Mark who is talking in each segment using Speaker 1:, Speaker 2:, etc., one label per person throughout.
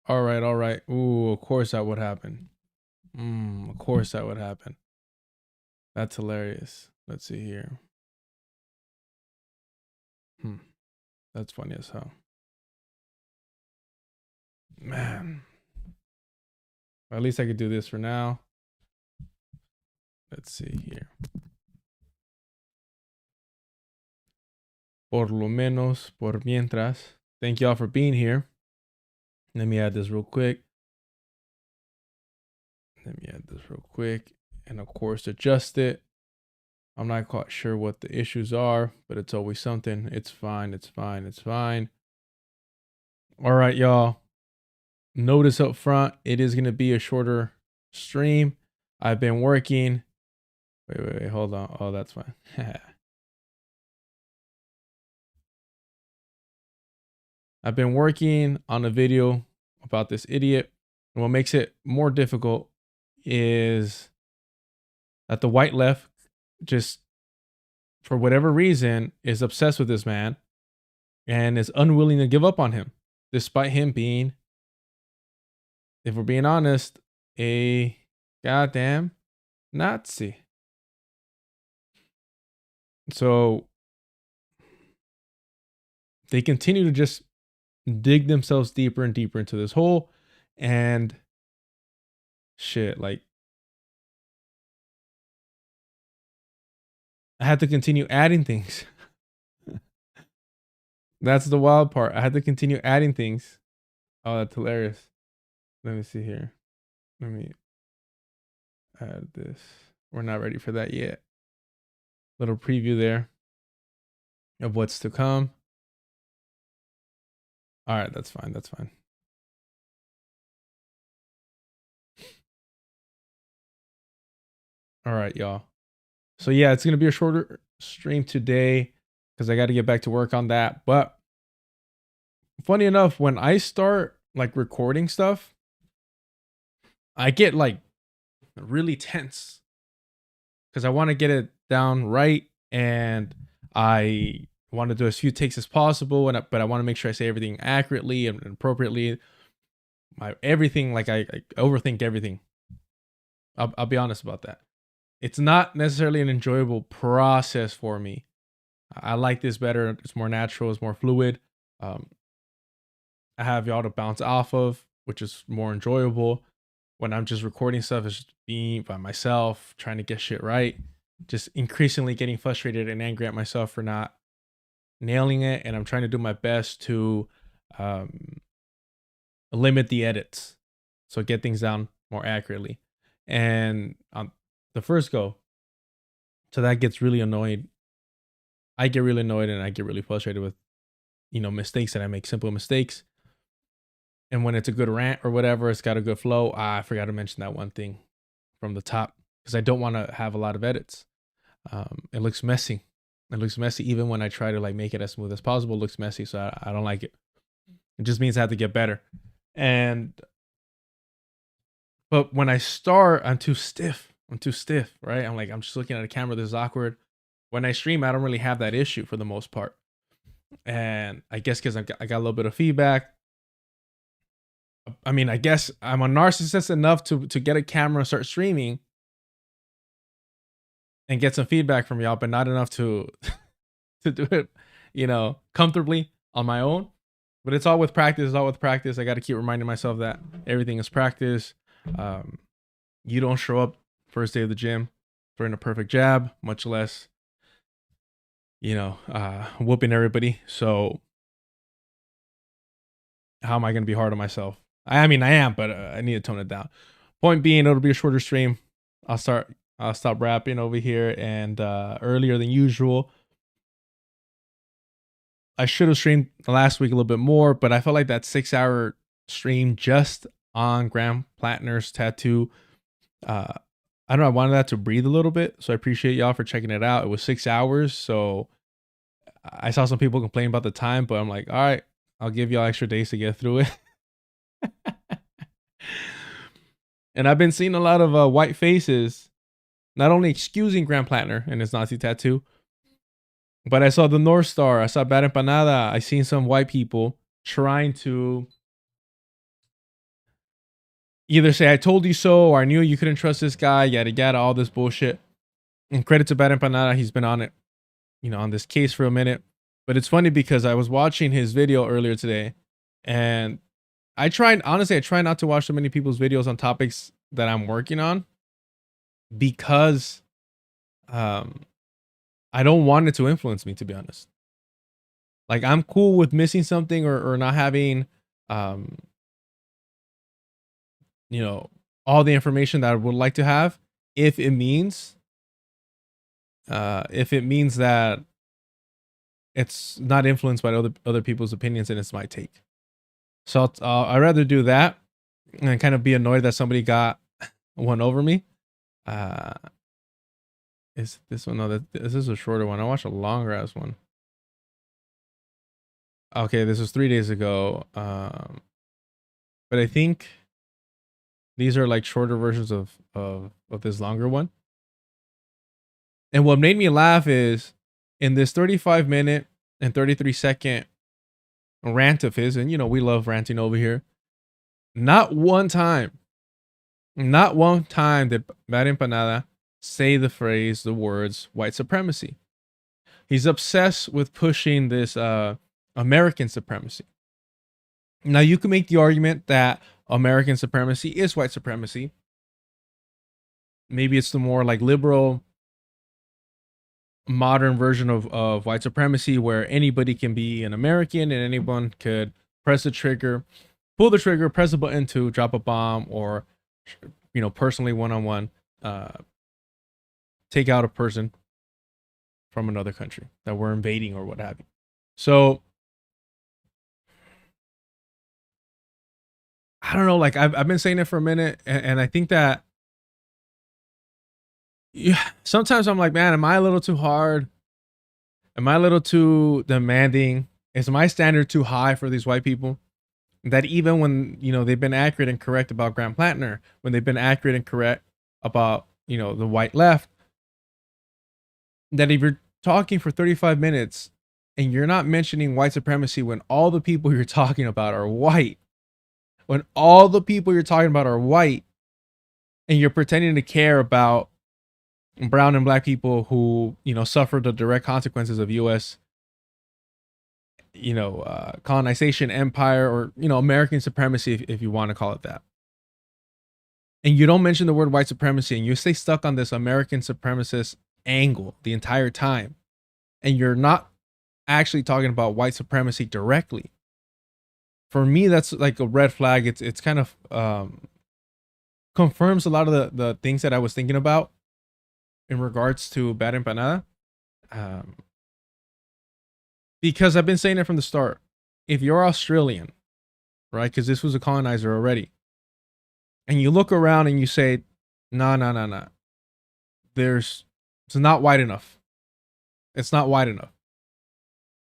Speaker 1: All right, all right. Ooh, of course that would happen. Of course that would happen. That's hilarious. Let's see here. That's funny as hell. Man. At least I could do this for now. Let's see here. Por lo menos, por mientras. Thank y'all for being here. Let me add this real quick. And of course, adjust it. I'm not quite sure what the issues are, but it's always something. It's fine. It's fine. It's fine. All right, y'all. Notice up front, it is going to be a shorter stream. I've been working. Wait. Hold on. Oh, that's fine. I've been working on a video about this idiot. And what makes it more difficult is that the white left just, for whatever reason, is obsessed with this man and is unwilling to give up on him, despite him being, if we're being honest, a goddamn Nazi. So they continue to just dig themselves deeper and deeper into this hole, and shit, like, I had to continue adding things. That's the wild part. I had to continue adding things. Oh, that's hilarious. Let me see here. Let me add this. We're not ready for that yet. Little preview there of what's to come. All right, that's fine. That's fine. All right, y'all. So yeah, it's going to be a shorter stream today because I got to get back to work on that. But funny enough, when I start like recording stuff, I get like really tense because I want to get it down right, and I want to do as few takes as possible, but I want to make sure I say everything accurately and appropriately. Everything, like I overthink everything. I'll be honest about that. It's not necessarily an enjoyable process for me. I like this better. It's more natural. It's more fluid. I have y'all to bounce off of, which is more enjoyable. When I'm just recording stuff, it's just being by myself, trying to get shit right. Just increasingly getting frustrated and angry at myself for not nailing it. And I'm trying to do my best to limit the edits, so get things down more accurately. And on the first go, so that gets really annoyed. I get really annoyed and I get really frustrated with, mistakes that I make, simple mistakes. And when it's a good rant or whatever, it's got a good flow. I forgot to mention that one thing from the top because I don't want to have a lot of edits. It looks messy. It looks messy even when I try to like make it as smooth as possible. It looks messy, so I don't like it. It just means I have to get better. But when I start, I'm too stiff, right? I'm just looking at a camera. This is awkward. When I stream, I don't really have that issue for the most part. And I guess because I got a little bit of feedback. I mean, I guess I'm a narcissist enough to get a camera and start streaming and get some feedback from y'all, but not enough to do it, comfortably on my own. But it's all with practice. I got to keep reminding myself that everything is practice. You don't show up first day of the gym throwing a perfect jab, much less, whooping everybody. So how am I going to be hard on myself? I mean, I am, but I need to tone it down. Point being, it'll be a shorter stream. I'll stop rapping over here, and earlier than usual. I should have streamed last week a little bit more, but I felt like that 6-hour stream just on Graham Platner's tattoo. I don't know. I wanted that to breathe a little bit, so I appreciate y'all for checking it out. It was 6 hours, so I saw some people complain about the time, but I'm like, all right, I'll give y'all extra days to get through it. And I've been seeing a lot of white faces, not only excusing Graham Platner and his Nazi tattoo, but I saw the North Star. I saw BadEmpanada. I seen some white people trying to either say I told you so or I knew you couldn't trust this guy, yada yada, all this bullshit. And credit to BadEmpanada, he's been on it, on this case for a minute. But it's funny because I was watching his video earlier today, and I try not to watch so many people's videos on topics that I'm working on because I don't want it to influence me, to be honest. Like, I'm cool with missing something or not having all the information that I would like to have if it means that it's not influenced by other people's opinions and it's my take. So I'd rather do that and kind of be annoyed that somebody got one over me. Is this one? No, this is a shorter one. I watched a longer ass one. Okay, this was 3 days ago. But I think these are like shorter versions of this longer one. And what made me laugh is in this 35-minute and 33-second rant of his, and we love ranting over here. Not one time did BadEmpanada say the words white supremacy. He's obsessed with pushing this American supremacy. Now, you can make the argument that American supremacy is white supremacy. Maybe it's the more like liberal, modern version of white supremacy where anybody can be an American and anyone could pull the trigger, press a button to drop a bomb or, personally one-on-one, take out a person from another country that we're invading or what have you. So I don't know, like I've been saying it for a minute, and I think that sometimes I'm like, man, am I a little too hard? Am I a little too demanding? Is my standard too high for these white people? That even when, they've been accurate and correct about Grant Platner, when they've been accurate and correct about, the white left, that if you're talking for 35 minutes and you're not mentioning white supremacy when all the people you're talking about are white, and you're pretending to care about brown and black people who, suffered the direct consequences of U.S. Colonization, empire, or, American supremacy, if you want to call it that. And you don't mention the word white supremacy and you stay stuck on this American supremacist angle the entire time. And you're not actually talking about white supremacy directly. For me, that's like a red flag. It's kind of confirms a lot of the things that I was thinking about in regards to BadEmpanada. Because I've been saying it from the start. If you're Australian, right, because this was a colonizer already, and you look around and you say, nah, it's not white enough. It's not white enough.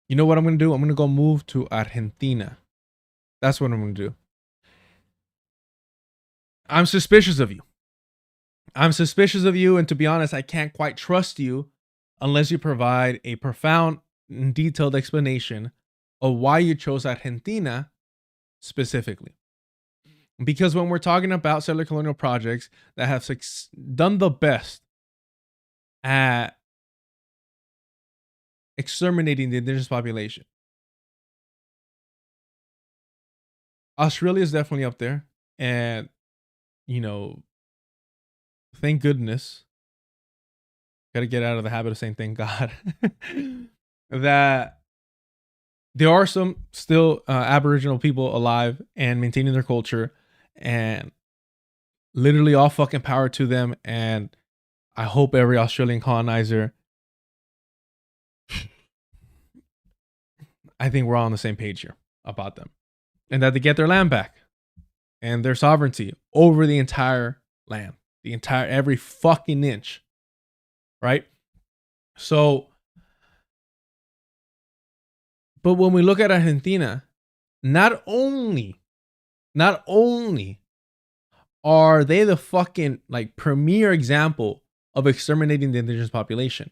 Speaker 1: You know what I'm going to do? I'm going to go move to Argentina. That's what I'm going to do. I'm suspicious of you. And to be honest, I can't quite trust you unless you provide a profound and detailed explanation of why you chose Argentina specifically. Because when we're talking about settler colonial projects that have done the best at exterminating the indigenous population, Australia is definitely up there. And, thank goodness, got to get out of the habit of saying thank God, that there are some still Aboriginal people alive and maintaining their culture, and literally all fucking power to them. And I hope every Australian colonizer, I think we're all on the same page here about them, and that they get their land back and their sovereignty over the entire land, every fucking inch. Right? So, but when we look at Argentina, not only are they the fucking like premier example of exterminating the indigenous population,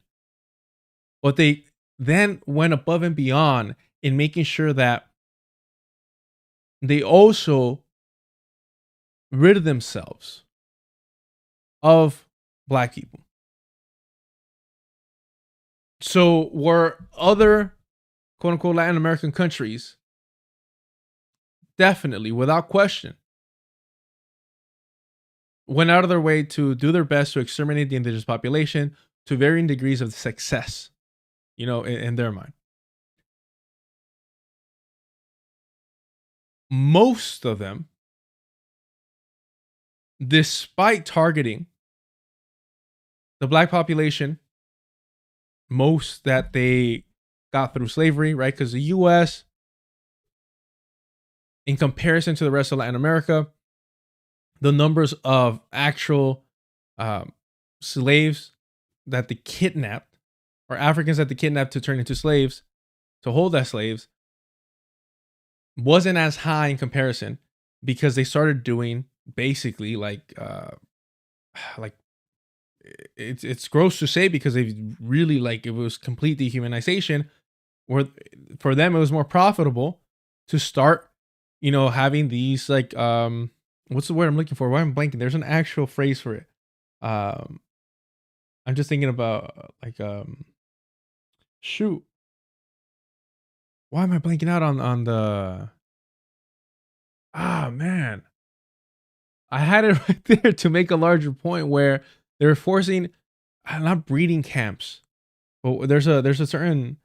Speaker 1: but they then went above and beyond in making sure that they also rid themselves of black people. So were other quote unquote Latin American countries definitely, without question, went out of their way to do their best to exterminate the indigenous population to varying degrees of success, in their mind. Most of them, despite targeting the black population, most that they got through slavery, right? Because the US, in comparison to the rest of Latin America, the numbers of actual slaves that they kidnapped, or Africans that they kidnapped to turn into slaves, to hold as slaves, wasn't as high in comparison, because they started doing basically like it's gross to say, because they really, like, it was complete dehumanization, where for them it was more profitable to start, having these, like, what's the word I'm looking for? Why am I blanking? There's an actual phrase for it. I'm just thinking about, like, shoot. Why am I blanking out on the? Ah, man. I had it right there to make a larger point, where they're forcing, not breeding camps, but there's a certain,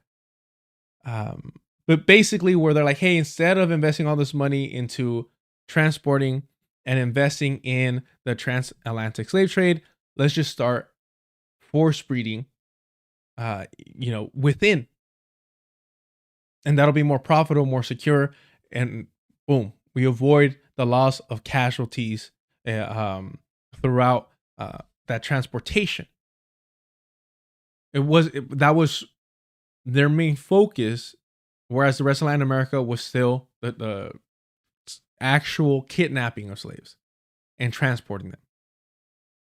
Speaker 1: but basically where they're like, hey, instead of investing all this money into transporting and investing in the transatlantic slave trade, let's just start force breeding, within, and that'll be more profitable, more secure, and boom, we avoid the loss of casualties throughout that transportation. That was their main focus, whereas the rest of Latin America was still the actual kidnapping of slaves and transporting them,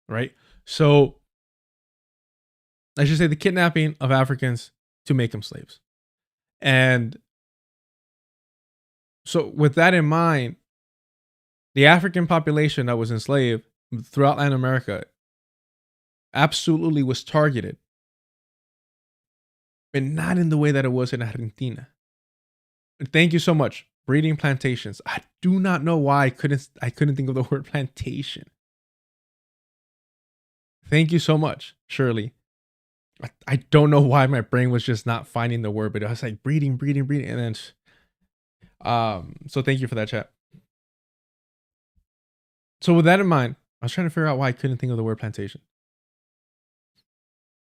Speaker 1: right? So I should say the kidnapping of Africans to make them slaves. And so with that in mind, the African population that was enslaved throughout Latin America absolutely was targeted, but not in the way that it was in Argentina. Thank you so much. Breeding plantations. I do not know why I couldn't think of the word plantation. Thank you so much, Shirley. I don't know why my brain was just not finding the word, but I was like breeding, and then so thank you for that, chat. So with that in mind, I was trying to figure out why I couldn't think of the word plantation.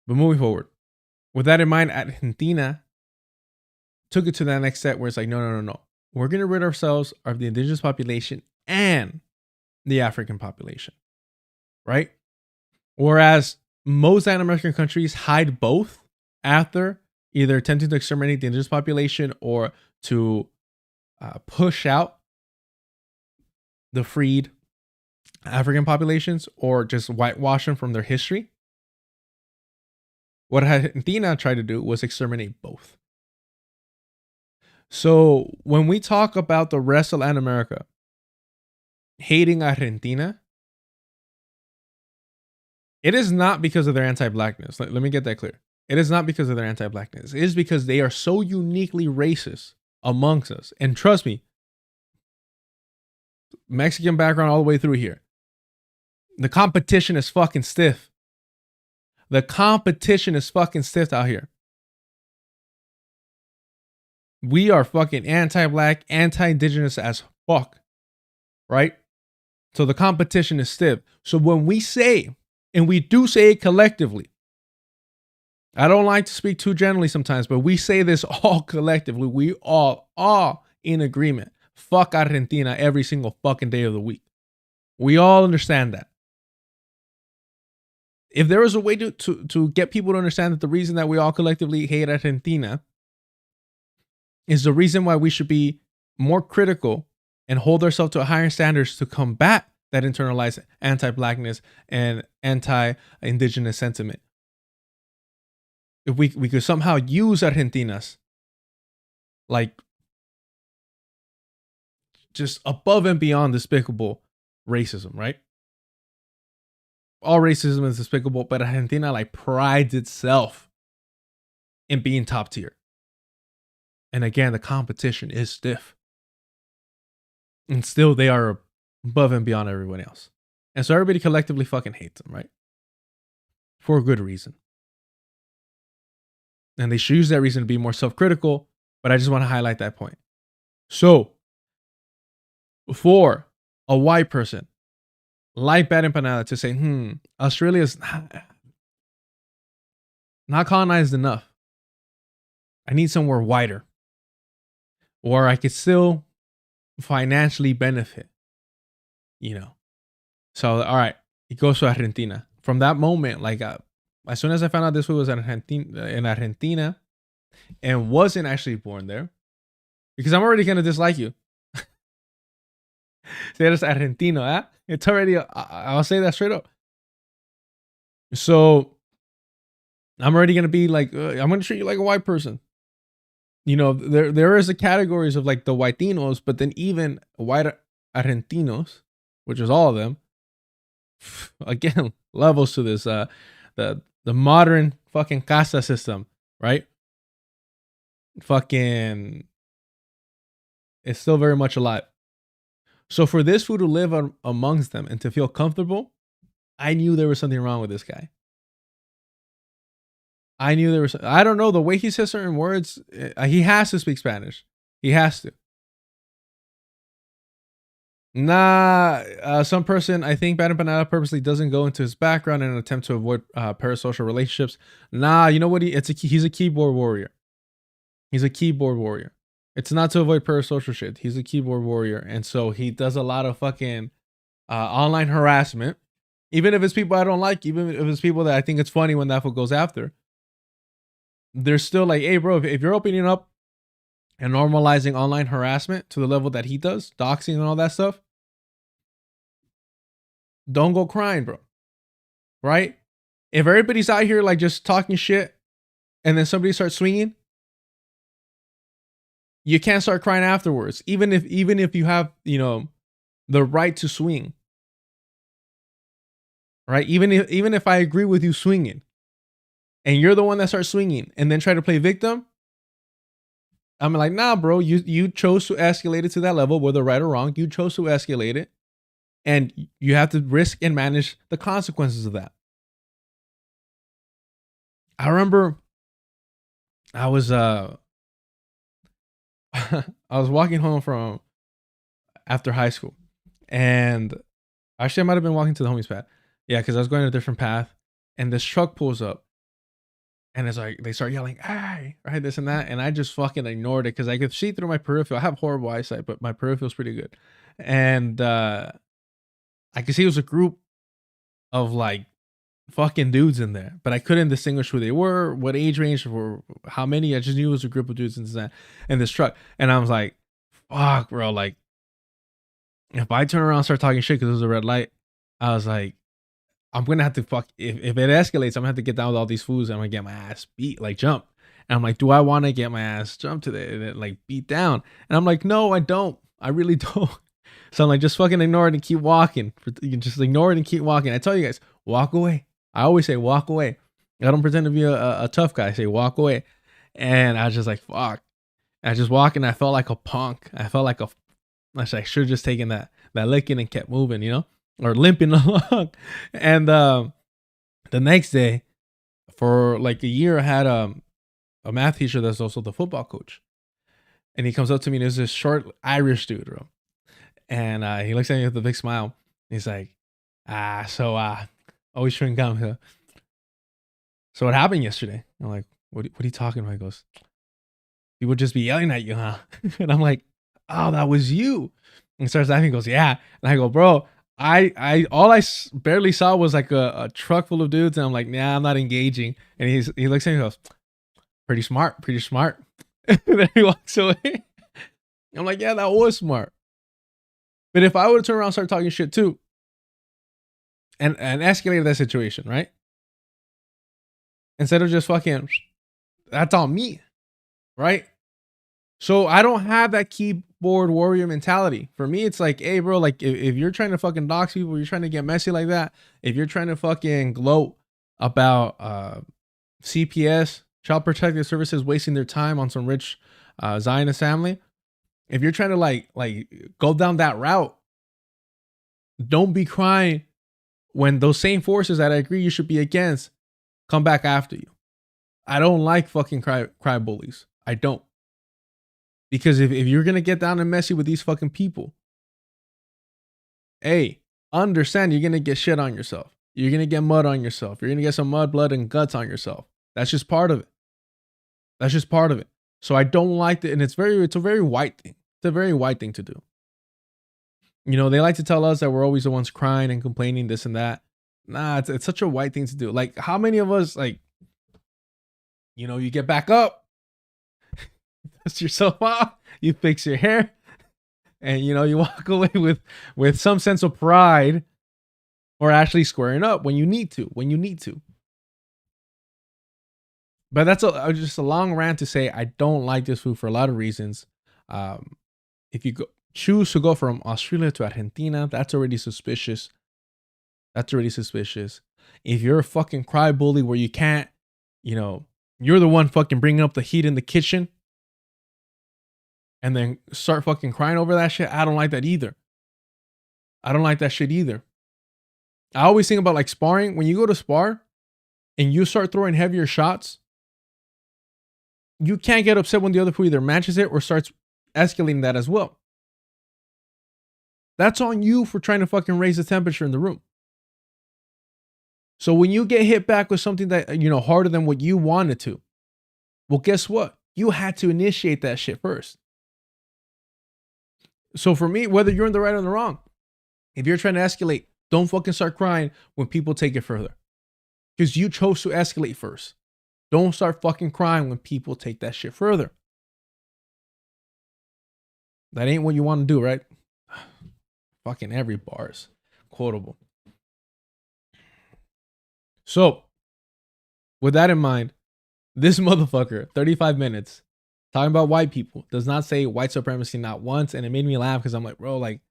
Speaker 1: But moving forward, with that in mind, Argentina took it to that next step, where it's like, no. We're going to rid ourselves of the indigenous population and the African population, right? Whereas most Latin American countries hide both after either attempting to exterminate the indigenous population or to push out the freed African populations, or just whitewash them from their history. What Argentina tried to do was exterminate both. So when we talk about the rest of Latin America hating Argentina, it is not because of their anti-blackness. Let me get that clear. It is not because of their anti-blackness. It is because they are so uniquely racist amongst us. And trust me, Mexican background all the way through here. The competition is fucking stiff. The competition is fucking stiff out here. We are fucking anti-black, anti-indigenous as fuck, right? So the competition is stiff. So when we say, and we do say it collectively, I don't like to speak too generally sometimes, but we say this all collectively. We all are in agreement. Fuck Argentina every single fucking day of the week. We all understand that. If there was a way to get people to understand that the reason that we all collectively hate Argentina is the reason why we should be more critical and hold ourselves to higher standards to combat that internalized anti-blackness and anti-indigenous sentiment. If we could somehow use Argentinas like just above and beyond despicable racism, right? All racism is despicable, but Argentina like prides itself in being top tier. And again, the competition is stiff. And still they are above and beyond everyone else. And so everybody collectively fucking hates them, right? For a good reason. And they should use that reason to be more self-critical, but I just want to highlight that point. So, for a white person like BadEmpanada to say, Australia's not colonized enough. I need somewhere wider. Or I could still financially benefit. You know. So, all right. He goes to Argentina. From that moment, like, as soon as I found out this food was in Argentina and wasn't actually born there, because I'm already going to dislike you. Si eres Argentino, eh? It's already, I'll say that straight up. So, I'm already going to be like, I'm going to treat you like a white person. You know, there is a categories of like the whiteinos, but then even white Argentinos, which is all of them, again, levels to this, the modern fucking casta system, right? Fucking, it's still very much alive. So for this food to live amongst them and to feel comfortable, I knew there was something wrong with this guy. I knew there was, I don't know, the way he says certain words, he has to speak Spanish. He has to. Some person, I think BadEmpanada purposely doesn't go into his background in an attempt to avoid parasocial relationships. You know what? He's a keyboard warrior. He's a keyboard warrior. It's not to avoid parasocial shit. He's a keyboard warrior. And so he does a lot of fucking online harassment. Even if it's people I don't like, even if it's people that I think it's funny when that fool goes after. They're still like, hey, bro, if you're opening up and normalizing online harassment to the level that he does, doxing and all that stuff, don't go crying, bro. Right? If everybody's out here like just talking shit and then somebody starts swinging, you can't start crying afterwards. Even if you have, you know, the right to swing. Right? Even if I agree with you swinging and you're the one that starts swinging and then try to play victim, I'm like, nah, bro, you chose to escalate it to that level, whether right or wrong. You chose to escalate it. And you have to risk and manage the consequences of that. I remember I was I was walking home from after high school. And actually I might have been walking to the homie's pad. Yeah, because I was going a different path. And this truck pulls up. And it's like, they start yelling, hey, right, this and that. And I just fucking ignored it because I could see through my peripheral. I have horrible eyesight, but my peripheral's pretty good. And I could see it was a group of like fucking dudes in there, but I couldn't distinguish who they were, what age range, or how many. I just knew it was a group of dudes in this truck. And I was like, fuck, bro. Like, if I turn around and start talking shit because it was a red light, I was like, I'm gonna have to if it escalates, I'm gonna have to get down with all these fools and I'm gonna get my ass beat, like jump. And I'm like, do I want to get my ass jumped today, like beat down? And I'm like, no, I don't. I really don't. So I'm like, just fucking ignore it and keep walking. You can just ignore it and keep walking. I tell you guys, walk away. I always say walk away. I don't pretend to be a tough guy. I say walk away. And I was just like, fuck. And I just walk and I felt like a punk. I felt like I should have just taken that licking and kept moving, you know? Or limping along. And the next day, for like a year, I had a math teacher that's also the football coach. And he comes up to me and there's this short Irish dude, bro. And he looks at me with a big smile. He's like, always chewing gum. Huh? So what happened yesterday? I'm like, what are you talking about? He goes, people just be yelling at you, huh? And I'm like, oh, that was you. And he starts laughing. He goes, yeah. And I go, bro, all I barely saw was like a truck full of dudes. And I'm like, nah, I'm not engaging. And he looks at me and goes, pretty smart. And then he walks away. I'm like, yeah, that was smart. But if I would turn around and start talking shit too, and escalated that situation, right? Instead of just fucking, that's on me, right? So I don't have that surfboard warrior mentality. For me, it's like, hey, bro, like if you're trying to fucking dox people, you're trying to get messy like that. If you're trying to fucking gloat about CPS, Child Protective Services, wasting their time on some rich Zionist family, if you're trying to like go down that route, don't be crying when those same forces that I agree you should be against come back after you. I don't like fucking cry bullies. I don't. Because if you're going to get down and messy with these fucking people, hey, understand you're going to get shit on yourself. You're going to get mud on yourself. You're going to get some mud, blood, and guts on yourself. That's just part of it. That's just part of it. So I don't like it. And it's a very white thing. It's a very white thing to do. You know, they like to tell us that we're always the ones crying and complaining, this and that. Nah, it's such a white thing to do. Like, how many of us, like, you know, you get back up, dust yourself off, you fix your hair, and, you know, you walk away with some sense of pride or actually squaring up when you need to. But that's just a long rant to say I don't like this food for a lot of reasons. If you choose to go from Australia to Argentina, that's already suspicious. If you're a fucking cry bully where you can't, you know, you're the one fucking bringing up the heat in the kitchen and then start fucking crying over that shit, I don't like that either. I don't like that shit either. I always think about like sparring. When you go to spar and you start throwing heavier shots, you can't get upset when the other fool either matches it or starts escalating that as well. That's on you for trying to fucking raise the temperature in the room. So when you get hit back with something that, you know, harder than what you wanted to, well, guess what? You had to initiate that shit first. So for me, whether you're in the right or in the wrong, if you're trying to escalate, don't fucking start crying when people take it further. Because you chose to escalate first. Don't start fucking crying when people take that shit further. That ain't what you want to do, right? Fucking every bar is quotable. So, with that in mind, this motherfucker, 35 minutes, talking about white people, does not say white supremacy not once. And it made me laugh because I'm like, bro, like,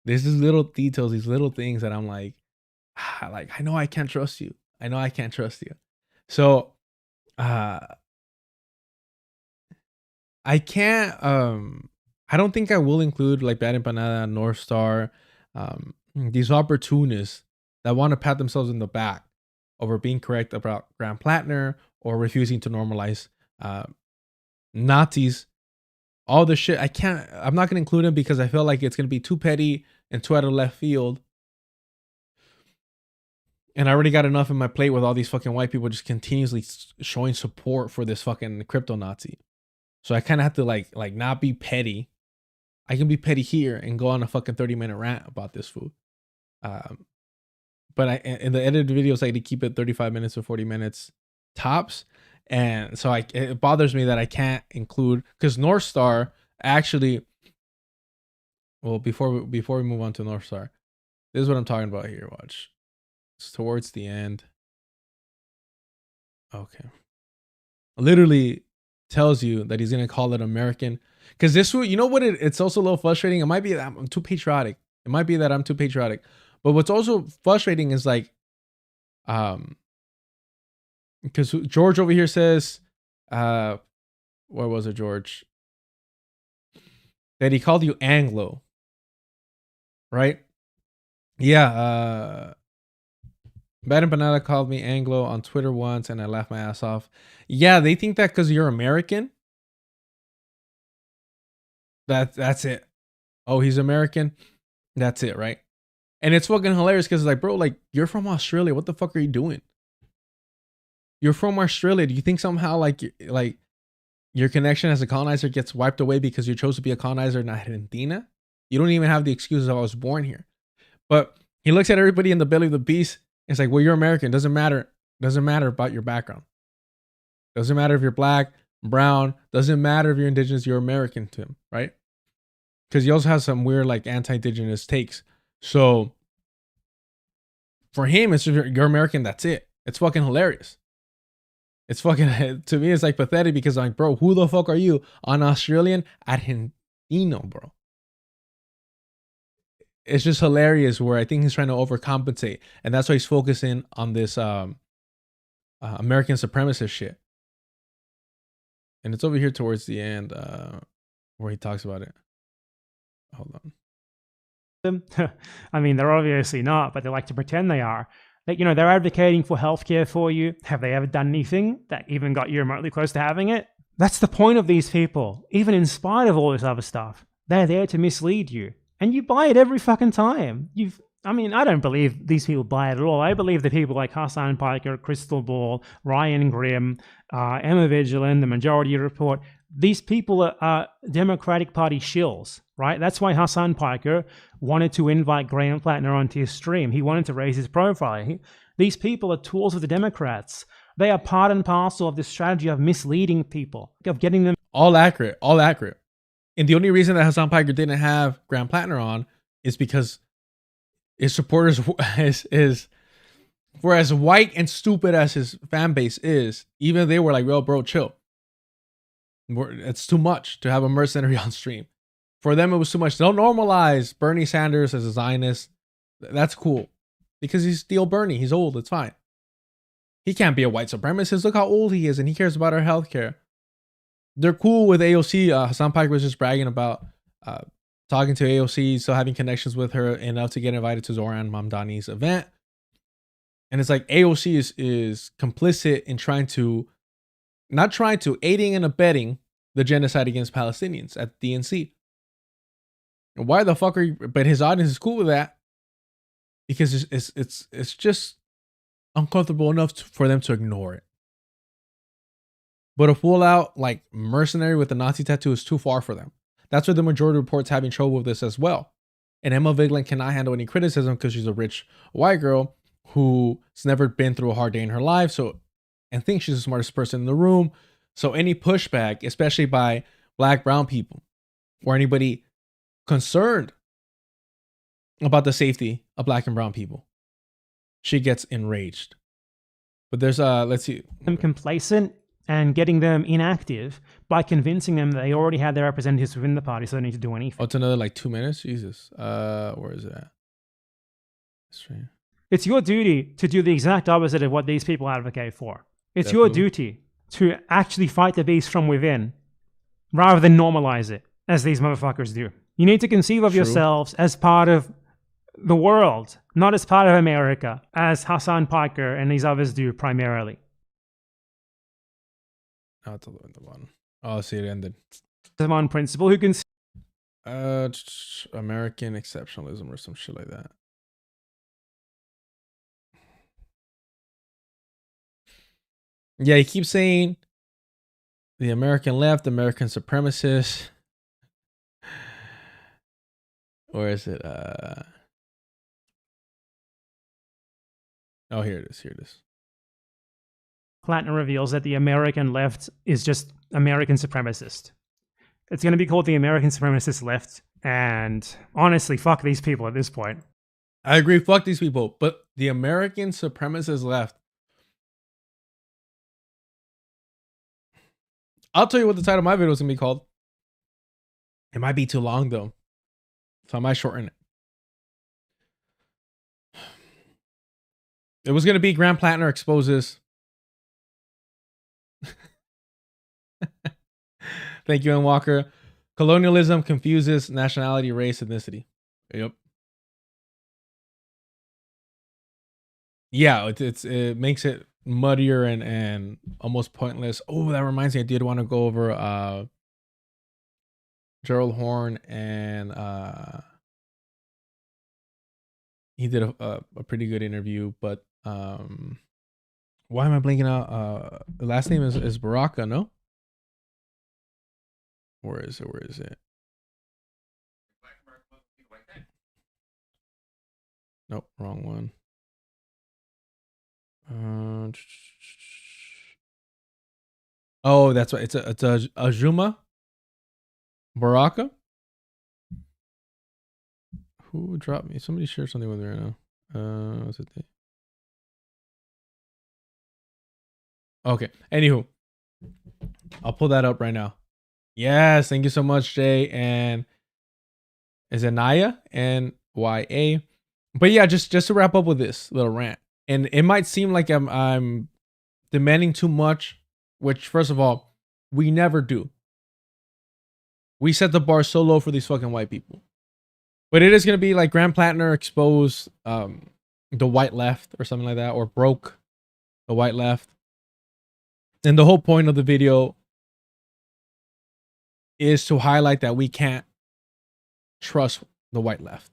Speaker 1: there's these little details, these little things that I'm like, I know I can't trust you. I know I can't trust you. So, I can't, I don't think I will include like BadEmpanada, North Star, these opportunists that want to pat themselves in the back over being correct about Grand Platner or refusing to normalize Nazis. All the shit, I'm not going to include them because I feel like it's going to be too petty and too out of left field. And I already got enough in my plate with all these fucking white people just continuously showing support for this fucking crypto Nazi. So I kind of have to like not be petty. I can be petty here and go on a fucking 30-minute rant about this food. But in the edited videos, I like to keep it 35 minutes or 40 minutes tops. And so it bothers me that I can't include, because North Star actually, well, before we move on to North Star, this is what I'm talking about here. Watch. It's towards the end. Okay. Literally tells you that he's going to call it American. Because this, you know what, it's also a little frustrating. It might be that I'm too patriotic. It might be that I'm too patriotic. But what's also frustrating is like, because George over here says, what was it, George? That he called you Anglo. Right? Yeah. BadEmpanada called me Anglo on Twitter once and I laughed my ass off. Yeah, they think that because you're American. That's it. Oh, he's American. That's it, right? And it's fucking hilarious because it's like, bro, like, you're from Australia. What the fuck are you doing? You're from Australia. Do you think somehow like your connection as a colonizer gets wiped away because you chose to be a colonizer in Argentina? You don't even have the excuse of I was born here. But he looks at everybody in the belly of the beast. It's like, well, you're American. Doesn't matter. Doesn't matter about your background. Doesn't matter if you're black, brown. Doesn't matter if you're indigenous. You're American to him, right? Because he also has some weird like anti-indigenous takes. So for him, it's you're American. That's it. It's fucking hilarious. It's fucking, to me, it's like pathetic because I'm like, bro, who the fuck are you? An Australian, Argentina, Latino, bro. It's just hilarious where I think he's trying to overcompensate, and that's why he's focusing on this American supremacist shit. And it's over here towards the end where he talks about it. Hold on.
Speaker 2: I mean, they're obviously not, but they like to pretend they are. Like, you know, they're advocating for healthcare for you. Have they ever done anything that even got you remotely close to having it? That's the point of these people. Even in spite of all this other stuff, they're there to mislead you. And you buy it every fucking time. I mean, I don't believe these people buy it at all. I believe the people like Hasan, Piker, Crystal Ball, Ryan Grimm, Emma Vigilant, the Majority Report, these people are Democratic Party shills, right? That's why Hasan Piker wanted to invite Graham Platner onto his stream. He wanted to raise his profile. These people are tools of the Democrats. They are part and parcel of this strategy of misleading people, of getting them...
Speaker 1: All accurate. And the only reason that Hasan Piker didn't have Graham Platner on is because his supporters is for as white and stupid as his fan base is, even they were like, "Real bro, chill. It's too much to have a mercenary on stream." For them, it was too much. They'll normalize Bernie Sanders as a Zionist. That's cool because he's still Bernie. He's old. It's fine. He can't be a white supremacist. Look how old he is, and he cares about our healthcare. They're cool with AOC. Hasan Piker was just bragging about talking to AOC, still having connections with her enough to get invited to Zohran Mamdani's event. And it's like AOC is complicit in aiding and abetting the genocide against Palestinians at DNC. And why the fuck are you? But his audience is cool with that because it's just uncomfortable enough for them to ignore it. But a full out like mercenary with a Nazi tattoo is too far for them. That's why the Majority Report's having trouble with this as well. And Emma Vigilant cannot handle any criticism because she's a rich white girl who's never been through a hard day in her life. And thinks she's the smartest person in the room. So any pushback, especially by black, brown people, or anybody concerned about the safety of black and brown people, she gets enraged. But there's let's see.
Speaker 2: Them complacent and getting them inactive by convincing them that they already had their representatives within the party, so they don't need to do anything.
Speaker 1: Oh, it's another like 2 minutes? Jesus. Where is it at? Stream.
Speaker 2: It's your duty to do the exact opposite of what these people advocate for. It's Definitely. Your duty to actually fight the beast from within rather than normalize it, as these motherfuckers do. You need to conceive of yourselves as part of the world, not as part of America, as Hasan Piker and these others do primarily.
Speaker 1: Oh, it's the one. Oh, I see it ended.
Speaker 2: On principle, who can...
Speaker 1: American exceptionalism or some shit like that. Yeah, he keeps saying the American left, American supremacists. Or is it oh, here it is.
Speaker 2: Platner reveals that the American left is just American supremacist. It's going to be called the American supremacist left. And honestly, fuck these people at this point.
Speaker 1: I agree, fuck these people. But the American supremacist left. I'll tell you what the title of my video is going to be called. It might be too long though, so I might shorten it. It was going to be Graham Platner exposes. Thank you, N. Walker. Colonialism confuses nationality, race, ethnicity. Yep. Yeah, it makes it muddier and almost pointless. Oh, that reminds me, I did want to go over Gerald Horn and he did a pretty good interview, but why am I blanking out? The last name is Baraka, no? Where is it? Nope, wrong one. Oh, that's right. It's a Ajuma Baraka. Who dropped me? Somebody share something with me right now. What's it? Okay. Anywho, I'll pull that up right now. Yes, thank you so much, Jay. And is it Naya? Nya? But yeah, just to wrap up with this little rant. And it might seem like I'm demanding too much, which first of all, we never do. We set the bar so low for these fucking white people. But it is gonna be like Grand Platner exposed the white left or something like that, or broke the white left. And the whole point of the video is to highlight that we can't trust the white left.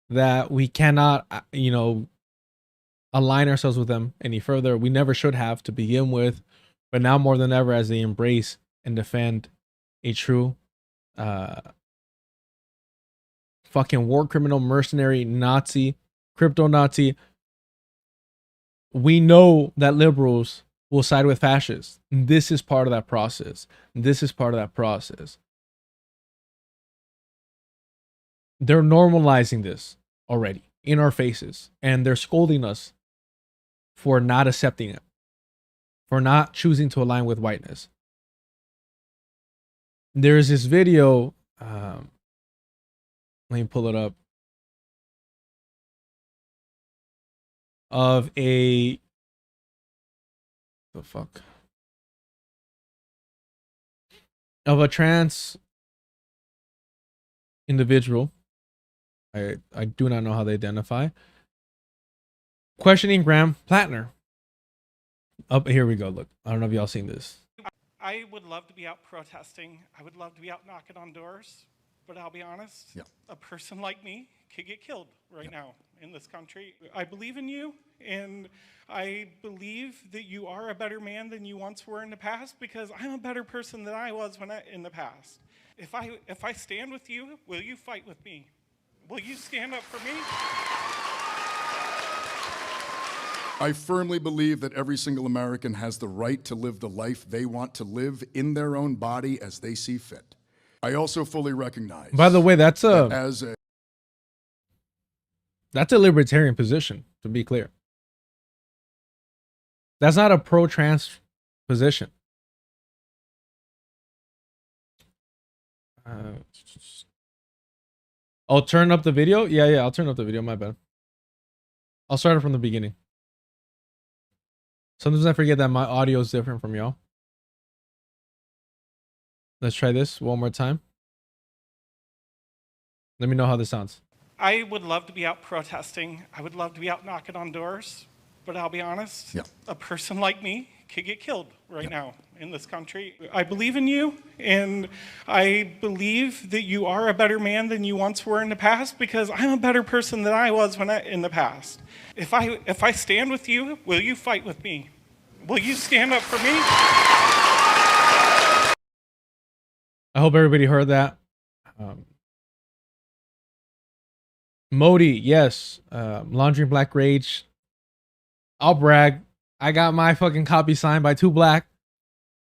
Speaker 1: That we cannot, align ourselves with them any further. We never should have to begin with, but now more than ever, as they embrace and defend a true fucking war criminal, mercenary, Nazi, crypto Nazi, we know that liberals will side with fascists. This is part of that process. This is part of that process. They're normalizing this already in our faces, and they're scolding us for not accepting it, for not choosing to align with whiteness. There's this video, let me pull it up, of the fuck, of a trans individual. I do not know how they identify. Questioning Graham Platner. Up here we go. Look, I don't know if y'all seen this.
Speaker 3: I would love to be out protesting. I would love to be out knocking on doors. But I'll be honest, a person like me could get killed right now in this country. I believe in you, and I believe that you are a better man than you once were in the past, because I'm a better person than I was in the past. If I stand with you, will you fight with me? Will you stand up for me?
Speaker 4: I firmly believe that every single American has the right to live the life they want to live in their own body as they see fit. I also fully recognize.
Speaker 1: By the way, that's a libertarian position, to be clear. That's not a pro-trans position. I'll turn up the video. Yeah, I'll turn up the video. My bad. I'll start it from the beginning. Sometimes I forget that my audio is different from y'all. Let's try this one more time. Let me know how this sounds.
Speaker 3: I would love to be out protesting. I would love to be out knocking on doors. But I'll be honest, a person like me could get killed right now in this country. I believe in you, and I believe that you are a better man than you once were in the past, because I'm a better person than I was in the past. If I stand with you, will you fight with me? Will you stand up for me?
Speaker 1: I hope everybody heard that. Modi, yes. Laundry Black Rage. I'll brag. I got my fucking copy signed by 2 Black.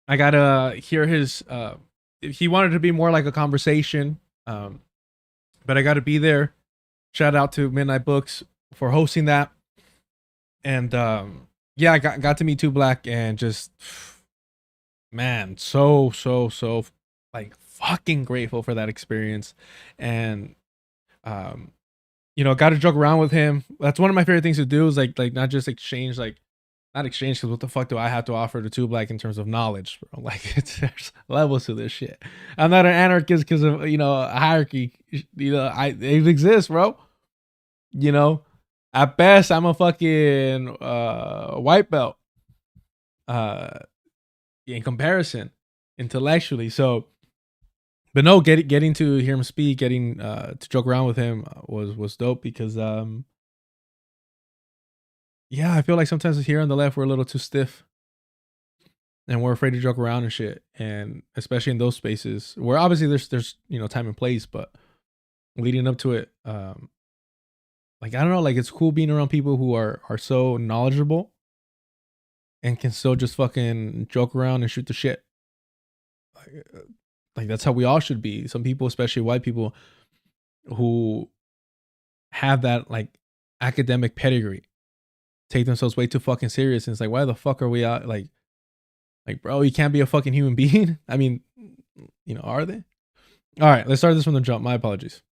Speaker 1: I gotta hear his. He wanted to be more like a conversation, but I gotta be there. Shout out to Midnight Books for hosting that. And yeah, I got to meet 2 Black, and just, man, so like fucking grateful for that experience. And got to joke around with him. That's one of my favorite things to do, is like not just exchange, like not exchange, because what the fuck do I have to offer to 2 Black in terms of knowledge, bro? Like, there's levels to this shit. I'm not an anarchist because of a hierarchy. It exists, bro. At best I'm a fucking white belt. In comparison, intellectually. So, but no, getting to hear him speak, getting to joke around with him was dope, because yeah, I feel like sometimes here on the left we're a little too stiff, and we're afraid to joke around and shit, and especially in those spaces where obviously there's time and place, but leading up to it, like, I don't know, like, it's cool being around people who are so knowledgeable and can still just fucking joke around and shoot the shit. Like that's how we all should be. Some people, especially white people, who have that like academic pedigree, take themselves way too fucking serious, and it's like, why the fuck are we out? Like, bro, you can't be a fucking human being. I mean, Are they? All right, let's start this from the jump. My apologies.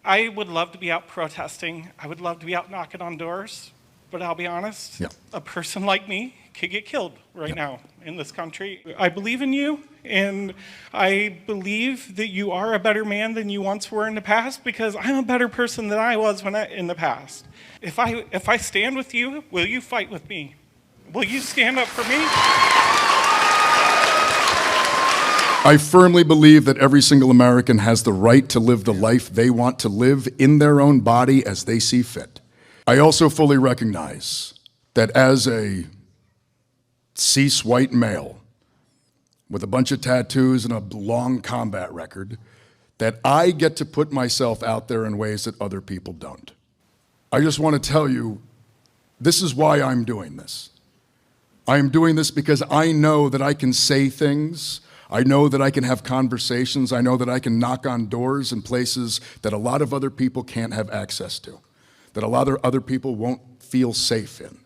Speaker 3: I would love to be out protesting. I would love to be out knocking on doors. But I'll be honest, a person like me could get killed right now in this country. I believe in you, and I believe that you are a better man than you once were in the past, because I'm a better person than I was in the past. If I stand with you, will you fight with me? Will you stand up for me?
Speaker 4: I firmly believe that every single American has the right to live the life they want to live in their own body as they see fit. I also fully recognize that as a cis white male with a bunch of tattoos and a long combat record, that I get to put myself out there in ways that other people don't. I just want to tell you, this is why I'm doing this. I am doing this because I know that I can say things. I know that I can have conversations. I know that I can knock on doors in places that a lot of other people can't have access to, that a lot of other people won't feel safe in.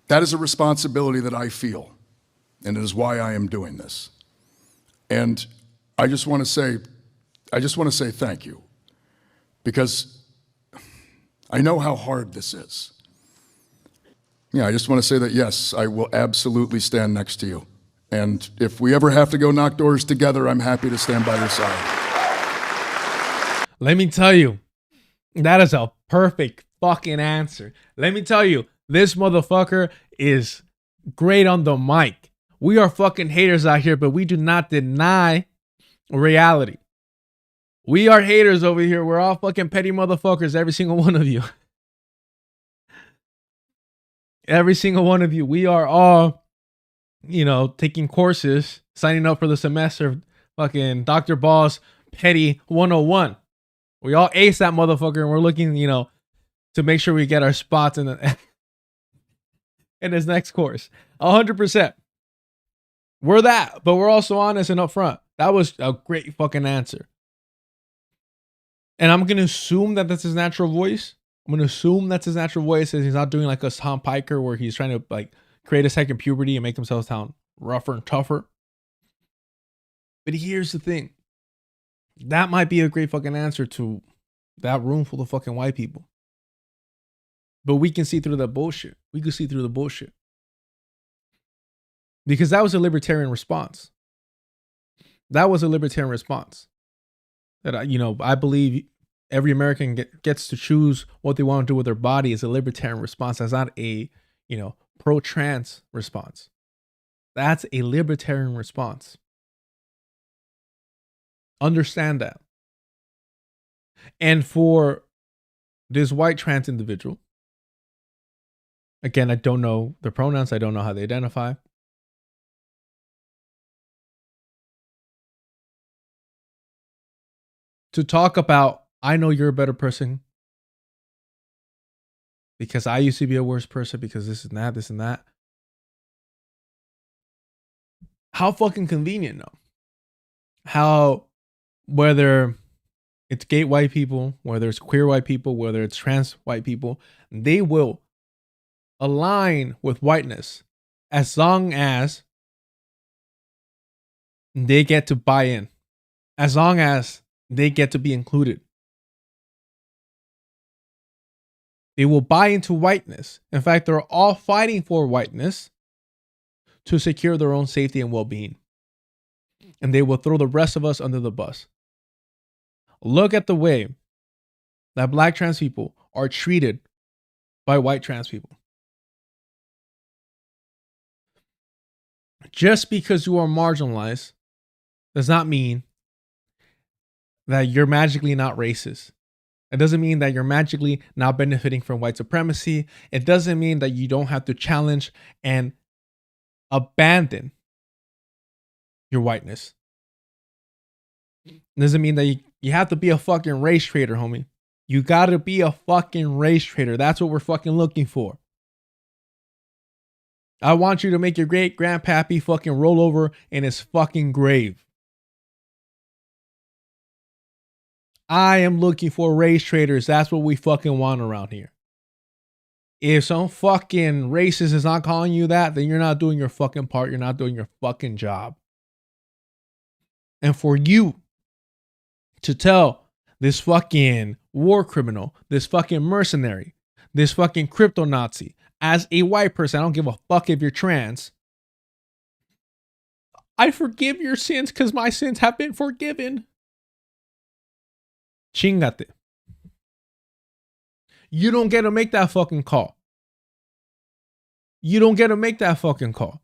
Speaker 4: That is a responsibility that I feel, and it is why I am doing this. And I just want to say thank you, because I know how hard this is. Yeah, I just want to say that, yes, I will absolutely stand next to you. And if we ever have to go knock doors together, I'm happy to stand by your side.
Speaker 1: Let me tell you, that is a perfect fucking answer. Let me tell you, this motherfucker is great on the mic. We are fucking haters out here, but we do not deny reality. We are haters over here. We're all fucking petty motherfuckers, every single one of you. Every single one of you. We are all, taking courses, signing up for the semester, fucking Dr. Ball's Petty 101. We all ace that motherfucker, and we're looking, to make sure we get our spots in in this next course. 100%. We're that, but we're also honest and upfront. That was a great fucking answer. And I'm going to assume that that's his natural voice. I'm going to assume that's his natural voice, and he's not doing like a Tom Piker where he's trying to create a second puberty and make himself sound rougher and tougher. But here's the thing. That might be a great fucking answer to that room full of fucking white people. But we can see through that bullshit. We can see through the bullshit. Because that was a libertarian response. That was a libertarian response. That, I believe every American gets to choose what they want to do with their body is a libertarian response. That's not a, pro-trans response. That's a libertarian response. Understand that. And for this white trans individual, again, I don't know their pronouns. I don't know how they identify. To talk about, I know you're a better person because I used to be a worse person because this and that. How fucking convenient, though. How, whether it's gay white people, whether it's queer white people, whether it's trans white people, they will align with whiteness as long as they get to buy in, as long as they get to be included. They will buy into whiteness. In fact, they're all fighting for whiteness to secure their own safety and well-being. And they will throw the rest of us under the bus. Look at the way that black trans people are treated by white trans people. Just because you are marginalized does not mean that you're magically not racist. It doesn't mean that you're magically not benefiting from white supremacy. It doesn't mean that you don't have to challenge and abandon your whiteness. It doesn't mean that you have to be a fucking race traitor, homie. You gotta be a fucking race traitor. That's what we're fucking looking for. I want you to make your great grandpappy fucking roll over in his fucking grave. I am looking for race traders. That's what we fucking want around here. If some fucking racist is not calling you that, then you're not doing your fucking part. You're not doing your fucking job. And for you to tell this fucking war criminal, this fucking mercenary, this fucking crypto Nazi, as a white person, I don't give a fuck if you're trans, I forgive your sins because my sins have been forgiven. Chingate. You don't get to make that fucking call. You don't get to make that fucking call.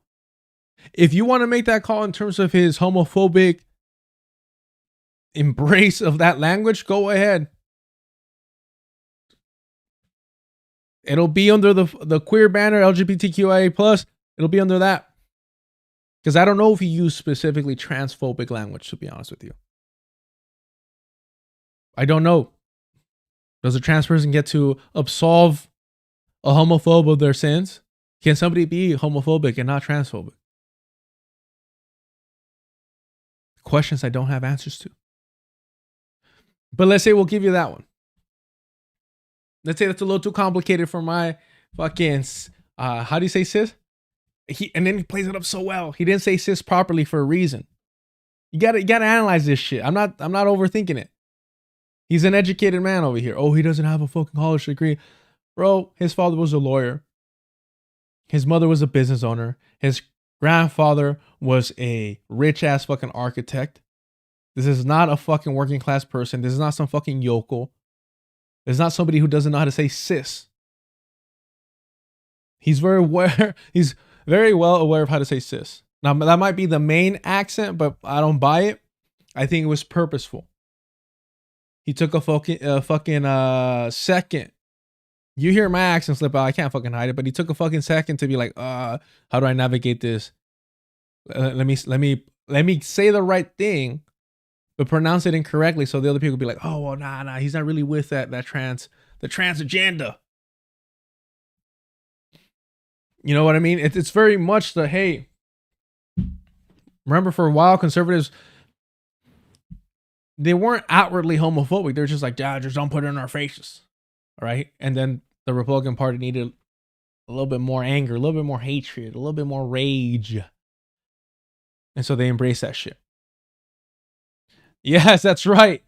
Speaker 1: If you want to make that call in terms of his homophobic embrace of that language, go ahead. It'll be under the queer banner, LGBTQIA+. It'll be under that. Because I don't know if he used specifically transphobic language, to be honest with you. I don't know. Does a trans person get to absolve a homophobe of their sins? Can somebody be homophobic and not transphobic? Questions I don't have answers to. But let's say we'll give you that one. Let's say that's a little too complicated for my fucking, how do you say cis? And then he plays it up so well. He didn't say cis properly for a reason. You gotta analyze this shit. I'm not overthinking it. He's an educated man over here. Oh, he doesn't have a fucking college degree. Bro, his father was a lawyer. His mother was a business owner. His grandfather was a rich ass fucking architect. This is not a fucking working class person. This is not some fucking yokel. This is not somebody who doesn't know how to say cis. He's very aware. He's very well aware of how to say cis. Now, that might be the main accent, but I don't buy it. I think it was purposeful. He took a fucking second. You hear my accent slip out. I can't fucking hide it, but he took a fucking second to be like, how do I navigate this? Let me say the right thing, but pronounce it incorrectly, so the other people be like, oh well, nah, he's not really with the trans agenda. You know what I mean? It's very much the, hey, remember for a while conservatives, they weren't outwardly homophobic. They're just like, yeah, just don't put it in our faces. All right. And then the Republican Party needed a little bit more anger, a little bit more hatred, a little bit more rage. And so they embraced that shit. Yes, that's right.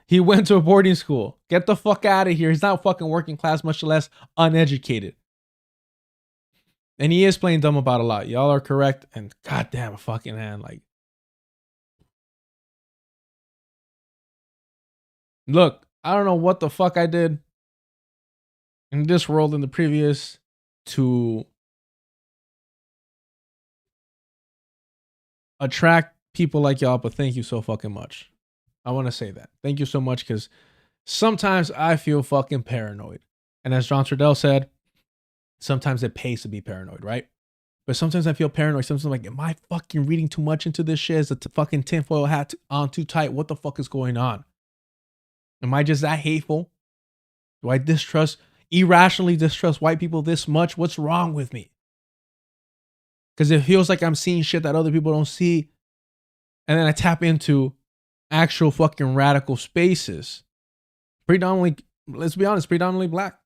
Speaker 1: He went to a boarding school. Get the fuck out of here. He's not fucking working class, much less uneducated. And he is playing dumb about a lot. Y'all are correct. And goddamn, a fucking hand. Like, look, I don't know what the fuck I did in this world and the previous to attract people like y'all, but thank you so fucking much. I want to say that. Thank you so much, because sometimes I feel fucking paranoid. And as John Trudell said, sometimes it pays to be paranoid, right? But sometimes I feel paranoid. Sometimes I'm like, am I fucking reading too much into this shit? Is the fucking tinfoil hat on too tight? What the fuck is going on? Am I just that hateful? Do I irrationally distrust white people this much? What's wrong with me? Because it feels like I'm seeing shit that other people don't see. And then I tap into actual fucking radical spaces. Predominantly, let's be honest, predominantly black.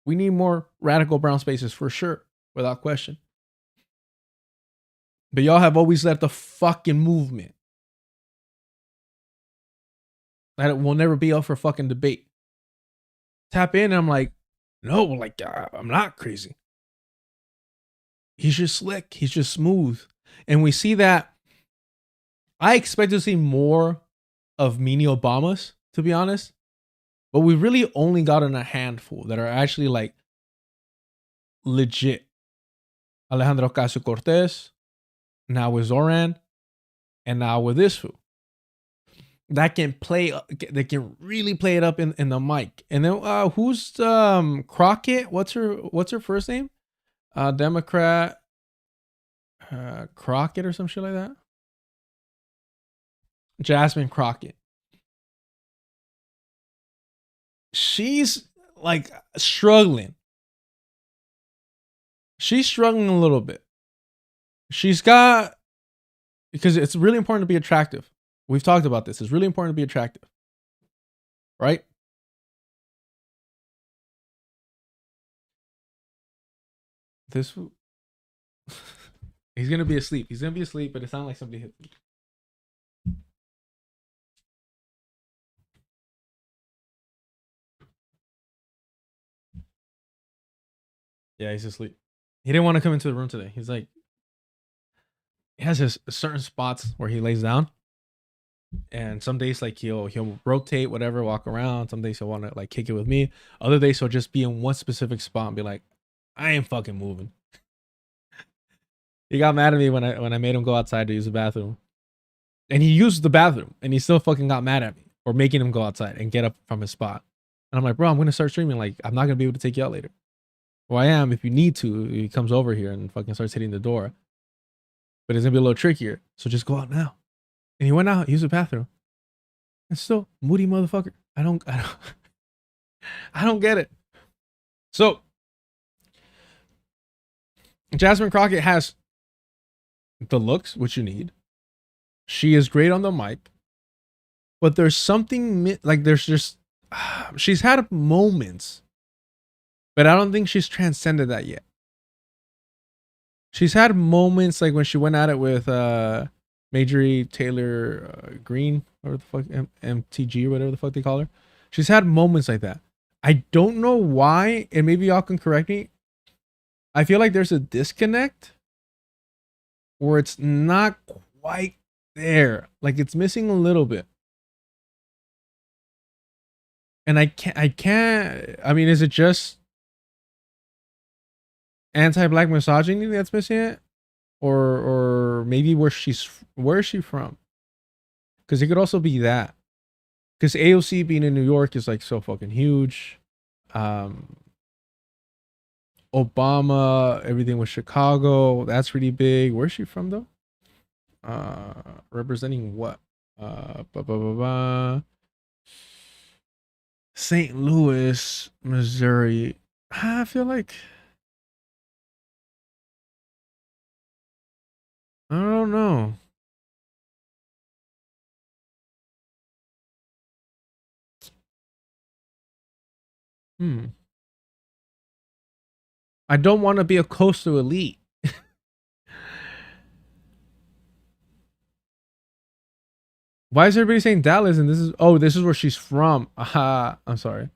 Speaker 1: We need more radical brown spaces for sure, without question. But y'all have always left the fucking movement that it will never be up for fucking debate. Tap in and I'm like, no, like, I'm not crazy. He's just slick. He's just smooth. And we see that. I expect to see more of mini Obamas, to be honest. But we really only gotten a handful that are actually like legit. Alejandro Ocasio-Cortez, now with Zohran, and now with this fool. That can play, they can really play it up in the mic. And then who's Crockett? What's her first name? Democrat Crockett or some shit like that. Jasmine Crockett. She's like struggling. She's struggling a little bit. She's got, because it's really important to be attractive. We've talked about this. It's really important to be attractive. Right? this. He's gonna be asleep. He's gonna be asleep, but it sounded like somebody hit me. Yeah, he's asleep. He didn't want to come into the room today. He's like, he has his certain spots where he lays down, and some days like he'll rotate whatever, walk around. Some days he'll want to like kick it with me. Other days he'll just be in one specific spot and be like, I ain't fucking moving. He got mad at me when I made him go outside to use the bathroom, and he used the bathroom, and he still fucking got mad at me for making him go outside and get up from his spot. And I'm like, bro, I'm gonna start streaming. Like, I'm not gonna be able to take you out later. Well, I am if you need to. He comes over here and fucking starts hitting the door. But it's gonna be a little trickier. So just go out now. And he went out, used the bathroom. And still, moody motherfucker. I don't I don't get it. So Jasmine Crockett has the looks, which you need. She is great on the mic. But there's something like there's just she's had moments. But I don't think she's transcended that yet. She's had moments like when she went at it with Marjorie Taylor Greene, or the fuck, MTG, or whatever the fuck they call her. She's had moments like that. I don't know why, and maybe y'all can correct me. I feel like there's a disconnect where it's not quite there. Like it's missing a little bit. And I can't, I mean, is it just anti-black misogyny that's missing it, or maybe where is she from? Because it could also be that, because AOC being in New York is like so fucking huge. Obama, everything with Chicago, that's really big. Where's she from though? Representing what? St. Louis, Missouri. I feel like, I don't know. I don't want to be a coastal elite. Why is everybody saying Dallas? And this is where she's from. I'm sorry.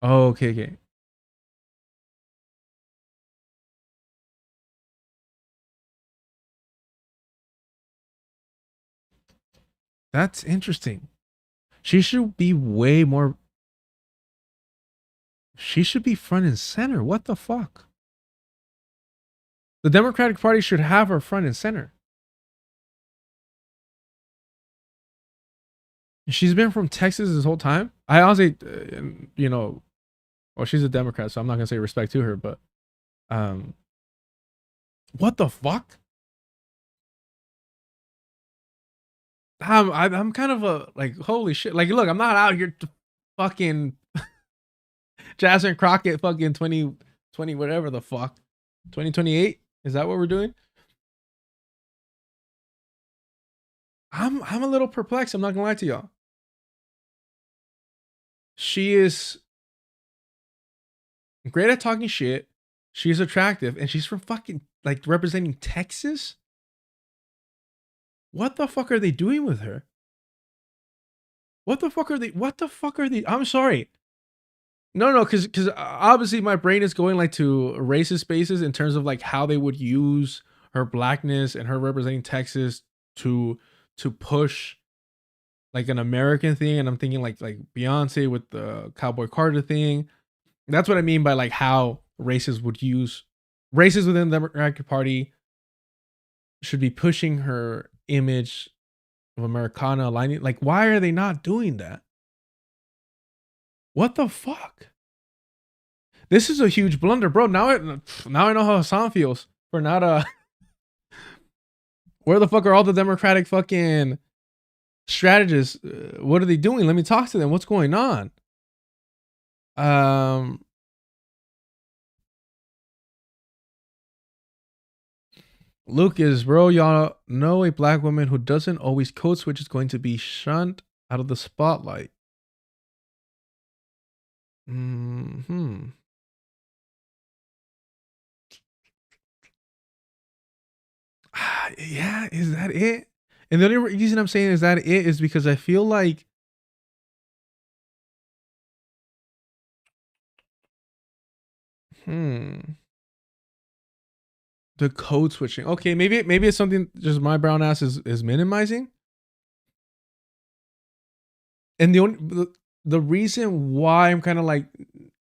Speaker 1: Okay. That's interesting. She should be way more. She should be front and center. What the fuck? The Democratic Party should have her front and center. She's been from Texas this whole time. I honestly, well, she's a Democrat, so I'm not gonna say respect to her, but, what the fuck? I'm kind of a like, holy shit. Like, look, I'm not out here to fucking Jasmine Crockett fucking 2020 whatever the fuck. 2028? Is that what we're doing? I'm a little perplexed. I'm not gonna lie to y'all. She is great at talking shit. She's attractive, and she's from fucking like representing Texas. What the fuck are they doing with her? What the fuck are they? I'm sorry. No, because obviously my brain is going like to racist spaces in terms of like how they would use her blackness and her representing Texas to push like an American thing, and I'm thinking like Beyonce with the Cowboy Carter thing. That's what I mean by like how racists would use racists within the Democratic Party should be pushing her image of Americana aligning. Like, why are they not doing that? What the fuck? This is a huge blunder, bro. Now I know how Hasan feels for not where the fuck are all the Democratic fucking strategists? What are they doing? Let me talk to them. What's going on? Lucas, bro, y'all know a black woman who doesn't always code switch is going to be shunned out of the spotlight. Yeah, is that it? And the only reason I'm saying is that it is because I feel like the code switching. Okay, maybe it's something just my brown ass is minimizing. And the reason why I'm kind of like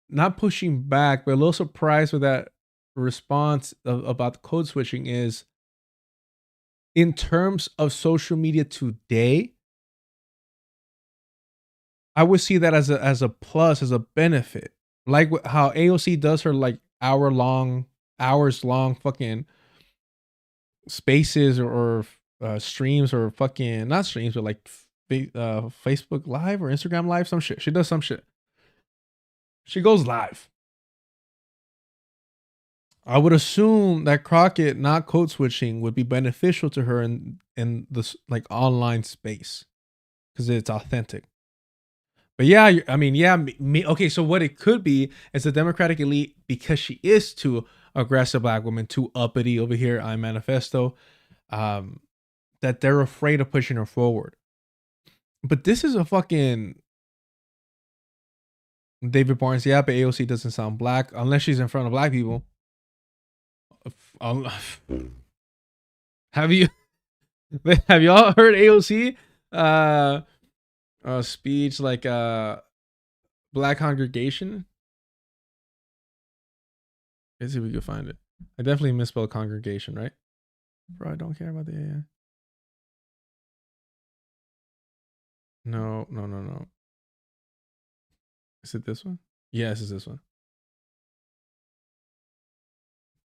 Speaker 1: not pushing back, but a little surprised with that response about the code switching is in terms of social media today, I would see that as a plus, as a benefit. Like how AOC does her like hours long fucking spaces or streams or fucking not streams but like Facebook Live or Instagram Live, some shit. She does some shit. She goes live. I would assume that Crockett not code switching would be beneficial to her in this like online space because it's authentic. But yeah, I mean, yeah, okay. So what it could be is the Democratic elite, because she is too aggressive black woman, too uppity over here. I manifesto, that they're afraid of pushing her forward. But this is a fucking David Barnes. Yeah, but AOC doesn't sound black unless she's in front of black people. Have you y'all heard AOC speech like black congregation? Let's see if we can find it. I definitely misspelled congregation, right? Bro, I don't care about the AI. No. Is it this one? Yes, it's this one.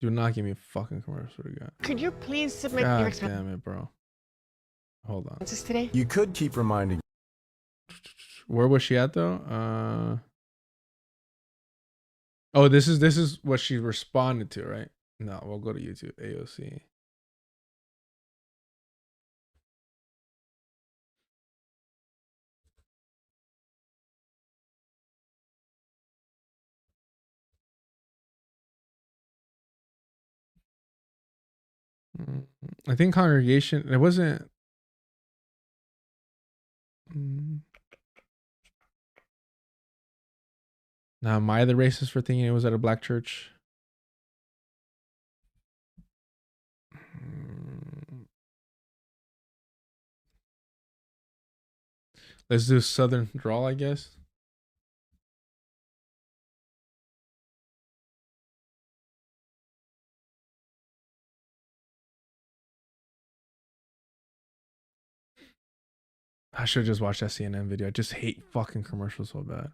Speaker 1: Do not give me a fucking commercial again.
Speaker 5: Could you please submit
Speaker 1: God
Speaker 5: your expenses
Speaker 1: damn it, bro. Hold on.
Speaker 5: today?
Speaker 6: You could keep reminding.
Speaker 1: Where was she at though? Oh, this is what she responded to, right? No, we'll go to YouTube. AOC. I think congregation. It wasn't. Now, am I the racist for thinking it was at a black church? Let's do Southern drawl, I guess. I should have just watched that CNN video. I just hate fucking commercials so bad.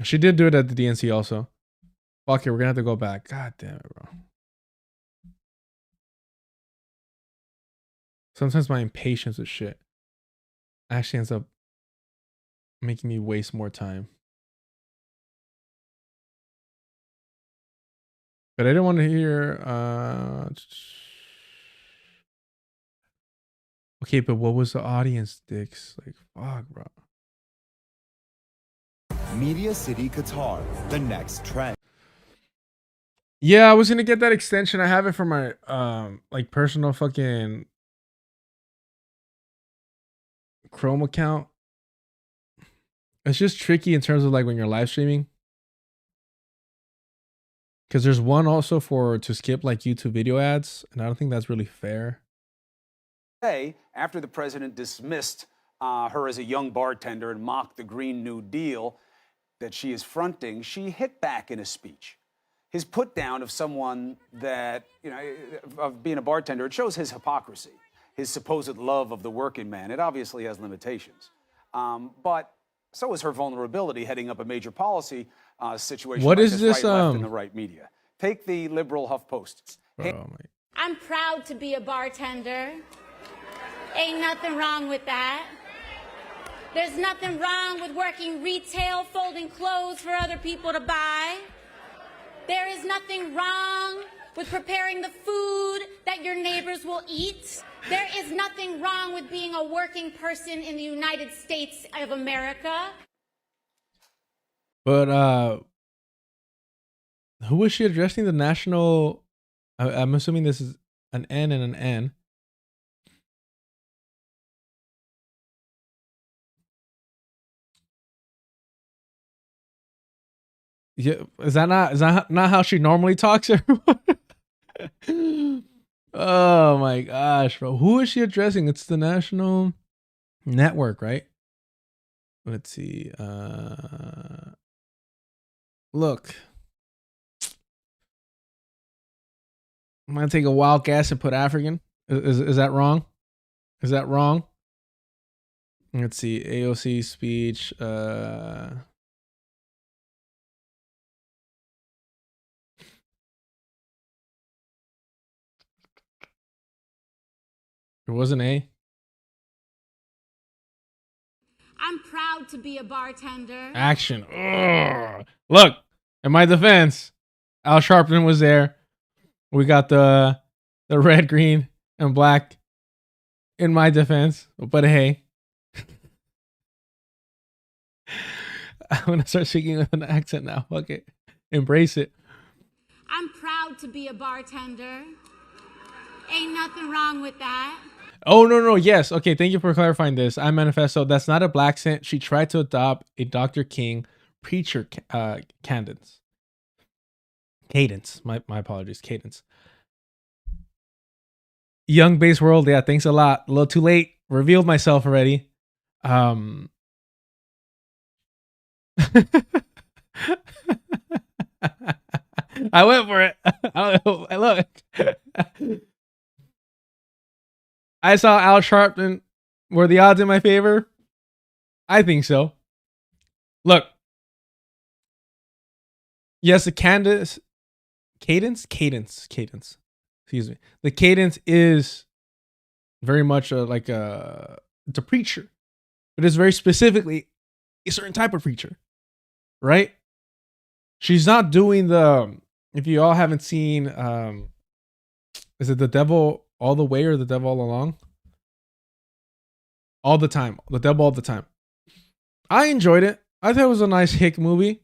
Speaker 1: She did do it at the DNC also. Fuck it, we're gonna have to go back. God damn it, bro. Sometimes my impatience with shit actually ends up making me waste more time. But I didn't want to hear okay, but what was the audience dicks? Like, fuck, bro.
Speaker 6: Media City Qatar, the next trend.
Speaker 1: Yeah, I was gonna get that extension. I have it for my like personal fucking Chrome account. It's just tricky in terms of like when you're live streaming. Because there's one also to skip like YouTube video ads, and I don't think that's really fair.
Speaker 7: After the president dismissed her as a young bartender and mocked the Green New Deal that she is fronting, she hit back in a speech. His put down of someone that, of being a bartender, it shows his hypocrisy, his supposed love of the working man. It obviously has limitations. But so is her vulnerability heading up a major policy situation.
Speaker 1: What
Speaker 7: like
Speaker 1: is this?
Speaker 7: Right, left in the right media. Take the liberal HuffPost.
Speaker 8: I'm proud to be a bartender. Ain't nothing wrong with that. There's nothing wrong with working retail, folding clothes for other people to buy. There is nothing wrong with preparing the food that your neighbors will eat. There is nothing wrong with being a working person in the United States of America.
Speaker 1: But who was she addressing? The national. I'm assuming this is an N and an N. Yeah, is that not how she normally talks, everyone? Oh my gosh, bro. Who is she addressing? It's the national network, right? Let's see. Look. I'm gonna take a wild guess and put African. Is that wrong? Is that wrong? Let's see. AOC speech. It wasn't A.
Speaker 8: I'm proud to be a bartender.
Speaker 1: Action. Ugh. Look, in my defense, Al Sharpton was there. We got the red, green, and black in my defense. But hey, I'm gonna start speaking with an accent now. Fuck it. Embrace it.
Speaker 8: I'm proud to be a bartender. Ain't nothing wrong with that.
Speaker 1: Oh, no. Yes. Okay. Thank you for clarifying this. I manifesto. That's not a black accent. She tried to adopt a Dr. King preacher cadence. Cadence. My apologies. Cadence. Young base world. Yeah. Thanks a lot. A little too late. Revealed myself already. I went for it. Look. I saw Al Sharpton. Were the odds in my favor? I think so. Look. Yes, the cadence. Excuse me. The cadence is very much it's a preacher. But it's very specifically a certain type of preacher. Right? She's not doing the, if you all haven't seen, is it The Devil All the Way or The Devil All Along? All the Time. The Devil All the Time. I enjoyed it. I thought it was a nice hick movie.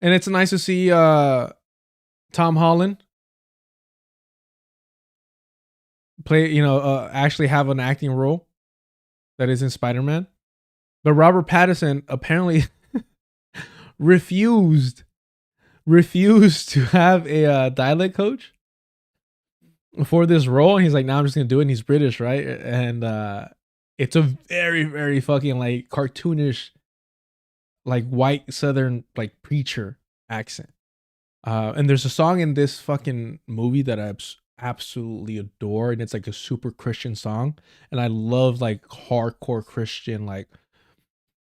Speaker 1: And it's nice to see Tom Holland play, actually have an acting role that is in Spider-Man. But Robert Pattinson apparently refused to have a dialect coach for this role. And he's like, "Now I'm just gonna do it." And he's British, right? And it's a very, very fucking like cartoonish, like white Southern like preacher accent. And there's a song in this fucking movie that I absolutely adore, and it's like a super Christian song. And I love like hardcore Christian, like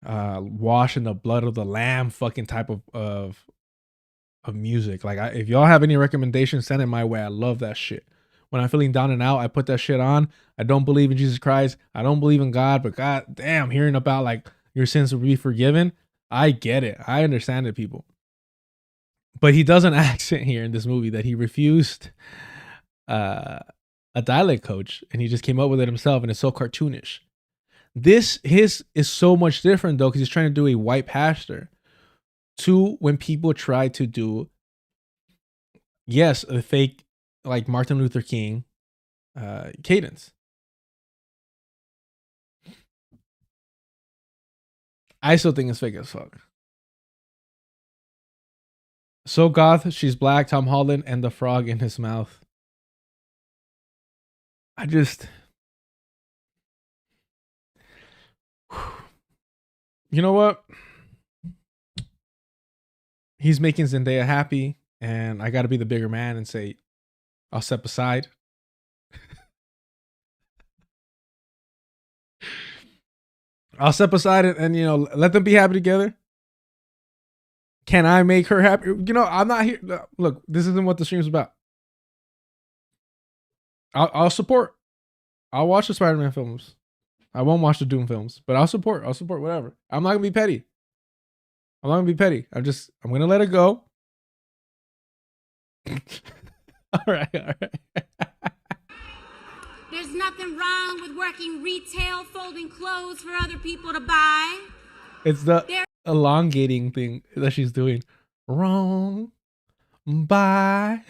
Speaker 1: wash in the blood of the lamb fucking type of music. Like if y'all have any recommendations, send it my way. I love that shit. When I'm feeling down and out, I put that shit on. I don't believe in Jesus Christ. I don't believe in God, but god damn, hearing about like your sins will be forgiven, I get it. I understand it, people. But he does an accent here in this movie that he refused a dialect coach, and he just came up with it himself, and it's so cartoonish. His is so much different though, because he's trying to do a white pastor. To when people try to do, yes, a fake like Martin Luther King cadence. I still think it's fake as fuck. So goth, she's black, Tom Holland, and the frog in his mouth. I just, you know what? He's making Zendaya happy, and I got to be the bigger man and say, I'll step aside. I'll step aside and let them be happy together. Can I make her happy? I'm not here. Look, this isn't what the stream's about. I'll support. I'll watch the Spider-Man films. I won't watch the Doom films, but I'll support whatever. I'm not gonna be petty. I'm not gonna be petty. I'm gonna let it go. All right.
Speaker 8: nothing wrong with working retail, folding clothes for other people to buy.
Speaker 1: It's the elongating thing that she's doing. Wrong. Bye.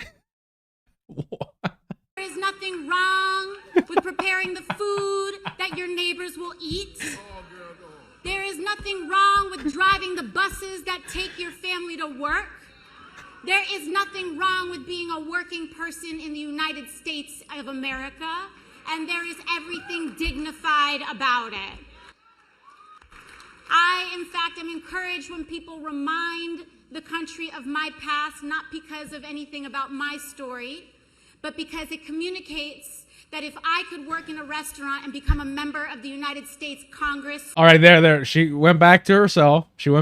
Speaker 8: There is nothing wrong with preparing the food that your neighbors will eat. There is nothing wrong with driving the buses that take your family to work. There is nothing wrong with being a working person in the United States of America, and there is everything dignified about it. I, in fact, am encouraged when people remind the country of my past, not because of anything about my story, but because it communicates that if I could work in a restaurant and become a member of the United States Congress.
Speaker 1: All right, there. She went back to herself. She's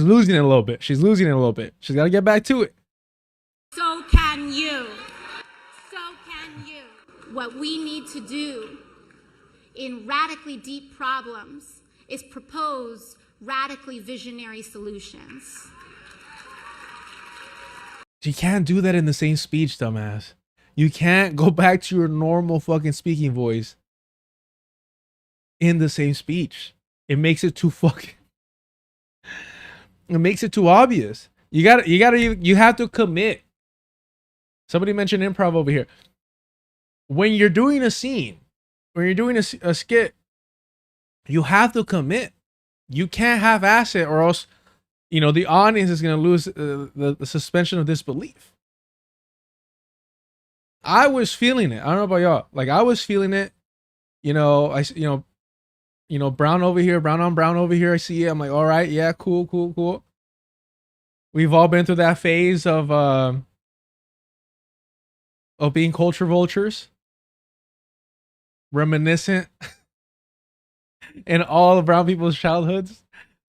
Speaker 1: losing it a little bit. She's got to get back to it.
Speaker 8: So can you. So can you. What we need to do in radically deep problems is propose radically visionary solutions.
Speaker 1: You can't do that in the same speech, dumbass. You can't go back to your normal fucking speaking voice in the same speech. It makes it too fucking... It makes it too obvious. You have to commit. Somebody mentioned improv over here. When you're doing a scene, when you're doing a skit, you have to commit. You can't half-ass it, or else, you know, the audience is going to lose the suspension of disbelief. I was feeling it. I don't know about y'all. Like, I was feeling it. You know, brown over here, brown on brown over here. I see it. I'm like, all right, yeah, cool. We've all been through that phase of being culture vultures, reminiscent in all of brown people's childhoods.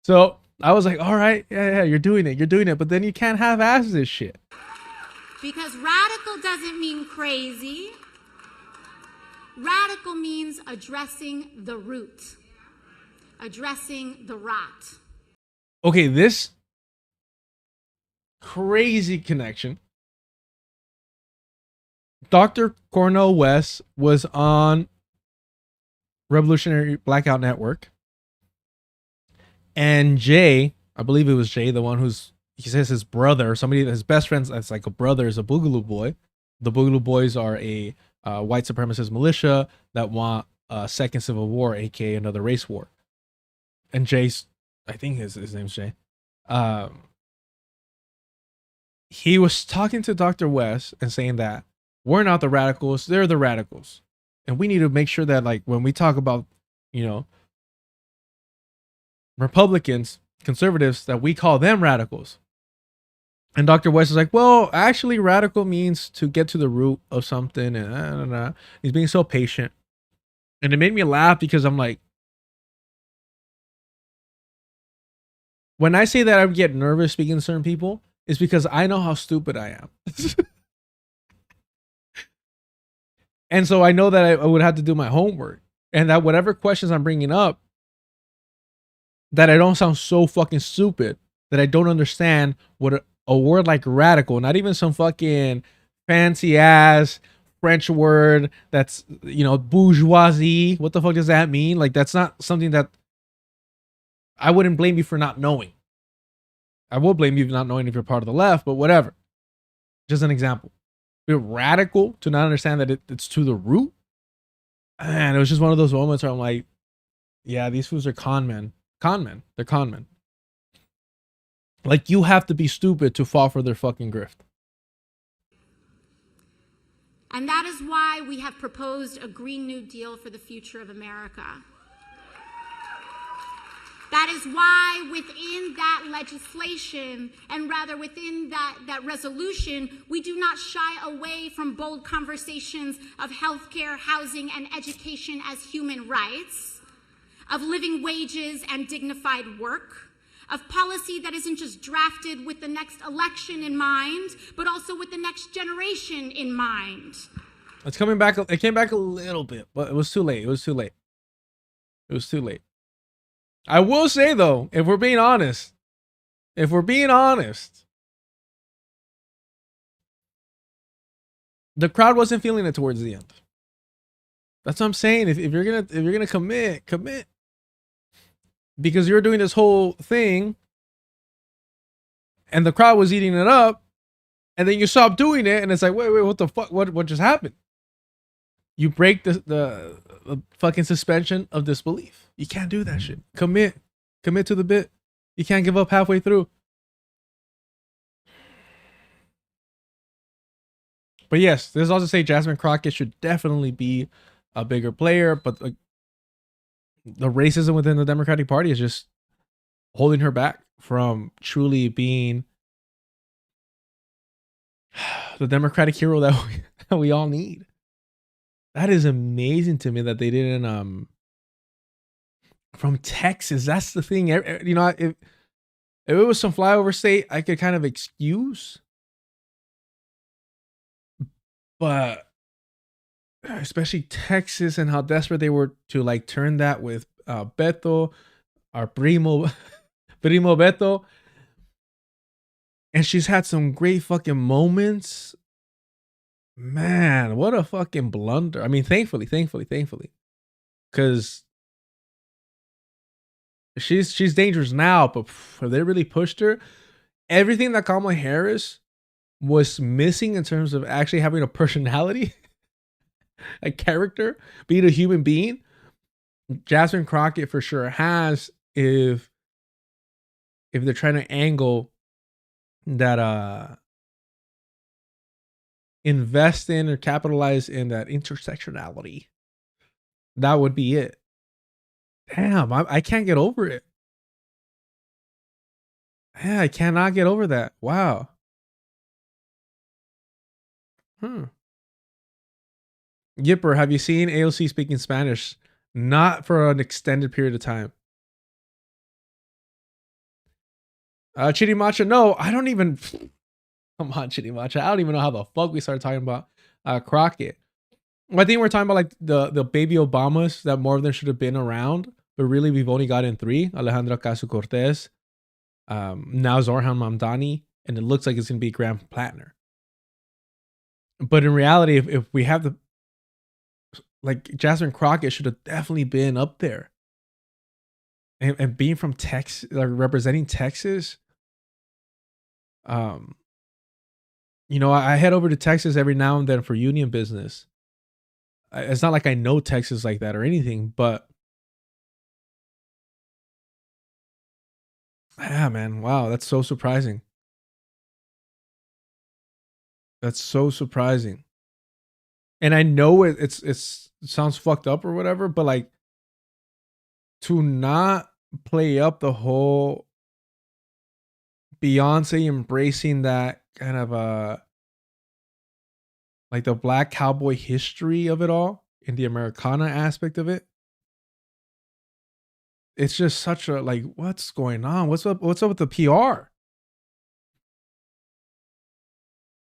Speaker 1: So I was like, all right, yeah, you're doing it. But then you can't half-ass this shit.
Speaker 8: Because radical doesn't mean crazy. Radical means addressing the root, addressing the rot.
Speaker 1: Okay, this crazy connection. Dr. Cornel West was on Revolutionary Blackout Network. And Jay, I believe it was Jay, the one he says his brother, somebody, his best friend, that's like a brother, is a Boogaloo Boy. The Boogaloo Boys are a white supremacist militia that want a second civil war, aka another race war. And Jay's, I think his name's Jay. He was talking to Dr. West and saying that we're not the radicals, they're the radicals. And we need to make sure that, like, when we talk about, you know, Republicans, conservatives, that we call them radicals. And Dr. West is like, well, actually, radical means to get to the root of something. And he's being so patient. And it made me laugh because I'm like, when I say that I would get nervous speaking to certain people, it's because I know how stupid I am. And so I know that I would have to do my homework. And that whatever questions I'm bringing up, that I don't sound so fucking stupid that I don't understand what a word like radical, not even some fucking fancy ass French word that's, you know, bourgeoisie. What the fuck does that mean? Like, that's not something that I wouldn't blame you for not knowing. I will blame you for not knowing if you're part of the left, but whatever. Just an example. You're radical to not understand that it's to the root. And it was just one of those moments where I'm like, yeah, these fools are con men. They're con men. Like, you have to be stupid to fall for their fucking grift.
Speaker 8: And that is why we have proposed a Green New Deal for the future of America. That is why within that legislation, and rather within that resolution, we do not shy away from bold conversations of healthcare, housing, and education as human rights, of living wages and dignified work, of policy that isn't just drafted with the next election in mind, but also with the next generation in mind.
Speaker 1: It's coming back. It came back a little bit, but it was too late. It was too late. I will say, though, if we're being honest, the crowd wasn't feeling it towards the end. That's what I'm saying. If you're gonna commit. Because you're doing this whole thing and the crowd was eating it up, and then you stop doing it, and it's like, wait, what the fuck? What just happened? You break the fucking suspension of disbelief. You can't do that shit. Commit to the bit. You can't give up halfway through. But yes, there's also say Jasmine Crockett should definitely be a bigger player, but like the racism within the Democratic Party is just holding her back from truly being the Democratic hero that we all need. That is amazing to me that they didn't from Texas. That's the thing. You know, if it was some flyover state, I could kind of excuse. But especially Texas and how desperate they were to like turn that with Beto, our primo Beto. And she's had some great fucking moments. Man, what a fucking blunder. I mean, thankfully. Because she's dangerous now, but if they really pushed her, everything that Kamala Harris was missing in terms of actually having a personality, a character, being a human being, Jasmine Crockett for sure has. If they're trying to angle that invest in or capitalize in that intersectionality, that would be it. Damn, I can't get over it. Yeah, I cannot get over that. Wow. Yipper, have you seen AOC speaking Spanish? Not for an extended period of time. Chitty Matcha, no, I don't even. Come on, Chitty Matcha. I don't even know how the fuck we started talking about Crockett. I think we're talking about like the baby Obamas, that more of them should have been around, but really we've only gotten 3: Alejandra Ocasio-Cortez, now Zohran Mamdani, and it looks like it's gonna be Graham Platner. But in reality, if we have the like Jasmine Crockett should have definitely been up there. And being from Texas, like representing Texas, you know, I head over to Texas every now and then for union business. It's not like I know Texas like that or anything, but yeah, man, wow, that's so surprising. That's so surprising. And I know it sounds fucked up or whatever, but like to not play up the whole Beyonce embracing that kind of like the black cowboy history of it all in the Americana aspect of it. It's just such a like, what's going on? What's up with the PR?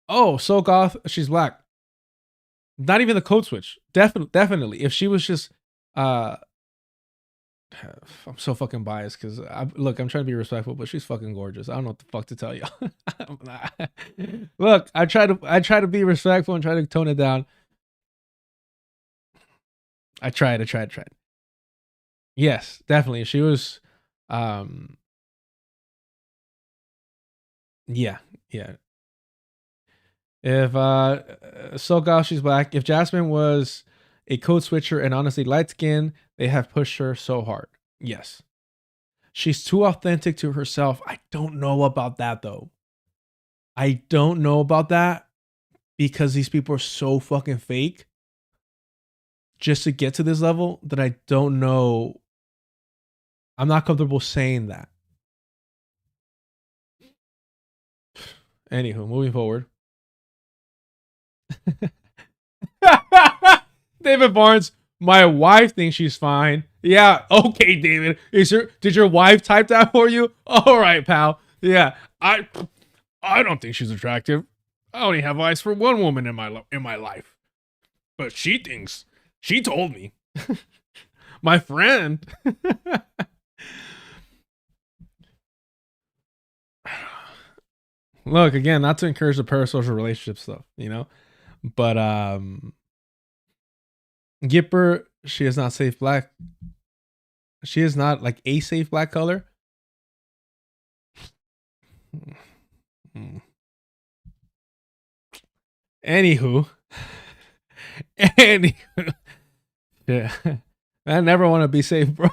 Speaker 1: Oh, so goth, she's black. Not even the code switch. Definitely. If she was just I'm so fucking biased because look, I'm trying to be respectful, but she's fucking gorgeous. I don't know what the fuck to tell you. Look, I try to be respectful and try to tone it down. I tried. Yes, definitely. She was yeah. If Sogal, she's black. If Jasmine was a code switcher and honestly light skin, they have pushed her so hard. Yes. She's too authentic to herself. I don't know about that though. I don't know about that because these people are so fucking fake just to get to this level that I don't know. I'm not comfortable saying that. Anywho, moving forward. David Barnes, my wife thinks she's fine. Yeah, okay, David. Did your wife type that for you? All right, pal. Yeah, I don't think she's attractive. I only have eyes for one woman in my life, but she thinks. She told me. My friend. Look, again, not to encourage the parasocial relationship stuff, you know, but Gipper, she is not safe black. She is not like a safe black color. Anywho. Anywho. Yeah. I never want to be safe, bro.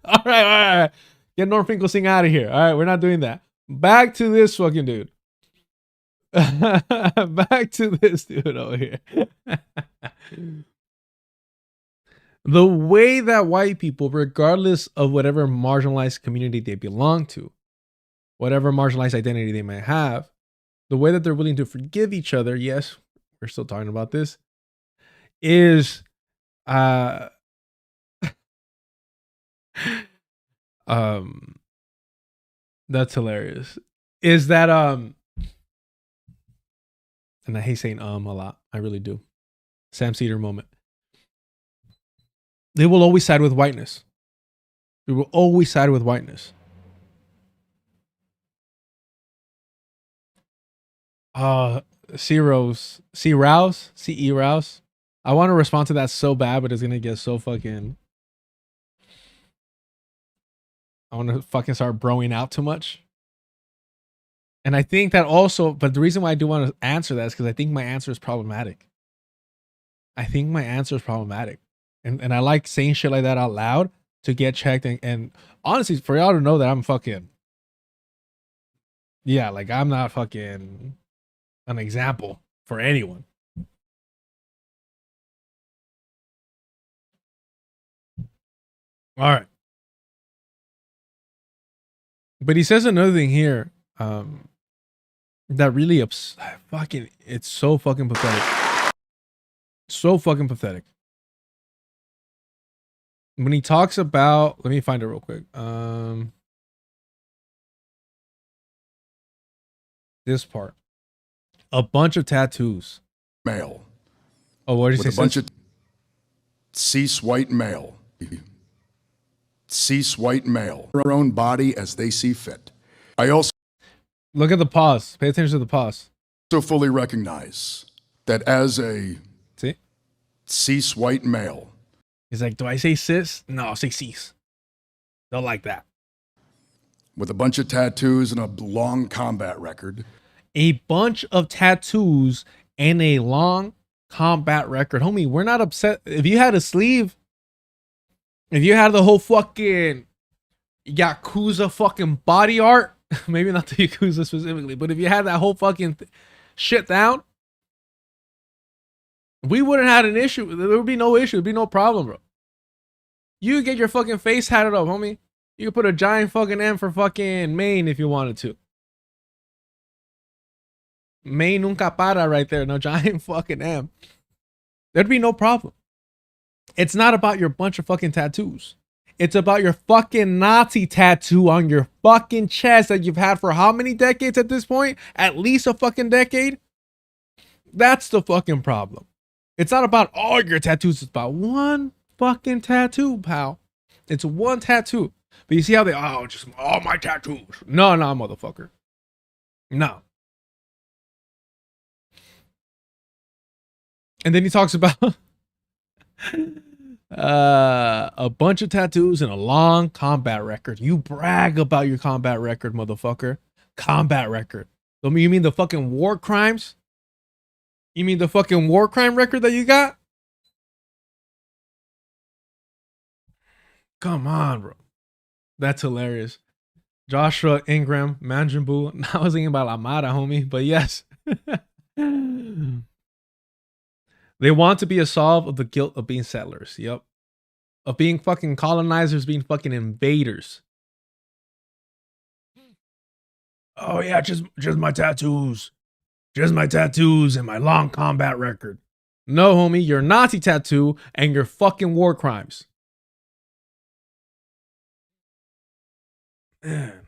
Speaker 1: All right. Get Norm Finkelstein out of here. All right, we're not doing that. Back to this fucking dude. Back to this dude over here. The way that white people, regardless of whatever marginalized community they belong to, whatever marginalized identity they might have, the way that they're willing to forgive each other, yes, we're still talking about this, is that's hilarious. Is that and I hate saying a lot. I really do. Sam Cedar moment. They will always side with whiteness. They will always side with whiteness. C-Rouse. C-E Rouse. I want to respond to that so bad, but it's gonna get so fucking. I want to fucking start broing out too much. And I think that also, but the reason why I do want to answer that is because I think my answer is problematic. I think my answer is problematic. And I like saying shit like that out loud to get checked. And honestly, for y'all to know that I'm fucking. Yeah, like I'm not fucking an example for anyone. All right. But he says another thing here. That really fucking, it's so fucking pathetic. So fucking pathetic. When he talks about, let me find it real quick. This part. A bunch of tattoos.
Speaker 4: Male.
Speaker 1: Oh, what did you say?
Speaker 4: With a bunch of cis white male. Cis white male. Their own body as they see fit. I also
Speaker 1: look at the pause. Pay attention to the pause.
Speaker 4: Also fully recognize that as a cis white male.
Speaker 1: He's like, do I say cis? No, I'll say cis. Don't like that.
Speaker 4: With a bunch of tattoos and a long combat record.
Speaker 1: A bunch of tattoos and a long combat record. Homie, we're not upset. If you had a sleeve, if you had the whole fucking Yakuza fucking body art, maybe not the Yakuza specifically, but if you had that whole fucking shit down, we wouldn't have had an issue. There would be no issue. There'd be no problem, bro. You could get your fucking face tatted up, homie. You could put a giant fucking M for fucking Maine if you wanted to. Maine nunca para right there. No giant fucking M. There'd be no problem. It's not about your bunch of fucking tattoos. It's about your fucking Nazi tattoo on your fucking chest that you've had for how many decades at this point? At least a fucking decade? That's the fucking problem. It's not about all your tattoos. It's about one fucking tattoo, pal. It's one tattoo. But you see how they, just all my tattoos. No, motherfucker. No. And then he talks about a bunch of tattoos and a long combat record. You brag about your combat record, motherfucker. Combat record. You mean the fucking war crimes? You mean the fucking war crime record that you got? Come on, bro. That's hilarious. Joshua Ingram, Manjimbu. I was thinking about Amada, homie, but yes. They want to be absolved of the guilt of being settlers. Yep. Of being fucking colonizers, being fucking invaders. Oh yeah, just my tattoos. Just my tattoos and my long combat record. No, homie, your Nazi tattoo and your fucking war crimes. Man.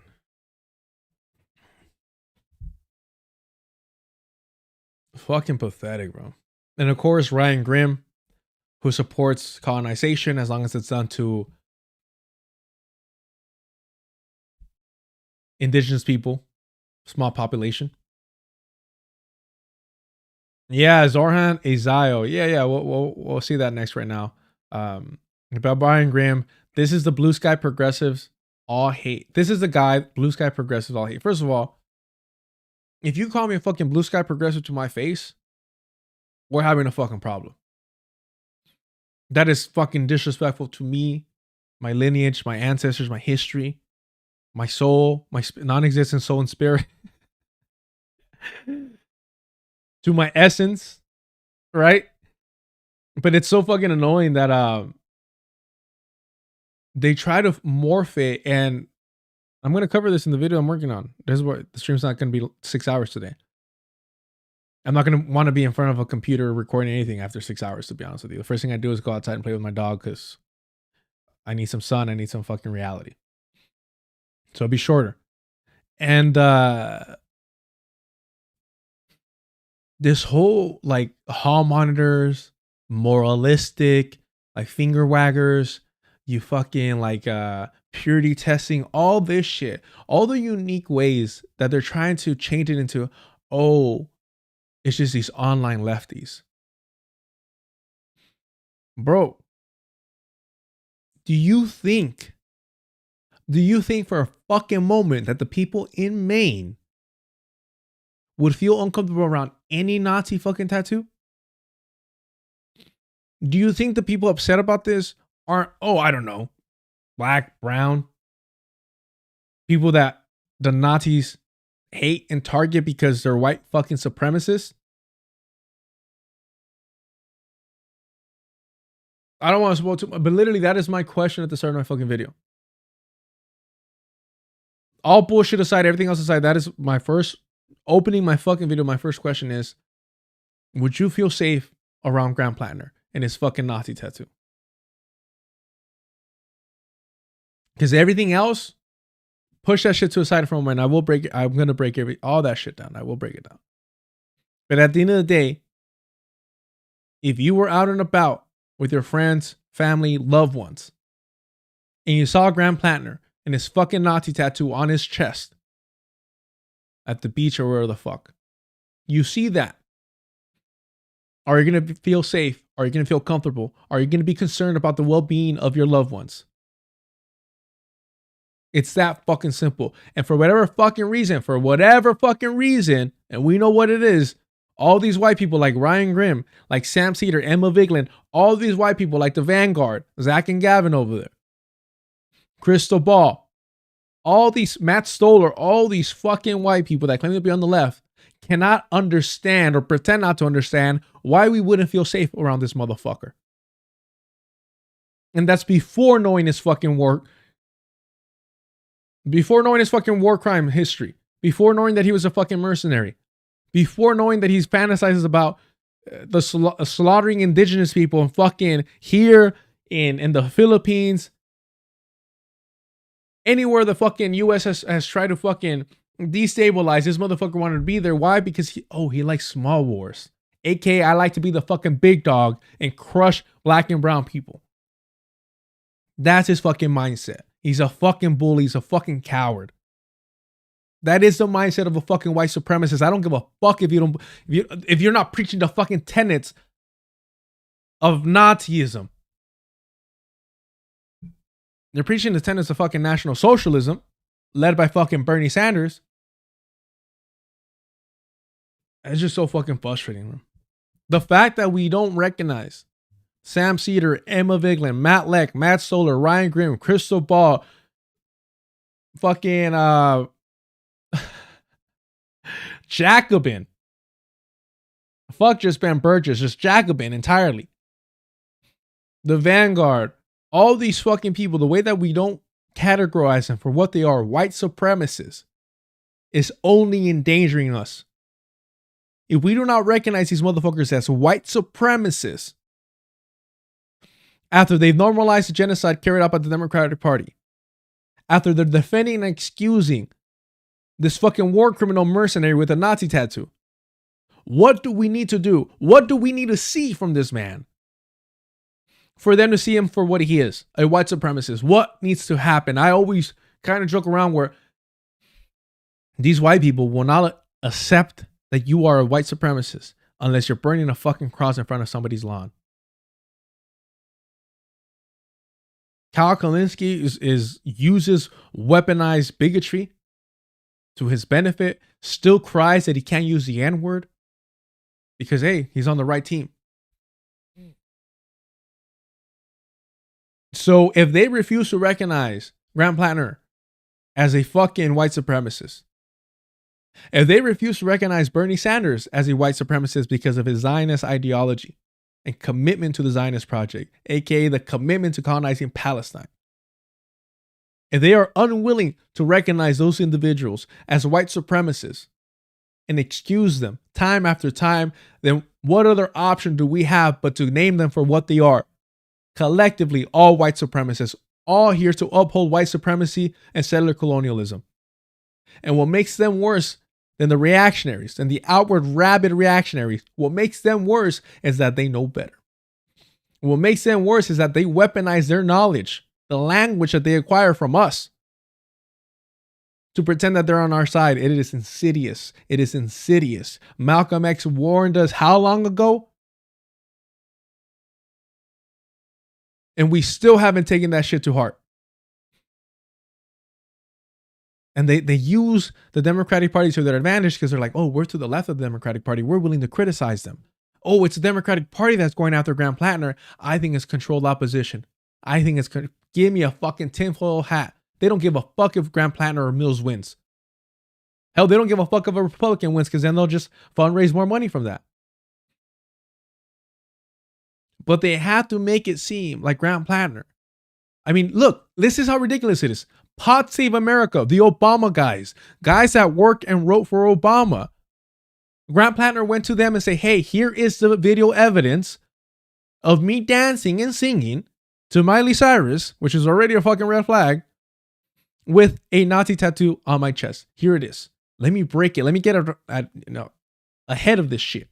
Speaker 1: Fucking pathetic, bro. And of course, Ryan Grimm, who supports colonization as long as it's done to indigenous people, small population. Yeah, Zohran Azayo. Yeah. We'll see that next right now. About Brian Graham. This is the blue sky progressives all hate. This is the guy blue sky progressives all hate. First of all, if you call me a fucking blue sky progressive to my face, we're having a fucking problem. That is fucking disrespectful to me, my lineage, my ancestors, my history, my soul, my non-existent soul and spirit, to my essence, right? But it's so fucking annoying that they try to morph it, and I'm gonna cover this in the video I'm working on. This is what the stream's not gonna be 6 hours today. I'm not gonna want to be in front of a computer recording anything after 6 hours, to be honest with you. The first thing I do is go outside and play with my dog because I need some sun, I need some fucking reality. So it'll be shorter. And this whole like hall monitors, moralistic, like finger waggers, you fucking like purity testing, all this shit, all the unique ways that they're trying to change it into, oh, it's just these online lefties. Bro, do you think for a fucking moment that the people in Maine would feel uncomfortable around any Nazi fucking tattoo? Do you think the people upset about this aren't, oh, I don't know, black, brown, people that the Nazis hate and target because they're white fucking supremacists? I don't want to spoil too much, but literally that is my question at the start of my fucking video. All bullshit aside, everything else aside, that is my first opening my fucking video. My first question is, would you feel safe around Graham Platner and his fucking Nazi tattoo? Because everything else, push that shit to a side for a moment. I will break it. I'm going to break all that shit down. I will break it down. But at the end of the day, if you were out and about with your friends, family, loved ones, and you saw Graham Platner and his fucking Nazi tattoo on his chest at the beach or wherever the fuck, you see that, are you going to feel safe? Are you going to feel comfortable? Are you going to be concerned about the well-being of your loved ones? It's that fucking simple. And for whatever fucking reason, and we know what it is, all these white people like Ryan Grimm, like Sam Cedar, Emma Vigeland, all these white people like the Vanguard, Zach and Gavin over there, Crystal Ball, all these, Matt Stoller, all these fucking white people that claim to be on the left cannot understand or pretend not to understand why we wouldn't feel safe around this motherfucker. And that's before knowing his fucking war crime history, before knowing that he was a fucking mercenary, before knowing that he fantasizes about the slaughtering indigenous people and fucking here in the Philippines, anywhere the fucking US has tried to fucking destabilize. This motherfucker wanted to be there. Why? Because he likes small wars. AKA, I like to be the fucking big dog and crush black and brown people. That's his fucking mindset. He's a fucking bully. He's a fucking coward. That is the mindset of a fucking white supremacist. I don't give a fuck if you're not preaching the fucking tenets of Nazism. They're preaching the tenets of fucking National Socialism, led by fucking Bernie Sanders. It's just so fucking frustrating, man. The fact that we don't recognize Sam Cedar, Emma Vigeland, Matt Leck, Matt Stoller, Ryan Grimm, Crystal Ball, fucking Jacobin. Fuck just Ben Burgess, just Jacobin entirely. The Vanguard, all these fucking people, the way that we don't categorize them for what they are, white supremacists, is only endangering us. If we do not recognize these motherfuckers as white supremacists, after they've normalized the genocide carried out by the Democratic Party, after they're defending and excusing this fucking war criminal mercenary with a Nazi tattoo, what do we need to do? What do we need to see from this man for them to see him for what he is, a white supremacist? What needs to happen? I always kind of joke around where these white people will not accept that you are a white supremacist unless you're burning a fucking cross in front of somebody's lawn. Kyle Kalinske uses weaponized bigotry to his benefit, still cries that he can't use the N-word because, hey, he's on the right team. So if they refuse to recognize Grant Platner as a fucking white supremacist, if they refuse to recognize Bernie Sanders as a white supremacist because of his Zionist ideology and commitment to the Zionist project, aka the commitment to colonizing Palestine, if they are unwilling to recognize those individuals as white supremacists and excuse them time after time, then what other option do we have but to name them for what they are? Collectively, all white supremacists, all here to uphold white supremacy and settler colonialism. And what makes them worse than the reactionaries, than the outward rabid reactionaries, what makes them worse is that they know better. What makes them worse is that they weaponize their knowledge, the language that they acquire from us, to pretend that they're on our side. It is insidious. It is insidious. Malcolm X warned us how long ago? And we still haven't taken that shit to heart. And they use the Democratic Party to their advantage because they're like, oh, we're to the left of the Democratic Party. We're willing to criticize them. Oh, it's the Democratic Party that's going after Grant Platner. I think it's controlled opposition. I think it's give me a fucking tinfoil hat. They don't give a fuck if Grant Platner or Mills wins. Hell, they don't give a fuck if a Republican wins because then they'll just fundraise more money from that. But they have to make it seem like Grant Platner. I mean, look, this is how ridiculous it is. Pod Save America, the Obama guys that work and wrote for Obama. Grant Platner went to them and said, hey, here is the video evidence of me dancing and singing to Miley Cyrus, which is already a fucking red flag, with a Nazi tattoo on my chest. Here it is. Let me break it. Let me get ahead of this shit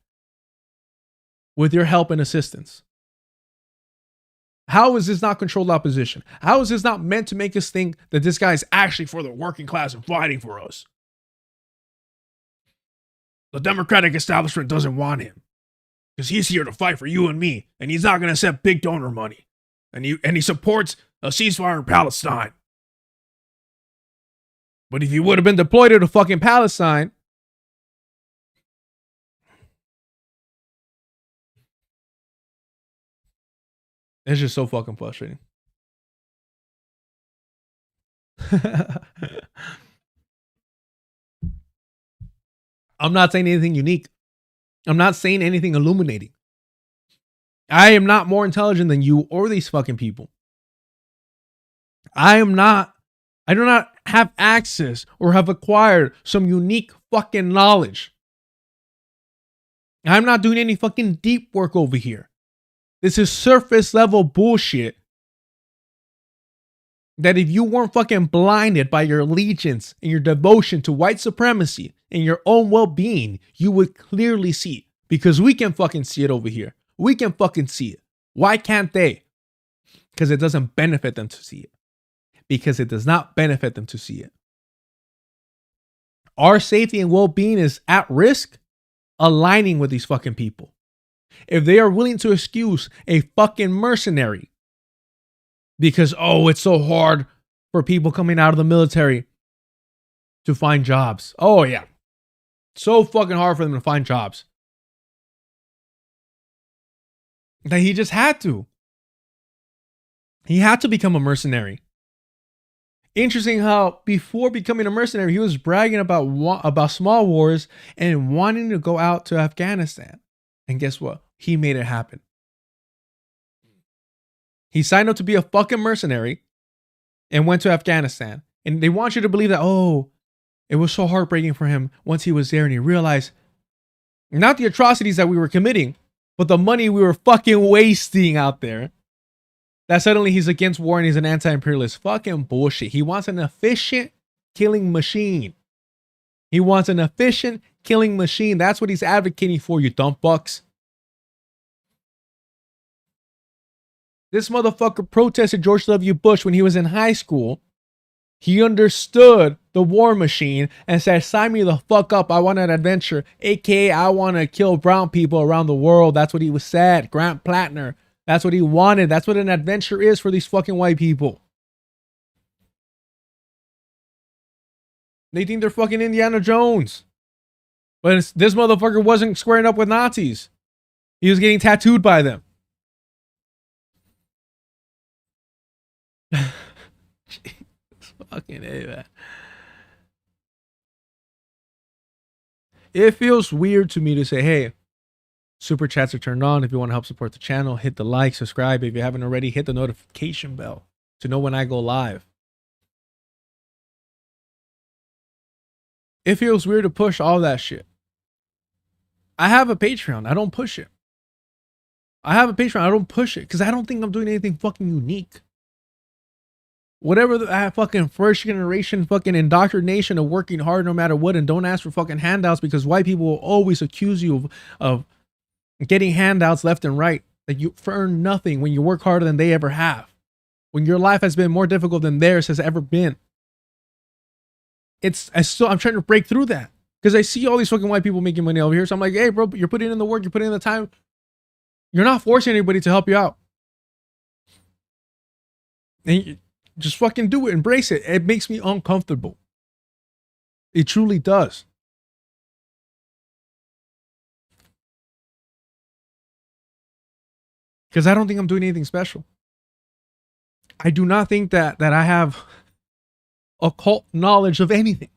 Speaker 1: with your help and assistance. How is this not controlled opposition? How is this not meant to make us think that this guy is actually for the working class and fighting for us? The Democratic establishment doesn't want him because he's here to fight for you and me, and he's not going to accept big donor money, and he supports a ceasefire in Palestine. But if he would have been deployed to fucking Palestine, it's just so fucking frustrating. I'm not saying anything unique. I'm not saying anything illuminating. I am not more intelligent than you or these fucking people. I do not have access or have acquired some unique fucking knowledge. I'm not doing any fucking deep work over here. This is surface level bullshit that if you weren't fucking blinded by your allegiance and your devotion to white supremacy and your own well-being, you would clearly see. Because we can fucking see it over here. We can fucking see it. Why can't they? Because it doesn't benefit them to see it. Because it does not benefit them to see it. Our safety and well-being is at risk aligning with these fucking people. If they are willing to excuse a fucking mercenary because, oh, it's so hard for people coming out of the military to find jobs. Oh, yeah. So fucking hard for them to find jobs. That he just had to. He had to become a mercenary. Interesting how before becoming a mercenary, he was bragging about small wars and wanting to go out to Afghanistan. And guess what? He made it happen. He signed up to be a fucking mercenary and went to Afghanistan. And they want you to believe that, oh, it was so heartbreaking for him once he was there and he realized not the atrocities that we were committing, but the money we were fucking wasting out there. That suddenly he's against war and he's an anti-imperialist. Fucking bullshit. He wants an efficient killing machine. He wants an efficient killing machine. That's what he's advocating for, you dumb fucks. This motherfucker protested George W. Bush when he was in high school. He understood the war machine and said, sign me the fuck up. I want an adventure. AKA, I want to kill brown people around the world. That's what he was said. Grant Platner. That's what he wanted. That's what an adventure is for these fucking white people. They think they're fucking Indiana Jones. But this motherfucker wasn't squaring up with Nazis. He was getting tattooed by them. Fucking A, man. It feels weird to me to say, hey, super chats are turned on. If you want to help support the channel, hit the like, subscribe. If you haven't already, hit the notification bell to know when I go live. It feels weird to push all that shit. I have a Patreon. I don't push it. I have a Patreon. I don't push it because I don't think I'm doing anything fucking unique. Whatever the fucking first generation fucking indoctrination of working hard no matter what and don't ask for fucking handouts, because white people will always accuse you of getting handouts left and right. That you earn nothing when you work harder than they ever have. When your life has been more difficult than theirs has ever been. I'm trying to break through that. Because I see all these fucking white people making money over here. So I'm like, hey bro, you're putting in the work, you're putting in the time. You're not forcing anybody to help you out. And you just fucking do it, embrace it. It makes me uncomfortable. It truly does. Because I don't think I'm doing anything special. I do not think that I have occult knowledge of anything.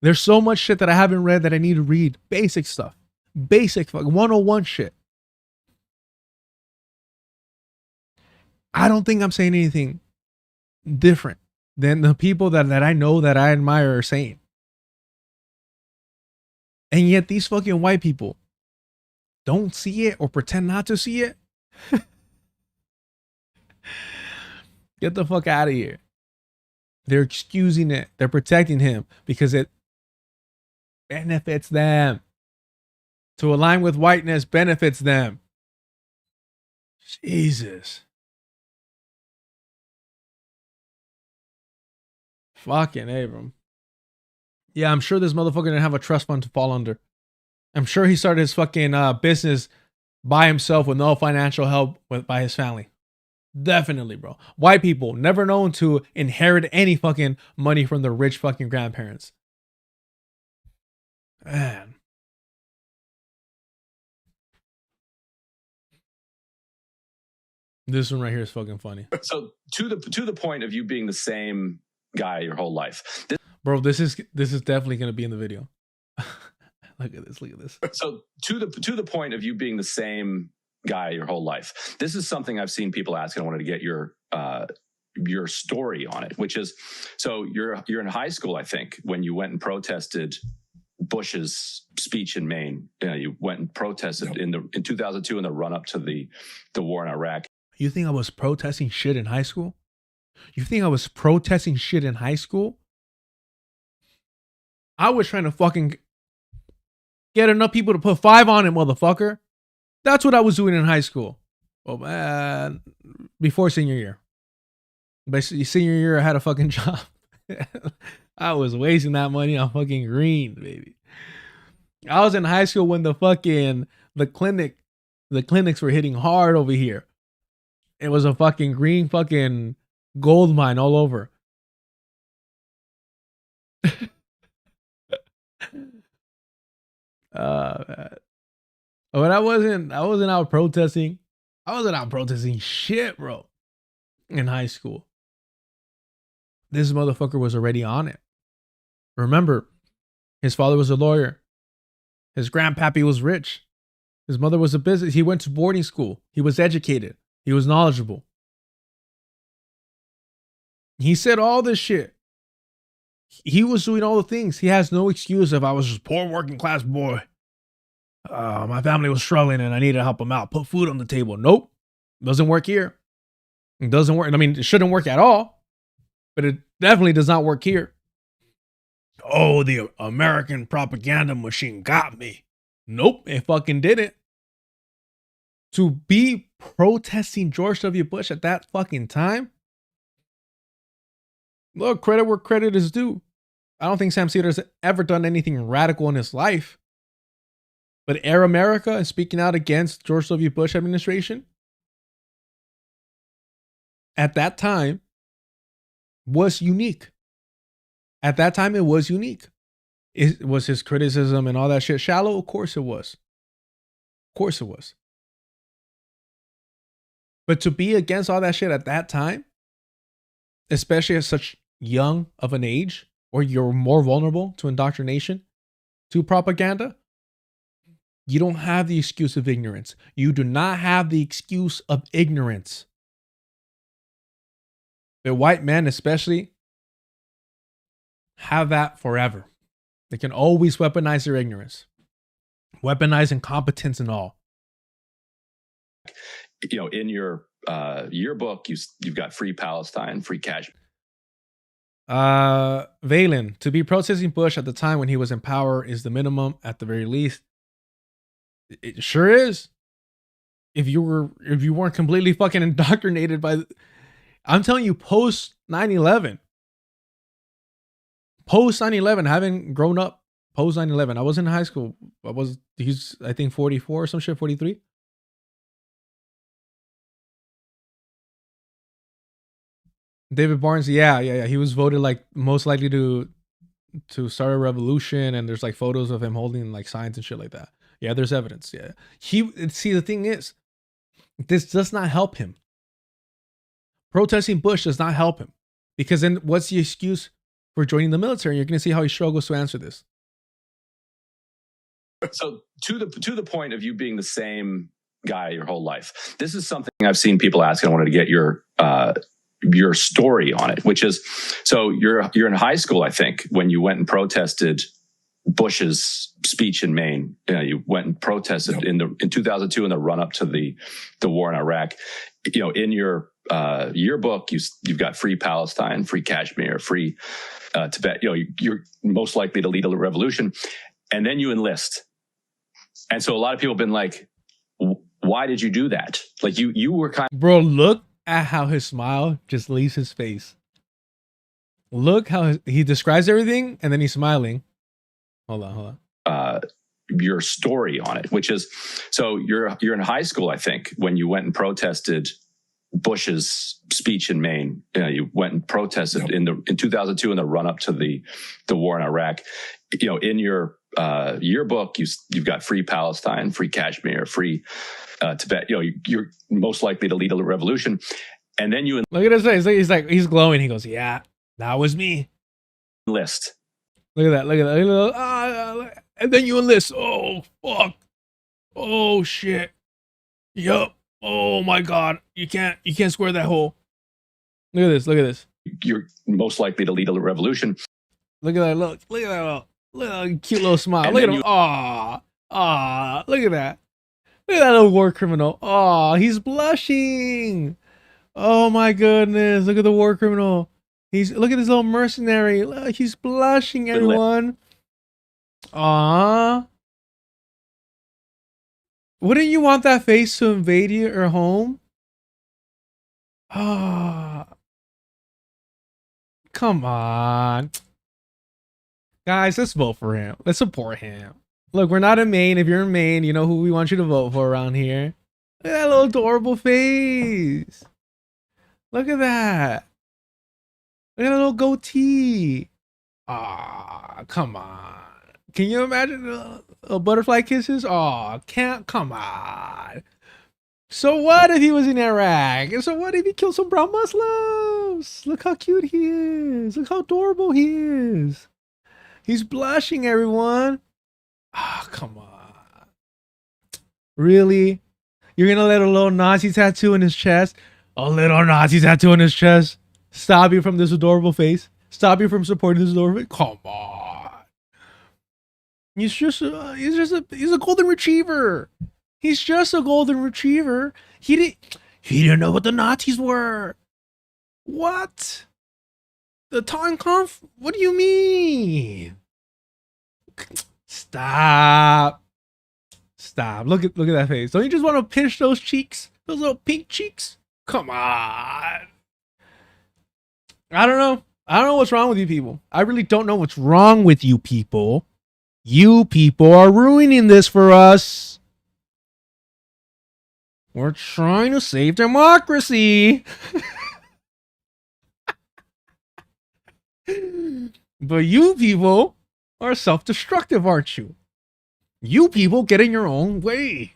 Speaker 1: There's so much shit that I haven't read that I need to read. Basic stuff. Basic 101 shit. I don't think I'm saying anything different than the people that I know that I admire are saying. And yet these fucking white people don't see it or pretend not to see it. Get the fuck out of here. They're excusing it. They're protecting him because it benefits them. To align with whiteness benefits them. Jesus. Fucking Abram. Yeah, I'm sure this motherfucker didn't have a trust fund to fall under. I'm sure he started his fucking business by himself with no financial help by his family. Definitely, bro. White people never known to inherit any fucking money from their rich fucking grandparents. Man. This one right here is fucking funny.
Speaker 5: So to the point of you being the same guy your whole life.
Speaker 1: Bro, this is definitely gonna be in the video. Look at this, look at this.
Speaker 5: So to the point of you being the same guy your whole life. This is something I've seen people ask, and I wanted to get your story on it, which is, so you're in high school, I think, when you went and protested Bush's speech in Maine. You went and protested in 2002 in the run up to the war in Iraq.
Speaker 1: You think I was protesting shit in high school? You think I was protesting shit in high school? I was trying to fucking get enough people to put 5 on it, motherfucker. That's what I was doing in high school. Oh man, before senior year. Basically, senior year I had a fucking job. I was wasting that money on fucking green, baby. I was in high school when the clinics were hitting hard over here. It was a fucking green fucking gold mine all over. Man. But I wasn't out protesting. I wasn't out protesting shit, bro. In high school. This motherfucker was already on it. Remember, his father was a lawyer. His grandpappy was rich. His mother was a business. He went to boarding school. He was educated. He was knowledgeable. He said all this shit. He was doing all the things. He has no excuse if I was just a poor working class boy. My family was struggling and I needed to help them out. Put food on the table. Nope. Doesn't work here. It doesn't work. I mean, it shouldn't work at all. But it definitely does not work here. Oh, the American propaganda machine got me. Nope, it fucking didn't. To be protesting George W. Bush at that fucking time, Look, credit where credit is due. I don't think Sam Cedars ever done anything radical in his life. But Air America and speaking out against George W. Bush administration at that time was unique. At that time, it was unique. It was his criticism and all that shit shallow? Of course it was. Of course it was. But to be against all that shit at that time, especially at such young of an age, or you're more vulnerable to indoctrination, to propaganda, you don't have the excuse of ignorance. You do not have the excuse of ignorance. The white men especially have that forever. They can always weaponize their ignorance, weaponize incompetence and all.
Speaker 5: You know, in your yearbook, you've got free Palestine, free Kashmir.
Speaker 1: Valen, to be protesting Bush at the time when he was in power is the minimum at the very least. It sure is. If you weren't completely fucking indoctrinated by, I'm telling you, post 9/11, having grown up post 9/11, I was in high school. He's I think 44 or some shit, 43. David Barnes, yeah. He was voted like most likely to start a revolution, and there's like photos of him holding like signs and shit like that. Yeah, there's evidence. Yeah. See, the thing is, this does not help him. Protesting Bush does not help him. Because then what's the excuse for joining the military? You're going to see how he struggles to answer this.
Speaker 5: So to the point of you being the same guy your whole life, this is something I've seen people ask, and I wanted to get your story on it, which is, so you're in high school, I think, when you went and protested Bush's speech in Maine. You went and protested in 2002 in the run up to the war in Iraq. You know, in your yearbook, you've got free Palestine, free Kashmir, free Tibet. You know, you're most likely to lead a revolution, and then you enlist. And so a lot of people have been like, why did you do that? Like you were kind of...
Speaker 1: Bro, look at how his smile just leaves his face. Look how he describes everything, and then he's smiling. Hold on.
Speaker 5: Your story on it, which is, so you're in high school, I think, when you went and protested Bush's speech in Maine. You went and protested in 2002 in the run up to the war in Iraq. You know, in your yearbook, you've got free Palestine, free Kashmir, free Tibet. You know, you're most likely to lead a revolution, and then you
Speaker 1: look at his face. He's glowing. He goes, "Yeah, that was me."
Speaker 5: Enlist.
Speaker 1: Look at that. Look at that. And then you enlist. Oh, fuck. Oh, shit. Yup. Oh, my God. You can't square that hole. Look at this. Look at this.
Speaker 5: You're most likely to lead a revolution.
Speaker 1: Look at that. Look at that. Look at that cute little smile. And look at him. Aw. Look at that. Look at that little war criminal. Aw, he's blushing. Oh, my goodness. Look at the war criminal. Look at this little mercenary. Look, he's blushing, everyone. Aww. Wouldn't you want that face to invade your home? Ah. Come on. Guys, let's vote for him. Let's support him. Look, we're not in Maine. If you're in Maine, you know who we want you to vote for around here. Look at that little adorable face. Look at that. Look at a little goatee. Ah, come on. Can you imagine a butterfly kisses? Oh, come on. So what if he was in Iraq? So what if he killed some brown Muslims? Look how cute he is. Look how adorable he is. He's blushing, everyone. Ah, come on. Really? You're gonna let a little Nazi tattoo in his chest? A little Nazi tattoo in his chest? Stop you from this adorable face? Stop you from supporting this adorable face? Come on. He's a golden retriever. He's just a golden retriever. He didn't know what the Nazis were. What? The Totenkampf? What do you mean? Stop. Look at that face. Don't you just want to pinch those cheeks? Those little pink cheeks? Come on. I don't know. I don't know what's wrong with you people. I really don't know what's wrong with you people. You people are ruining this for us. We're trying to save democracy. But you people are self-destructive, aren't you? You people get in your own way.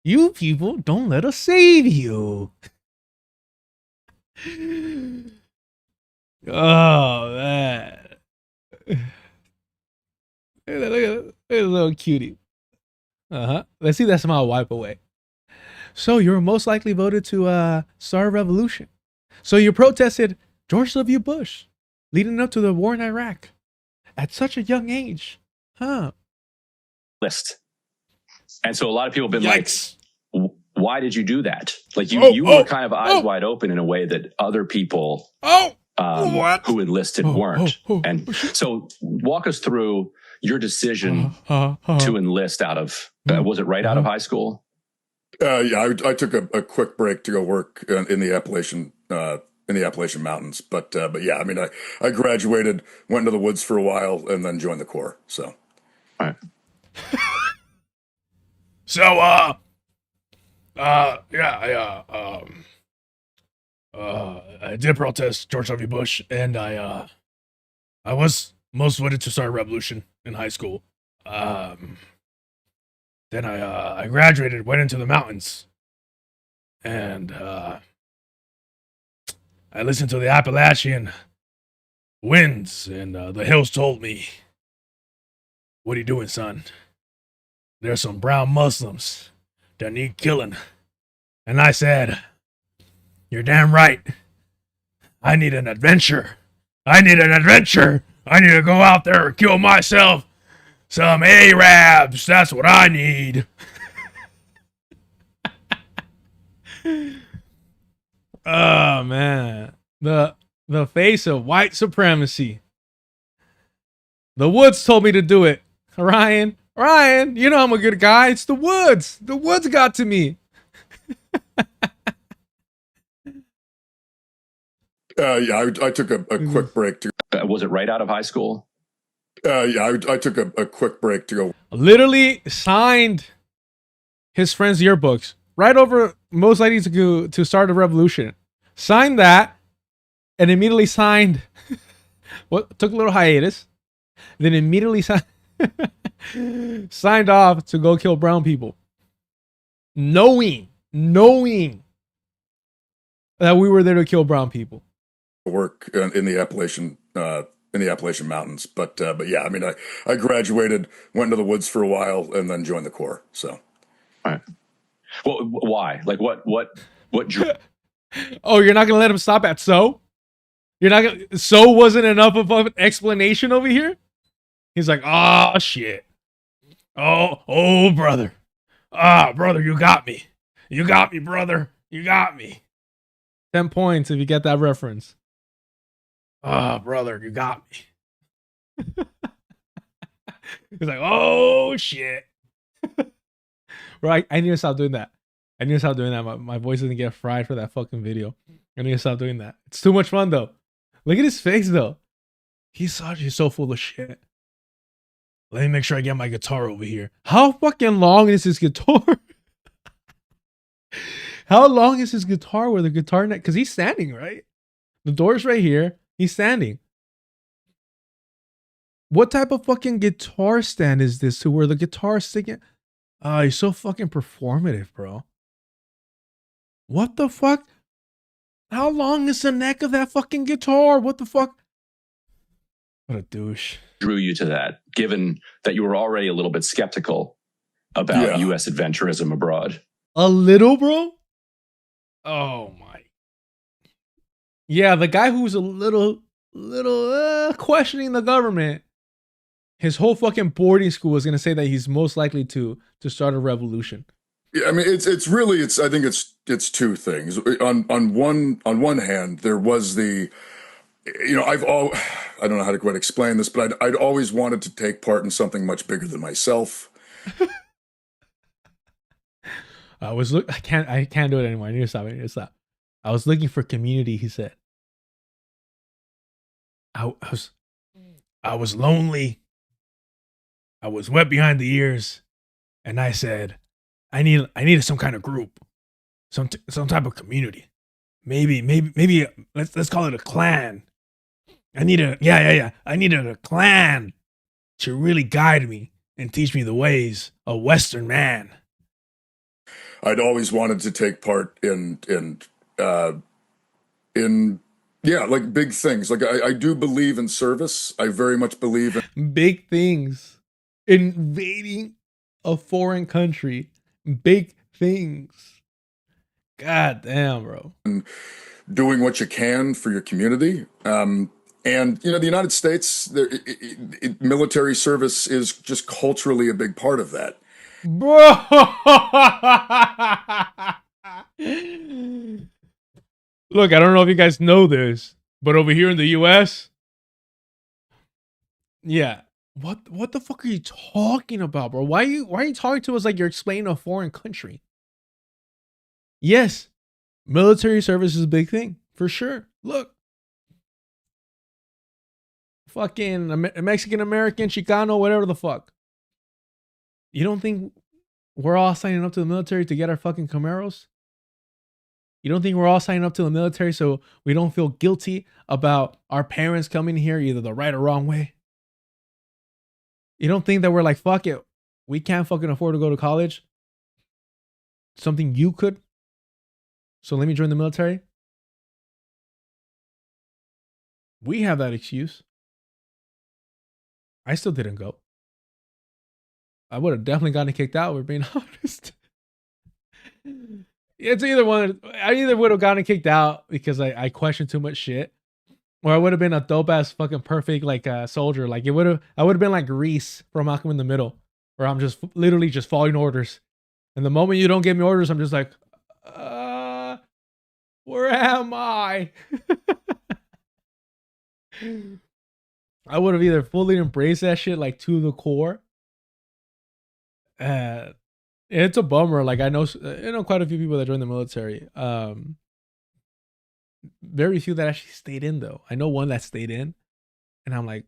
Speaker 1: You people don't let us save you. Oh, man. Look at a little cutie. Let's see that smile wipe away. So you were most likely voted to start a revolution. So you protested George W. Bush leading up to the war in Iraq at such a young age. Huh.
Speaker 5: List. And so a lot of people have been
Speaker 1: Yikes.
Speaker 5: like, why did you do that? Like you were kind of eyes wide open in a way that other people who enlisted weren't. And so walk us through your decision to enlist out of, was it right out of high school?
Speaker 4: Yeah, I took a quick break to go work in the Appalachian Mountains, but yeah, I mean, I graduated, went into the woods for a while, and then joined the Corps. So,
Speaker 5: all right.
Speaker 1: So, I did protest George W. Bush, and I was most voted to start a revolution in high school. Then I graduated, went into the mountains, and I listened to the Appalachian winds, and the hills told me, "What are you doing, son? There's some brown Muslims that need killing." And I said, "You're damn right. I need an adventure. I need an adventure. I need to go out there and kill myself. Some Arabs, that's what I need." Oh, man. The face of white supremacy. The woods told me to do it. Ryan, you know I'm a good guy. It's the woods. The woods got to me.
Speaker 4: Yeah, I took a quick break to.
Speaker 5: Was it right out of high school?
Speaker 4: Yeah, I took a quick break to go.
Speaker 1: Literally signed his friend's yearbooks right over most likely to start a revolution. Signed that and immediately signed what took a little hiatus, then immediately signed off to go kill brown people. Knowing that we were there to kill brown people.
Speaker 4: Work in the Appalachian Mountains, but yeah, I mean, I graduated, went into the woods for a while, and then joined the Corps. So,
Speaker 5: all right. Well, why? Like, what?
Speaker 1: Oh, you're not gonna let him stop at so? You're not gonna. So wasn't enough of an explanation over here. He's like, "Oh shit. Oh brother. Brother, you got me. You got me, brother. You got me." 10 points if you get that reference. Brother, you got me. He's like, "Oh shit." Right, I need to stop doing that. My voice doesn't get fried for that fucking video. I need to stop doing that. It's too much fun though. Look at his face though. He's so full of shit. Let me make sure I get my guitar over here. How fucking long is his guitar? How long is his guitar with a guitar neck? Because he's standing, right? The door's right here. He's standing. What type of fucking guitar stand is this to where the guitar is sticking? He's so fucking performative, bro. What the fuck? How long is the neck of that fucking guitar? What the fuck? What a douche.
Speaker 5: Drew you to that, given that you were already a little bit skeptical about U.S. adventurism abroad?
Speaker 1: A little, bro? Oh my. Yeah, the guy who's a little questioning the government, his whole fucking boarding school is going to say that he's most likely to start a revolution.
Speaker 4: Yeah, I mean, it's really I think it's two things. On one hand, there was the, you know, I don't know how to quite explain this, but I'd always wanted to take part in something much bigger than myself.
Speaker 1: I can't do it anymore. I need to stop. I was looking for community, he said. I was lonely. I was wet behind the ears, and I said, I needed some kind of group, some type of community. Maybe let's call it a clan. I needed a clan to really guide me and teach me the ways of Western man.
Speaker 4: I'd always wanted to take part in like big things. Like I do believe in service. I very much believe in
Speaker 1: Big things. Invading a foreign country. Big things. God damn, bro.
Speaker 4: doing what you can for your community. And the United States, military service is just culturally a big part of that.
Speaker 1: Bro. Look, I don't know if you guys know this, but over here in the US, yeah. What the fuck are you talking about, bro? Why are you talking to us like you're explaining a foreign country? Yes, military service is a big thing, for sure. Look. Fucking Mexican American, Chicano, whatever the fuck. You don't think we're all signing up to the military to get our fucking Camaros? You don't think we're all signing up to the military so we don't feel guilty about our parents coming here either the right or wrong way? You don't think that we're like, fuck it, we can't fucking afford to go to college? Something you could? So let me join the military? We have that excuse. I still didn't go. I would have definitely gotten kicked out, we're being honest. It's either one. I either would have gotten kicked out because I questioned too much shit, or I would have been a dope ass fucking perfect like soldier. Like I would have been like Reese from Malcolm in the Middle, where I'm just literally just following orders. And the moment you don't give me orders, I'm just like, where am I? I would have either fully embraced that shit like to the core. It's a bummer. Like I know quite a few people that joined the military. Very few that actually stayed in though. I know one that stayed in, and I'm like,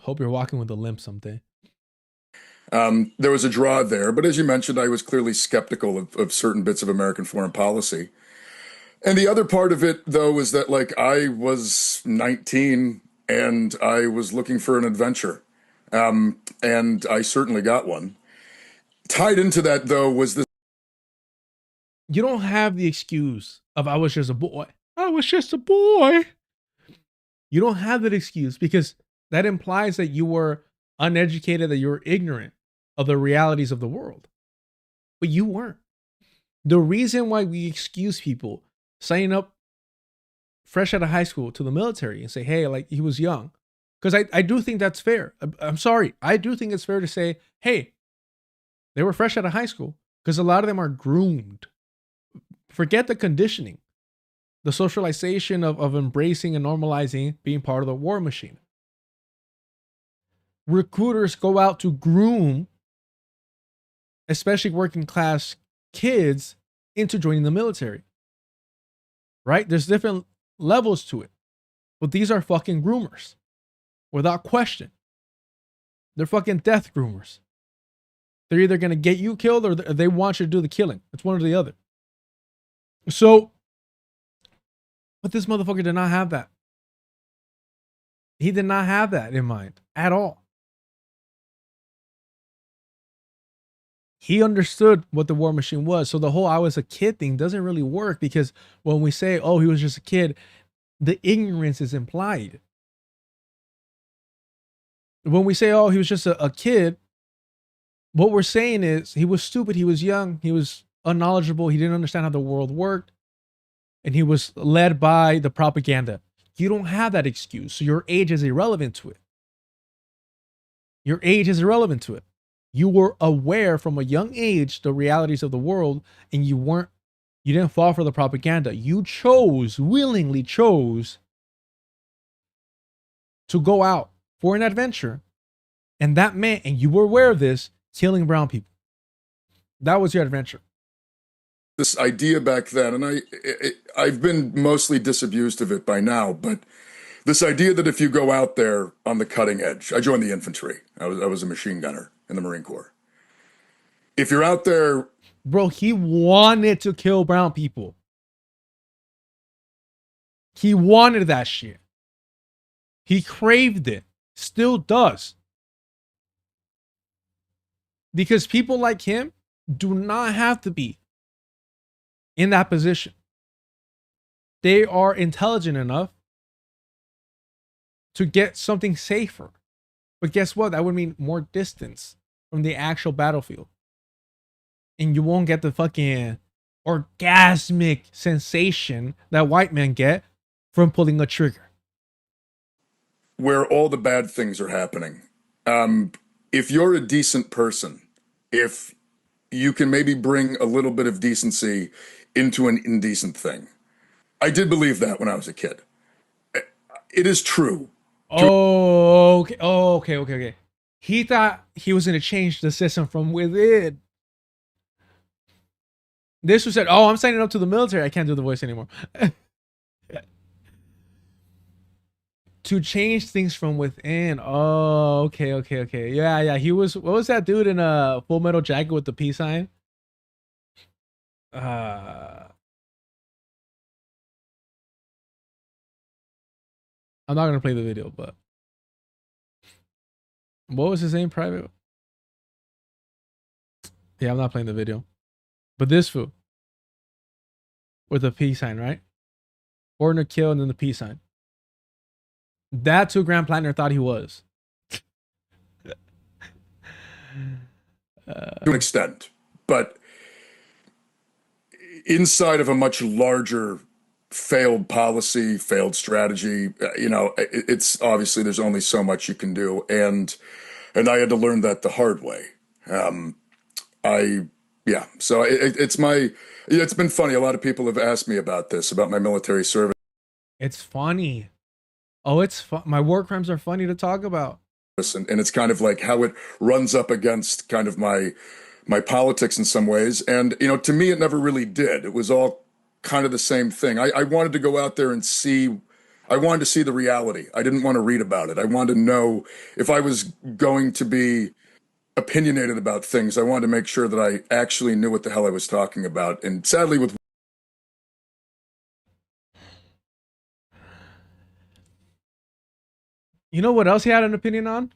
Speaker 1: hope you're walking with a limp someday.
Speaker 4: There was a draw there, but as you mentioned, I was clearly skeptical of certain bits of American foreign policy. And the other part of it, though, was that like I was 19 and I was looking for an adventure. And I certainly got one. Tied into that, though, was this.
Speaker 1: You don't have the excuse of I was just a boy. I was just a boy. You don't have that excuse because that implies that you were uneducated, that you were ignorant of the realities of the world. But you weren't. The reason why we excuse people signing up fresh out of high school to the military and say, hey, like he was young. Because I do think that's fair. I'm sorry. I do think it's fair to say, hey, they were fresh out of high school. Because a lot of them are groomed. Forget the conditioning. The socialization of embracing and normalizing being part of the war machine. Recruiters go out to groom, especially working class kids, into joining the military. Right? There's different levels to it. But these are fucking groomers. Without question. They're fucking death groomers. They're either going to get you killed or they want you to do the killing. It's one or the other. So, but this motherfucker did not have that. He did not have that in mind at all. He understood what the war machine was. So the whole I was a kid thing doesn't really work because when we say, oh, he was just a kid, the ignorance is implied. When we say, oh, he was just a kid, what we're saying is he was stupid, he was young, he was unknowledgeable, he didn't understand how the world worked, and he was led by the propaganda. You don't have that excuse, so your age is irrelevant to it. Your age is irrelevant to it. You were aware from a young age the realities of the world, and you didn't fall for the propaganda. You willingly chose to go out for an adventure, and that meant, and you were aware of this, killing brown people. That was your adventure.
Speaker 4: this idea back then, and I've been mostly disabused of it by now, but this idea that if you go out there on the cutting edge, I joined the infantry. I was a machine gunner in the Marine Corps. If you're out there,
Speaker 1: bro, he wanted to kill brown people. He wanted that shit. He craved it. Still does. Because people like him do not have to be in that position. They are intelligent enough to get something safer. But guess what? That would mean more distance from the actual battlefield. And you won't get the fucking orgasmic sensation that white men get from pulling a trigger.
Speaker 4: where all the bad things are happening. If you're a decent person, if you can maybe bring a little bit of decency into an indecent thing. I did believe that when I was a kid. It is true.
Speaker 1: Oh, okay. Oh, okay. He thought he was going to change the system from within. This was said, oh, I'm signing up to the military. I can't do the voice anymore. To change things from within. Oh, okay. Yeah. He was, what was that dude in a Full Metal Jacket with the peace sign? I'm not going to play the video, but what was his name, private? Yeah, I'm not playing the video. But this fool with the peace sign, right? Ordner kill and then the peace sign. That's who Grand Platner thought he was.
Speaker 4: To an extent, but inside of a much larger failed policy, failed strategy, it's obviously there's only so much you can do, and I had to learn that the hard way. So it's been funny. A lot of people have asked me about this, about my military service.
Speaker 1: It's funny. Oh, it's fun. My war crimes are funny to talk about.
Speaker 4: And it's kind of like how it runs up against kind of my politics in some ways. And, to me, it never really did. It was all kind of the same thing. I wanted to go out there and I wanted to see the reality. I didn't want to read about it. I wanted to know if I was going to be opinionated about things. I wanted to make sure that I actually knew what the hell I was talking about. And sadly, with
Speaker 1: You know what else he had an opinion on?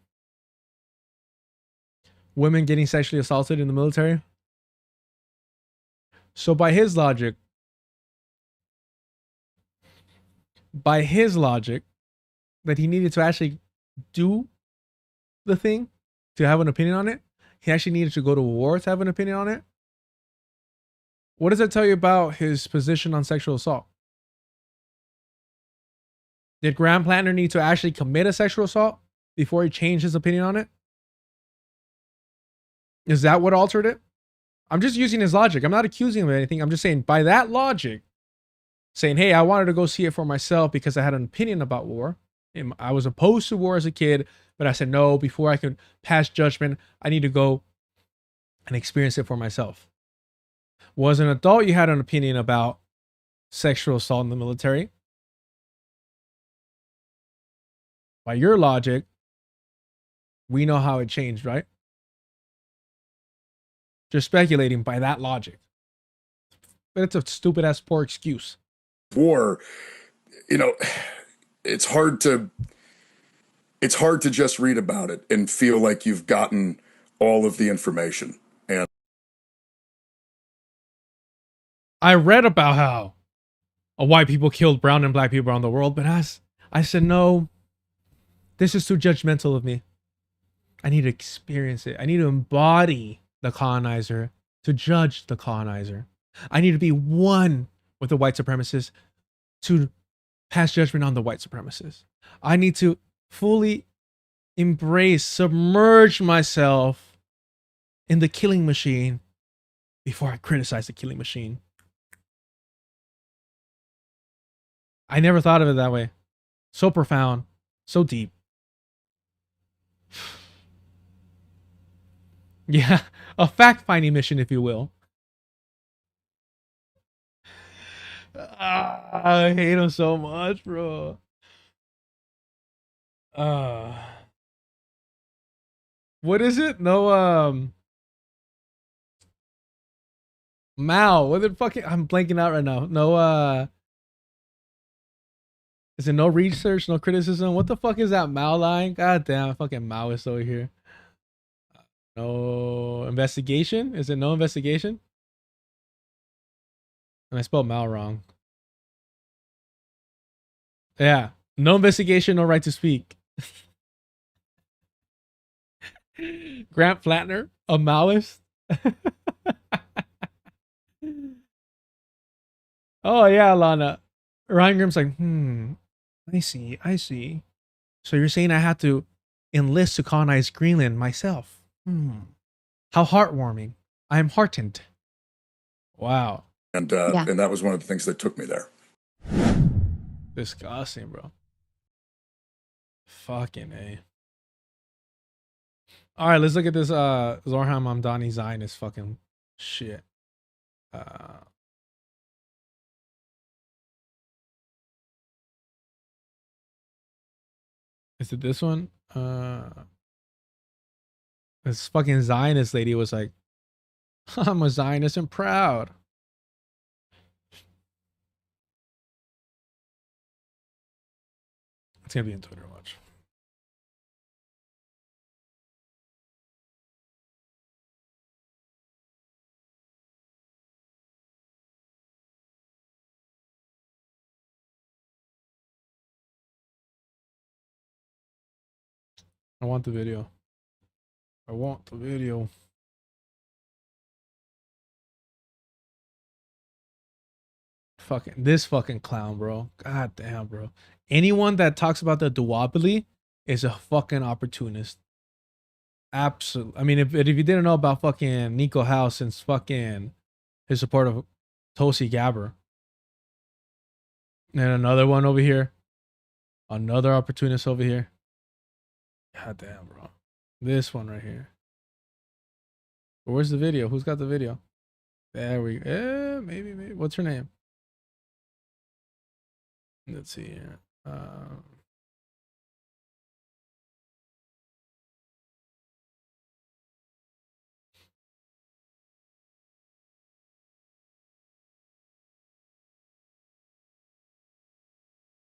Speaker 1: Women getting sexually assaulted in the military. So by his logic, that he needed to actually do the thing to have an opinion on it, he actually needed to go to war to have an opinion on it. What does that tell you about his position on sexual assault? Did Grand Platner need to actually commit a sexual assault before he changed his opinion on it? Is that what altered it? I'm just using his logic. I'm not accusing him of anything. I'm just saying by that logic, saying, hey, I wanted to go see it for myself because I had an opinion about war. I was opposed to war as a kid, but I said, no, before I could pass judgment, I need to go and experience it for myself. Well, as an adult, you had an opinion about sexual assault in the military. By your logic, we know how it changed, right? Just speculating by that logic. But it's a stupid ass poor excuse.
Speaker 4: War, it's hard to just read about it and feel like you've gotten all of the information. And
Speaker 1: I read about how white people killed brown and black people around the world, but I said, no, this is too judgmental of me. I need to experience it. I need to embody the colonizer to judge the colonizer. I need to be one with the white supremacists to pass judgment on the white supremacists. I need to fully embrace, submerge myself in the killing machine before I criticize the killing machine. I never thought of it that way. So profound, so deep. Yeah, a fact-finding mission, if you will. I hate him so much, bro. What is it? No, Mao. What the fucking? I'm blanking out right now. No, is it no research, no criticism? What the fuck is that Mao line? God damn, fucking Maoist over here. No investigation? Is it no investigation? And I spelled Mao wrong. Yeah. No investigation, no right to speak. Grant Platner, a Maoist. Oh yeah, Lana. Ryan Grimm's like, I see, I see. So you're saying I had to enlist to colonize Greenland myself? How heartwarming. I am heartened. Wow.
Speaker 4: And that was one of the things that took me there.
Speaker 1: Disgusting, bro. Fucking A. All right, let's look at this Zohran Mamdani Zionist fucking shit. Is it this one? This fucking Zionist lady was like, I'm a Zionist and proud. It's gonna be in Twitter, watch. I want the video. I want the video. Fucking this fucking clown, bro. God damn, bro. Anyone that talks about the duopoly is a fucking opportunist. Absolutely. I mean, if you didn't know about fucking Nico House since fucking his support of Tulsi Gabbard. And another one over here. Another opportunist over here. God damn, bro. This one right here. Where's the video? Who's got the video? There we go. Maybe. What's her name? Let's see here. Are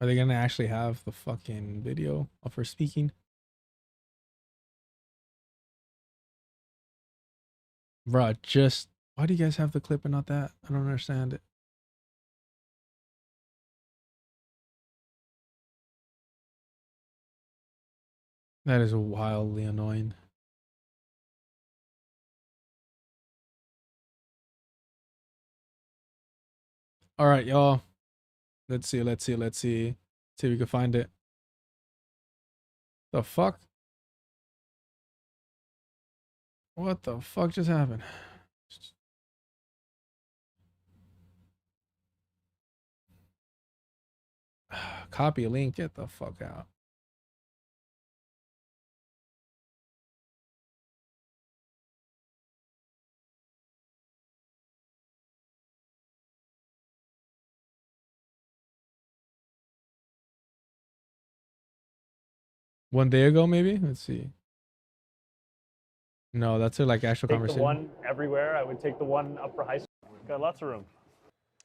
Speaker 1: they gonna actually have the fucking video of her speaking? Bruh, just why do you guys have the clip and not that? I don't understand it. That is wildly annoying. All right, y'all. Let's see. See if we can find it. The fuck? What the fuck just happened? Copy link. Get the fuck out. One day ago, maybe? Let's see. No, that's a like actual
Speaker 9: Take
Speaker 1: conversation.
Speaker 9: the one everywhere. I would take the one up for high school. Got lots of room.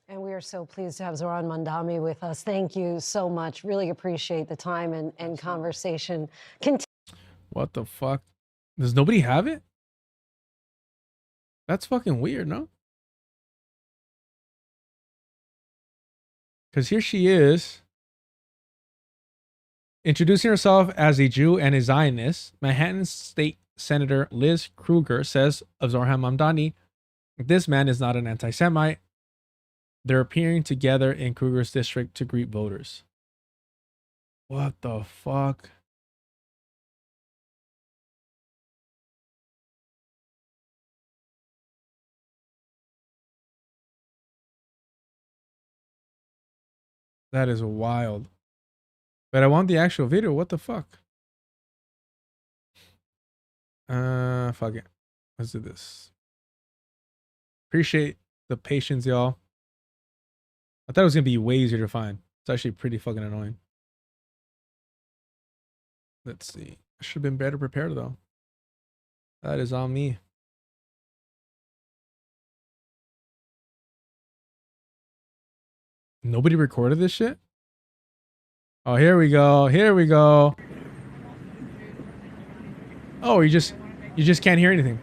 Speaker 10: And we are so pleased to have Zohran Mamdani with us. Thank you so much. Really appreciate the time and conversation.
Speaker 1: What the fuck? Does nobody have it? That's fucking weird, no? Because here she is, introducing herself as a Jew and a Zionist. Manhattan State Senator Liz Kruger says of Zohran Mamdani, this man is not an anti-Semite. They're appearing together in Kruger's district to greet voters. What the fuck? That is wild. But I want the actual video. What the fuck? Fuck it. Let's do this. Appreciate the patience, y'all. I thought it was gonna be way easier to find. It's actually pretty fucking annoying. Let's see. I should have been better prepared though. That is on me. Nobody recorded this shit? Oh, here we go. Here we go. Oh, you just can't hear anything.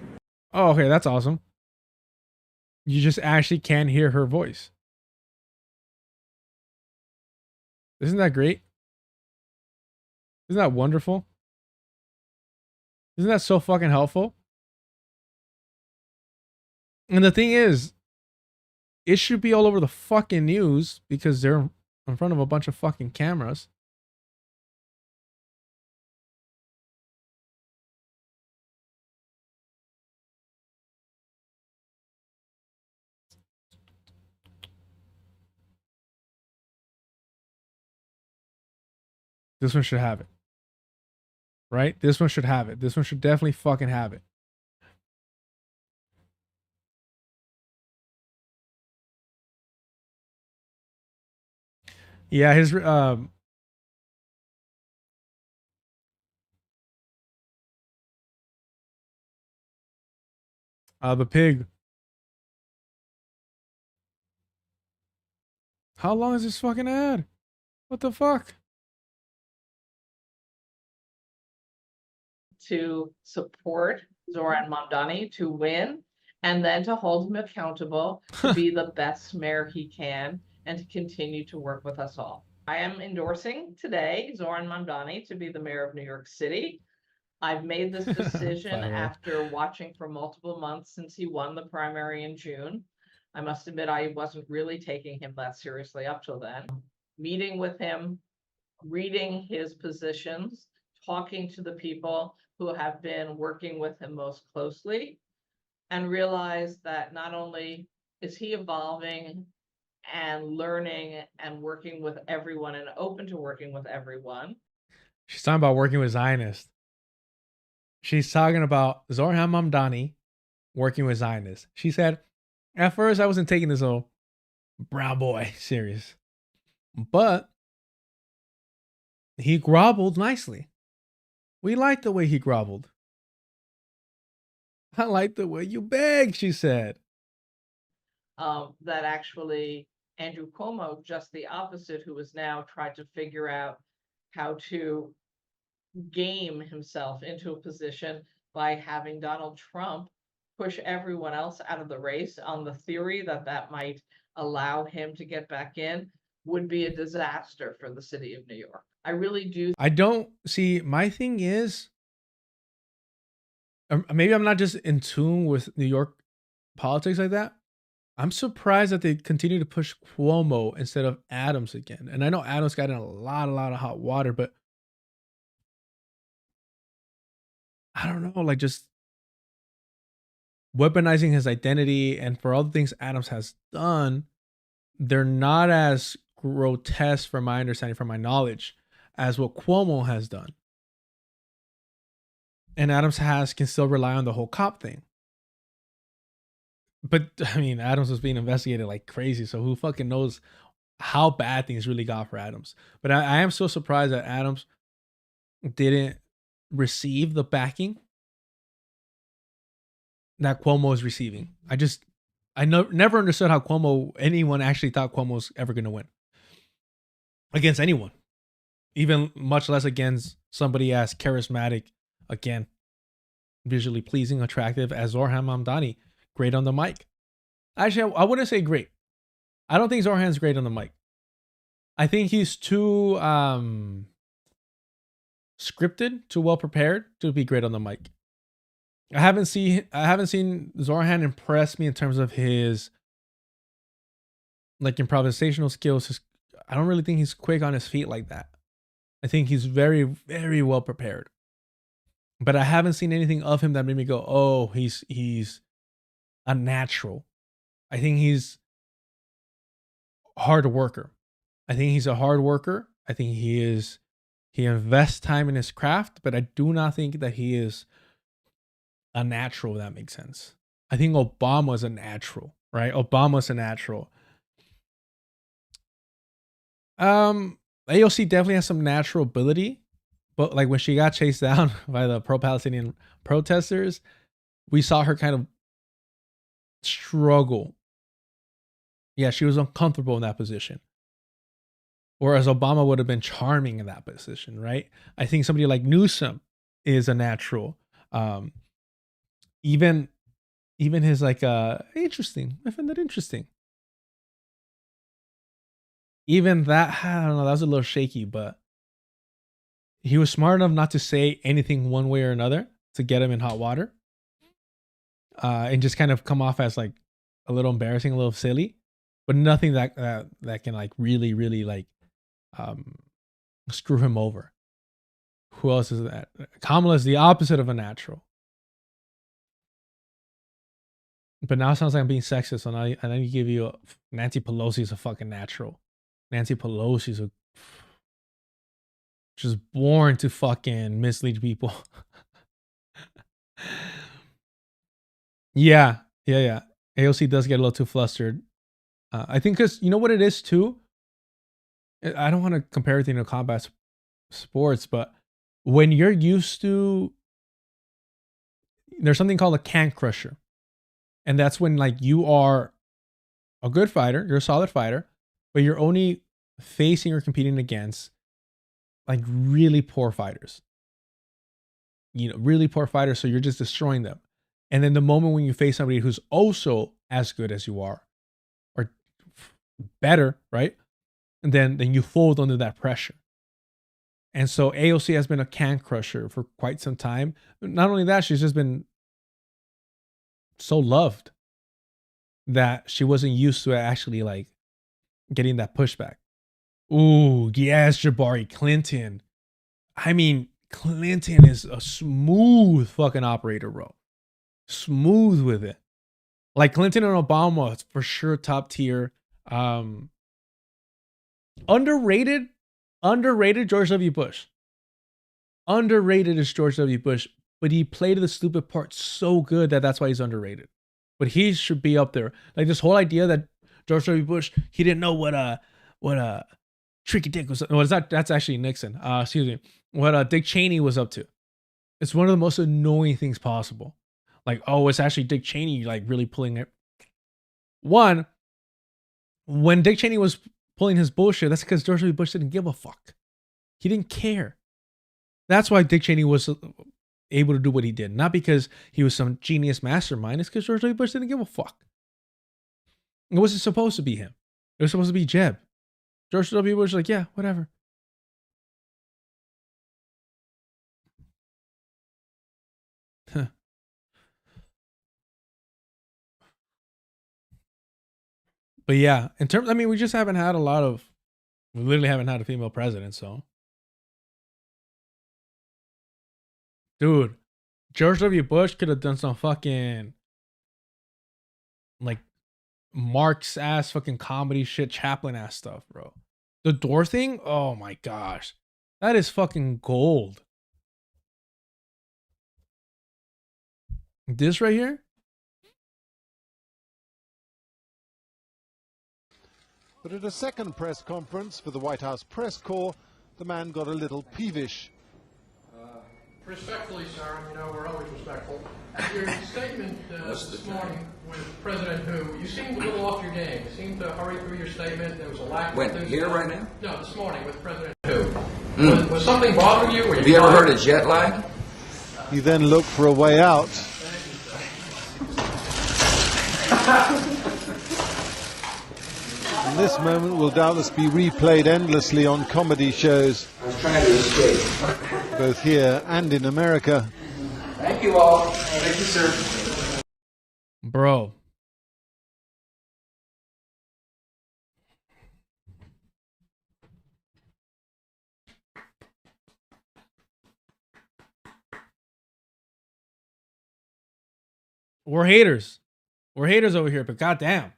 Speaker 1: Oh, okay, that's awesome. You just actually can't hear her voice. Isn't that great? Isn't that wonderful? Isn't that so fucking helpful? And the thing is, it should be all over the fucking news because they're in front of a bunch of fucking cameras. This one should have it. Right? This one should have it. This one should definitely fucking have it. Yeah, his the pig. How long is this fucking ad? What the fuck?
Speaker 11: To support Zohran Mamdani to win and then to hold him accountable to be the best mayor he can and to continue to work with us all. I am endorsing today Zohran Mamdani to be the mayor of New York City. I've made this decision after watching for multiple months since he won the primary in June. I must admit I wasn't really taking him that seriously up till then. Meeting with him, reading his positions, talking to the people who have been working with him most closely, and realize that not only is he evolving and learning and working with everyone and open to working with everyone.
Speaker 1: She's talking about working with Zionists. She's talking about Zohran Mamdani working with Zionists. She said, at first I wasn't taking this old brown boy serious, but he groveled nicely. We liked the way he groveled. I like the way you beg, she said.
Speaker 11: That actually Andrew Cuomo, just the opposite, who has now tried to figure out how to game himself into a position by having Donald Trump push everyone else out of the race on the theory that that might allow him to get back in, would be a disaster for the city of New York. I really do.
Speaker 1: I don't see, my thing is, maybe I'm not just in tune with New York politics like that. I'm surprised that they continue to push Cuomo instead of Adams again. And I know Adams got in a lot of hot water, but I don't know, like just weaponizing his identity and for all the things Adams has done, they're not as grotesque from my understanding, from my knowledge, as what Cuomo has done. And Adams can still rely on the whole cop thing. But I mean, Adams was being investigated like crazy, so who fucking knows how bad things really got for Adams. But I am so surprised that Adams didn't receive the backing that Cuomo is receiving. I never understood how anyone actually thought Cuomo was ever going to win against anyone, even much less against somebody as charismatic, again, visually pleasing, attractive as Zohran Mamdani. Great on the mic. Actually, I wouldn't say great. I don't think Zohran's great on the mic. I think he's too scripted, too well prepared to be great on the mic. I haven't seen Zohran impress me in terms of his like improvisational skills. I don't really think he's quick on his feet like that. I think he's very, very well prepared. But I haven't seen anything of him that made me go, oh, he's a natural. I think he's a hard worker. I think he's a hard worker. I think he invests time in his craft, but I do not think that he is a natural, if that makes sense. I think Obama's a natural, right? Obama's a natural. AOC definitely has some natural ability, but like when she got chased down by the pro-Palestinian protesters, we saw her kind of struggle. Yeah, she was uncomfortable in that position. Whereas Obama would have been charming in that position, right? I think somebody like Newsom is a natural. Even his like interesting. I find that interesting. Even that, I don't know, that was a little shaky, but he was smart enough not to say anything one way or another to get him in hot water. And just kind of come off as like a little embarrassing, a little silly, but nothing that can like really like screw him over. Who else is that? Kamala is the opposite of a natural. But now it sounds like I'm being sexist, so now I need to give you Nancy Pelosi is a fucking natural. Nancy Pelosi's just born to fucking mislead people. Yeah. AOC does get a little too flustered. I think because you know what it is too? I don't want to compare everything to combat sports, but when you're used to, there's something called a can crusher. And that's when like you are a good fighter, you're a solid fighter, but you're only facing or competing against like really poor fighters. You know, really poor fighters, so you're just destroying them. And then the moment when you face somebody who's also as good as you are, or better, right? And then you fold under that pressure. And so AOC has been a can crusher for quite some time. Not only that, she's just been so loved that she wasn't used to actually like getting that pushback. Ooh, yes, Jabari Clinton. I mean, Clinton is a smooth fucking operator, bro. Smooth with it. Like Clinton and Obama, it's for sure top tier. Underrated George W. Bush. Underrated is George W. Bush, but he played the stupid part so good that's why he's underrated. But he should be up there. Like this whole idea that George W. Bush, he didn't know what Tricky Dick was. No, that's actually Nixon. Excuse me. What Dick Cheney was up to. It's one of the most annoying things possible. Like, oh, it's actually Dick Cheney like really pulling it. One, when Dick Cheney was pulling his bullshit, that's because George W. Bush didn't give a fuck. He didn't care. That's why Dick Cheney was able to do what he did. Not because he was some genius mastermind. It's because George W. Bush didn't give a fuck. It wasn't supposed to be him. It was supposed to be Jeb. George W. Bush was like, yeah, whatever. But yeah, in terms, I mean, we just haven't had we literally haven't had a female president, so. Dude, George W. Bush could have done some fucking, like, Marx ass fucking comedy shit, Chaplin ass stuff, bro. The door thing, oh my gosh. That is fucking gold. This right here?
Speaker 12: But at a second press conference for the White House press corps, the man got a little peevish.
Speaker 13: Respectfully, sir, you know, we're always respectful. Your statement this morning with President Hu, you seemed a little off your game. You seemed to hurry through your statement. There was a lack of enthusiasm.
Speaker 14: Here right now?
Speaker 13: No, this morning with President Hu. Was something bothering you?
Speaker 14: Have you ever heard of jet lag?
Speaker 12: He then looked for a way out. And this moment will doubtless be replayed endlessly on comedy shows.
Speaker 14: I was trying to escape.
Speaker 12: Both here and in America.
Speaker 14: Thank you all. Thank you, sir.
Speaker 1: Bro. We're haters. We're haters over here, but goddamn.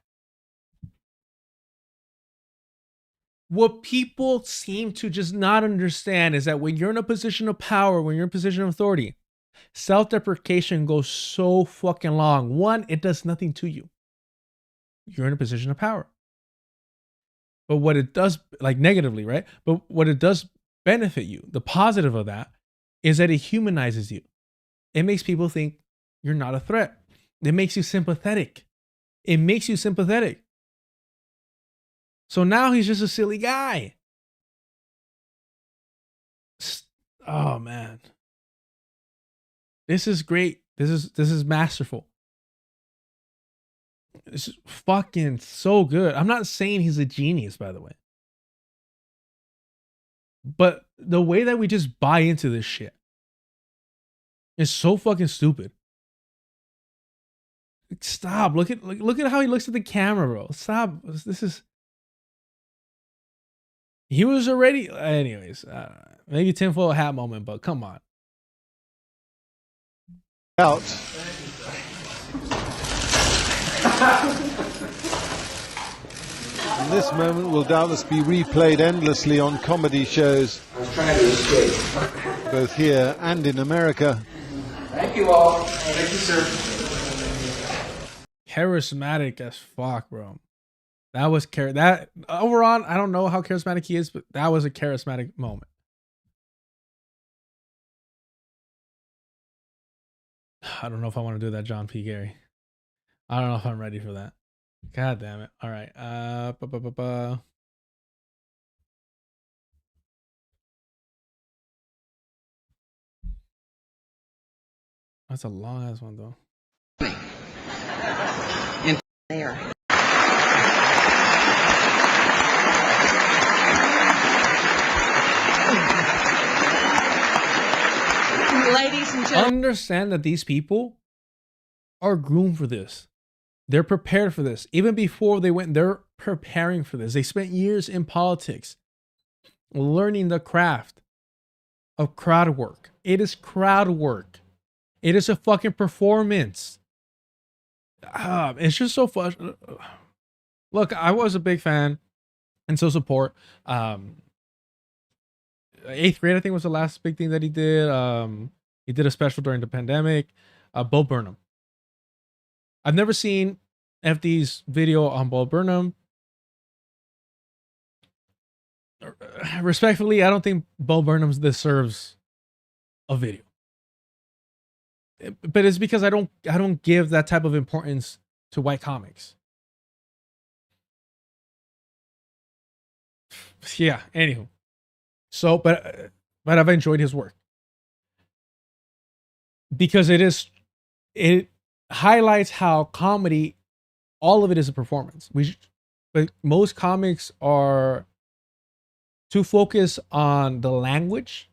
Speaker 1: What people seem to just not understand is that when you're in a position of power, when you're in a position of authority, self-deprecation goes so fucking long. One, it does nothing to you. You're in a position of power. But what it does, like negatively, right? But what it does benefit you, the positive of that, is that it humanizes you. It makes people think you're not a threat. It makes you sympathetic. It makes you sympathetic. So now he's just a silly guy. Oh man. This is great. This is masterful. It's fucking so good. I'm not saying he's a genius, by the way. But the way that we just buy into this shit is so fucking stupid. Stop. Look at how he looks at the camera, bro. Stop. This is. He was already. Anyways, maybe tinfoil hat moment, but come on.
Speaker 12: Out. And this moment will doubtless be replayed endlessly on comedy shows,
Speaker 14: I was trying to escape.
Speaker 12: both here and in America.
Speaker 14: Thank you all. Thank you, sir.
Speaker 1: Charismatic as fuck, bro. That was that overall. I don't know how charismatic he is, but that was a charismatic moment. I don't know if I want to do that, John P. Gary. I don't know if I'm ready for that. God damn it. All right. That's a long ass one though.
Speaker 15: In there. Ladies and gentlemen,
Speaker 1: understand that these people are groomed for this. They're prepared for this. Even before they went, they're preparing for this. They spent years in politics learning the craft of crowd work. It is crowd work. It is a fucking performance. It's just so fun. Look, I was a big fan and so support. 8th grade, I think, was the last big thing that he did. He did a special during the pandemic. Bo Burnham. I've never seen FD's video on Bo Burnham. Respectfully, I don't think Bo Burnham deserves a video. But it's because I don't give that type of importance to white comics. Yeah, anywho. So, but I've enjoyed his work. Because it highlights how comedy, all of it is a performance. But most comics are too focused on the language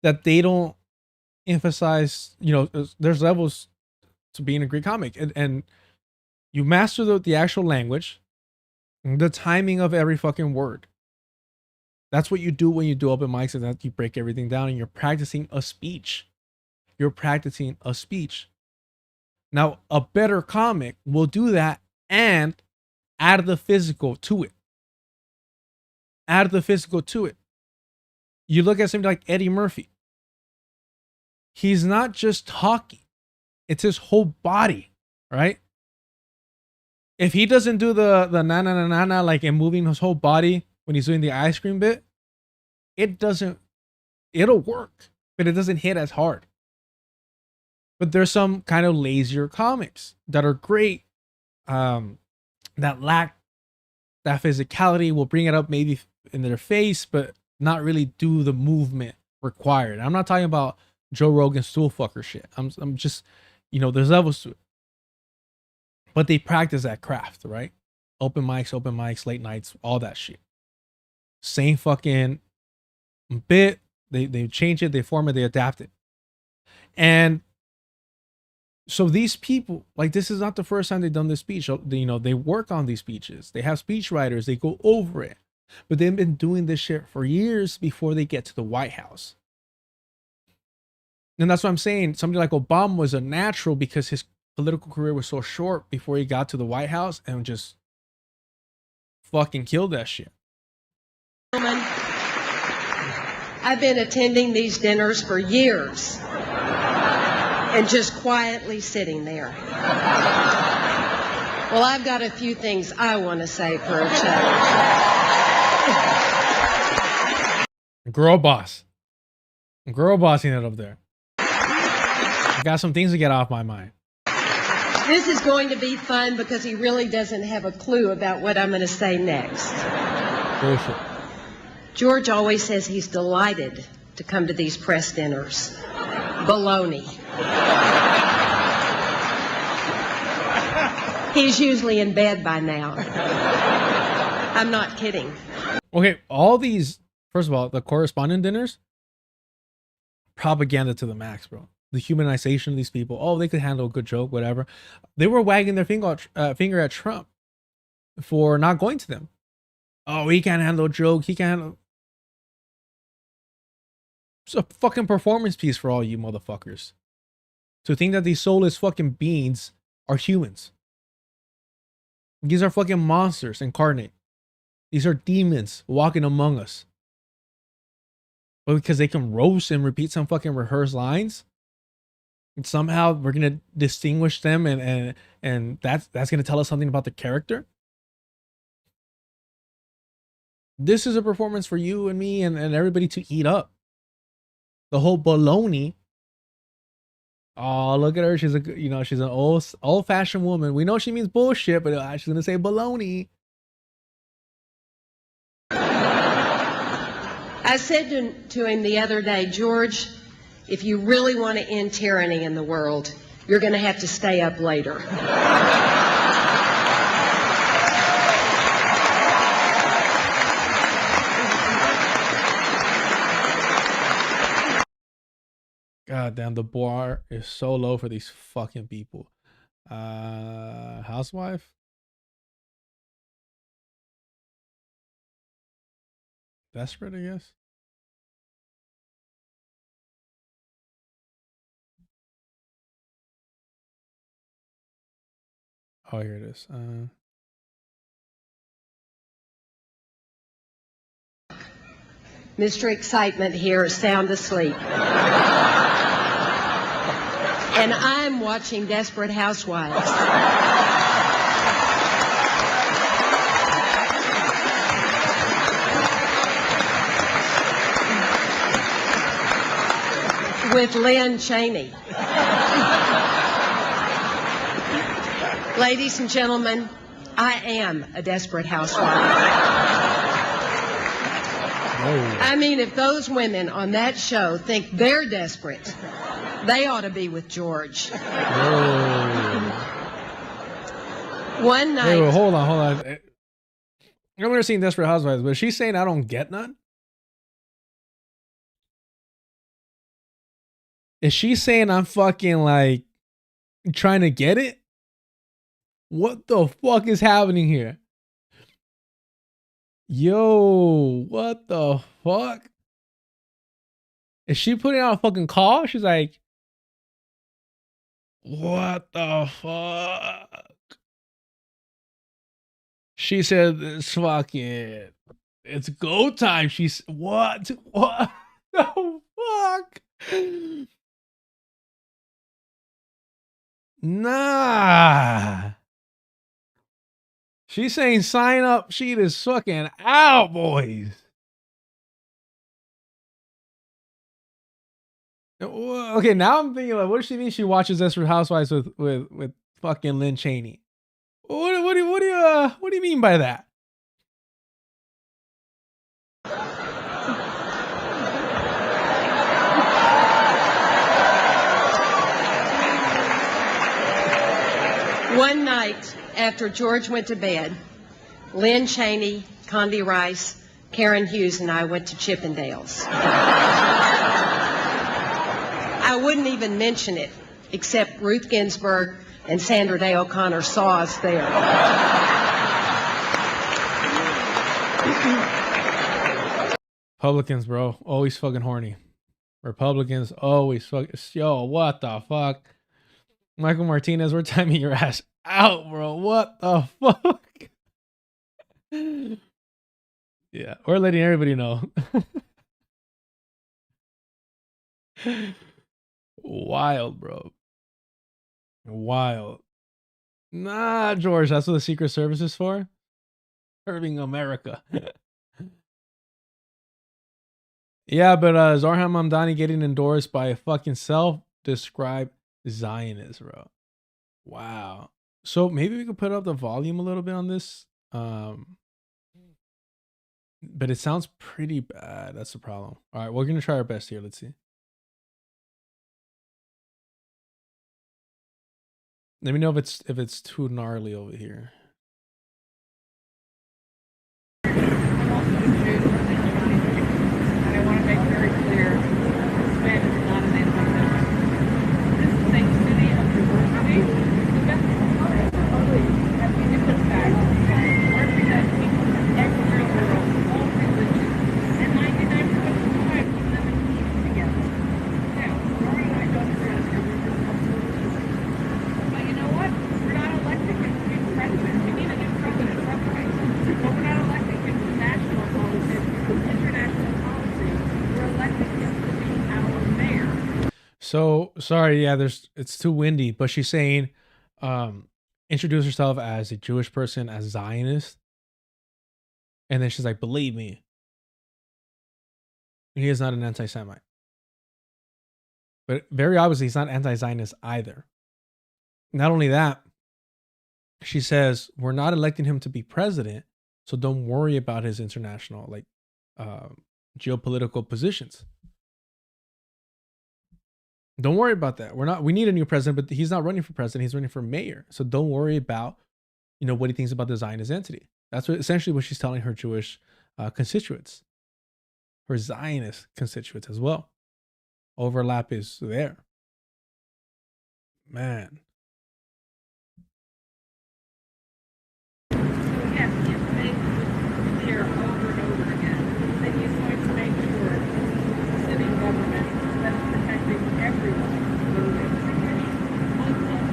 Speaker 1: that they don't emphasize. You know, there's levels to being a great comic, and you master the actual language, the timing of every fucking word. That's what you do when you do open mics, and that you break everything down and you're practicing a speech. You're practicing a speech. Now, a better comic will do that and add the physical to it. Add the physical to it. You look at somebody like Eddie Murphy. He's not just talking. It's his whole body, right? If he doesn't do the na na na na na, like in moving his whole body when he's doing the ice cream bit, it'll work, but it doesn't hit as hard. But there's some kind of lazier comics that are great, that lack that physicality, will bring it up maybe in their face, but not really do the movement required. I'm not talking about Joe Rogan stool fucker shit. I'm just, you know, there's levels to it. But they practice that craft, right? Open mics, late nights, all that shit. Same fucking bit. They change it, they form it, they adapt it. And so these people, like, this is not the first time they've done this speech. You know, they work on these speeches. They have speech writers. They go over it. But they've been doing this shit for years before they get to the White House. And that's what I'm saying. Somebody like Obama was a natural because his political career was so short before he got to the White House and just fucking killed that shit.
Speaker 15: I've been attending these dinners for years and just quietly sitting there. Well, I've got a few things I want to say for a change.
Speaker 1: Girl boss. Girl bossing it up there. I got some things to get off my mind.
Speaker 15: This is going to be fun because he really doesn't have a clue about what I'm going to say next.
Speaker 1: Bullshit.
Speaker 15: George always says he's delighted to come to these press dinners. Baloney. He's usually in bed by now. I'm not kidding.
Speaker 1: Okay, all these, first of all, the correspondent dinners, propaganda to the max, bro. The humanization of these people. Oh, they could handle a good joke, whatever. They were wagging their finger at Trump for not going to them. Oh, he can't handle a joke. He can't handle... It's a fucking performance piece for all you motherfuckers. To think that these soulless fucking beings are humans. These are fucking monsters incarnate. These are demons walking among us. But because they can roast and repeat some fucking rehearsed lines, and somehow we're gonna distinguish them, and that's gonna tell us something about the character. This is a performance for you and me and everybody to eat up. The whole baloney. Oh, look at her. She's she's an old-fashioned woman. We know she means bullshit, but she's gonna say baloney.
Speaker 15: I said to him the other day, George, if you really want to end tyranny in the world, you're going to have to stay up later.
Speaker 1: God damn, the bar is so low for these fucking people. Housewife? Desperate, I guess. Oh, here it is.
Speaker 15: Mr. Excitement here is sound asleep. And I'm watching Desperate Housewives. With Lynn Cheney. Ladies and gentlemen, I am a desperate housewife. I mean, if those women on that show think they're desperate, they ought to be with George. One night...
Speaker 1: Wait, hold on. I've never seen Desperate Housewives, but she's saying I don't get none? Is she saying I'm fucking like trying to get it? What the fuck is happening here? Yo, what the fuck? Is she putting out a fucking call? She's like, what the fuck? She said it's fucking, it's go time. She's, what the fuck? Nah. She's saying sign up sheet is fucking out, boys. Okay, now I'm thinking like, what does she mean she watches Desperate Housewives with fucking Lynn Cheney? What do you mean by that?
Speaker 15: One night after George went to bed, Lynn Cheney, Condi Rice, Karen Hughes, and I went to Chippendales. I wouldn't even mention it, except Ruth Ginsburg and Sandra Day O'Connor saw us there.
Speaker 1: Republicans, bro, always fucking horny. Republicans always fucking. Yo, what the fuck? Michael Martinez, we're timing your ass out, bro. What the fuck? Yeah, we're letting everybody know. Wild, bro. Wild. Nah, George, that's what the Secret Service is for. Serving America. Yeah, but Zohran Mamdani getting endorsed by a fucking self-described Zionist, bro. Wow. So maybe we could put up the volume a little bit on this. But it sounds pretty bad. That's the problem. All right, we're gonna try our best here. Let's see. Let me know if it's too gnarly over here.
Speaker 11: And I want to make very clear, this man is not an anti-Semite. This is a city of diversity. The best part of as we get this back, represent people from everywhere in the world, all religions, and 99% of the time we live in peace together. Now, Zohran and I don't agree on everything, absolutely. But you know what? We're not electing him to be president. We need a new president, right? But we're not electing him to national politics, international policy. We're electing him to be our mayor.
Speaker 1: So sorry, yeah, it's too windy, but she's saying introduce herself as a Jewish person, as Zionist. And then she's like, believe me, he is not an anti-Semite. But very obviously he's not anti-Zionist either. Not only that, she says, we're not electing him to be president, so don't worry about his international, like, geopolitical positions. Don't worry about that. We need a new president, but he's not running for president. He's running for mayor. So don't worry about, what he thinks about the Zionist entity. That's essentially what she's telling her Jewish constituents, her Zionist constituents as well. Overlap is there. Man.
Speaker 11: Yes, he has made it clear over and over again that he's going to make sure the city government that is protecting everyone, whether they're Jewish, Muslim,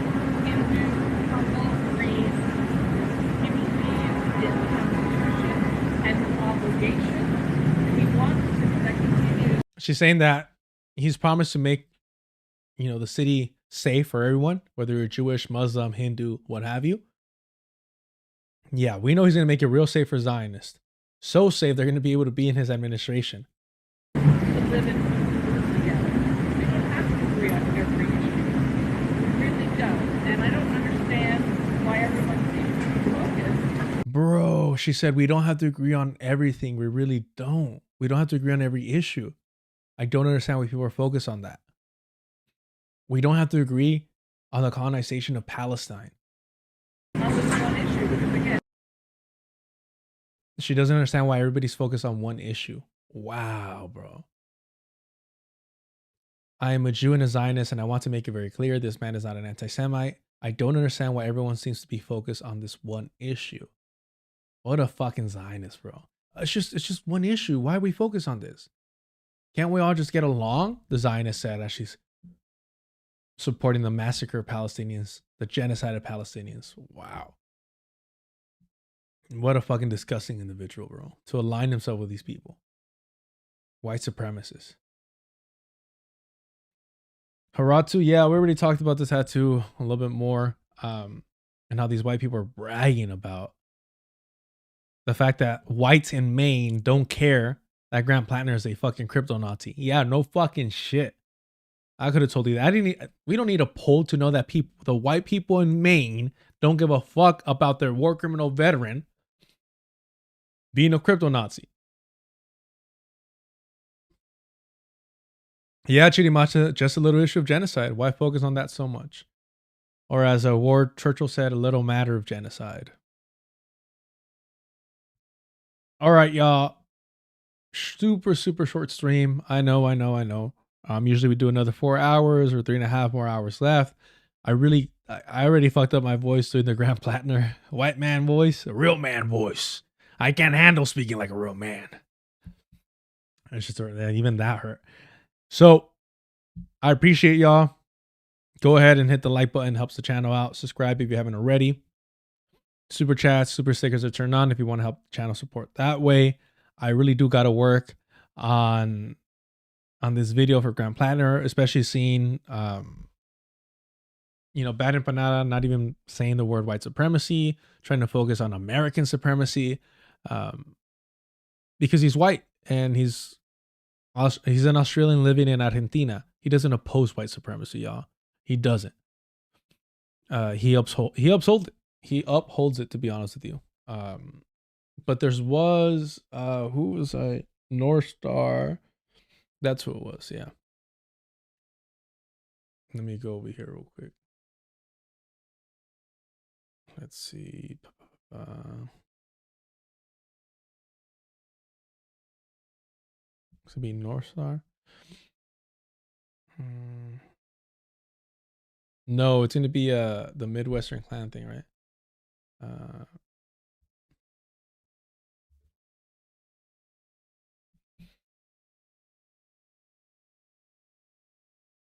Speaker 11: Hindu, purple, green, he believes in the Constitution and his obligation. He wants to continue.
Speaker 1: She's saying that he's promised to make, the city safe for everyone, whether you're Jewish, Muslim, Hindu, what have you. Yeah, we know he's going to make it real safe for Zionists. So safe, they're going to be able to be in his administration.
Speaker 11: To live in peace together. We don't have to agree on every issue. We really don't. And I don't understand why everyone seems to focus.
Speaker 1: Bro, she said, we don't have to agree on everything. We really don't. We don't have to agree on every issue. I don't understand why people are focused on that. We don't have to agree on the colonization of Palestine.
Speaker 11: On this one issue, because again,
Speaker 1: She doesn't understand why everybody's focused on one issue. Wow, bro. I am a Jew and a Zionist, and I want to make it very clear, this man is not an anti-Semite. I don't understand why everyone seems to be focused on this one issue. What a fucking Zionist, bro. It's just one issue. Why we focus on this? Can't we all just get along? The Zionist said as she's supporting the massacre of Palestinians, the genocide of Palestinians. Wow. What a fucking disgusting individual, bro. To align himself with these people. White supremacists. Haratu, yeah, we already talked about the tattoo a little bit more. And how these white people are bragging about the fact that whites in Maine don't care that Grant Platner is a fucking crypto Nazi. Yeah, no fucking shit. I could have told you that. We don't need a poll to know that the white people in Maine don't give a fuck about their war criminal veteran being a crypto Nazi. Yeah, Chirimacha, just a little issue of genocide. Why focus on that so much? Or as Ward Churchill said, a little matter of genocide. All right, y'all. Super short stream. I know. Usually we do another 4 hours or 3.5 more hours left. I already fucked up my voice doing the Grant Platner white man voice, a real man voice. I can't handle speaking like a real man. It's just even that hurt. So I appreciate y'all. Go ahead and hit the like button. Helps the channel out. Subscribe if you haven't already. Super chats, super stickers are turned on if you want to help the channel support that way. I really do got to work on this video for Grant Platner, especially seeing BadEmpanada not even saying the word white supremacy, trying to focus on American supremacy, because he's white and he's an Australian living in Argentina. He doesn't oppose white supremacy, y'all. He doesn't. He upholds it, to be honest with you. But who was I? North Star. That's who it was, yeah. Let me go over here real quick. Let's see. It's gonna be North Star. No, it's gonna be the Midwestern clan thing, right?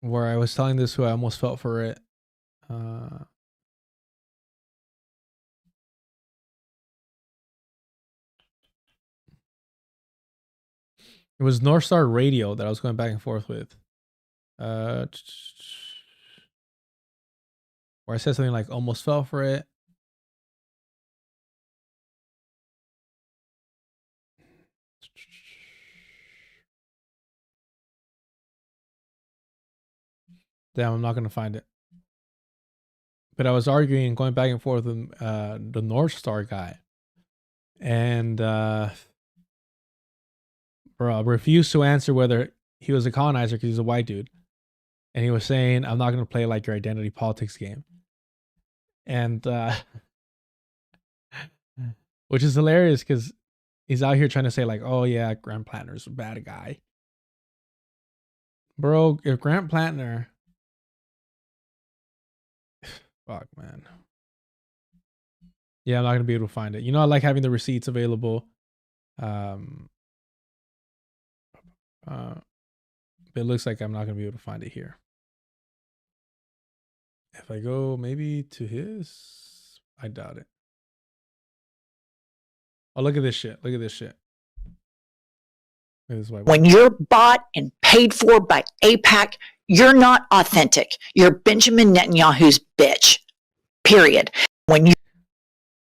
Speaker 1: Where I was telling this who I almost felt for it. It was North Star Radio that I was going back and forth with. Where I said something like almost fell for it. Damn, I'm not going to find it. But I was arguing, going back and forth with the North Star guy. And bro, refused to answer whether he was a colonizer because he's a white dude. And he was saying, I'm not going to play like your identity politics game. And which is hilarious because he's out here trying to say like, oh yeah, Grant Platner's a bad guy. Bro, if Grant Platner... Fuck, man. Yeah, I'm not going to be able to find it. I like having the receipts available. But it looks like I'm not going to be able to find it here. If I go maybe to his, I doubt it. Oh, look at this shit. Look at this shit. Look at this white.
Speaker 16: When you're bought and paid for by AIPAC, you're not authentic. You're Benjamin Netanyahu's bitch. Period. When you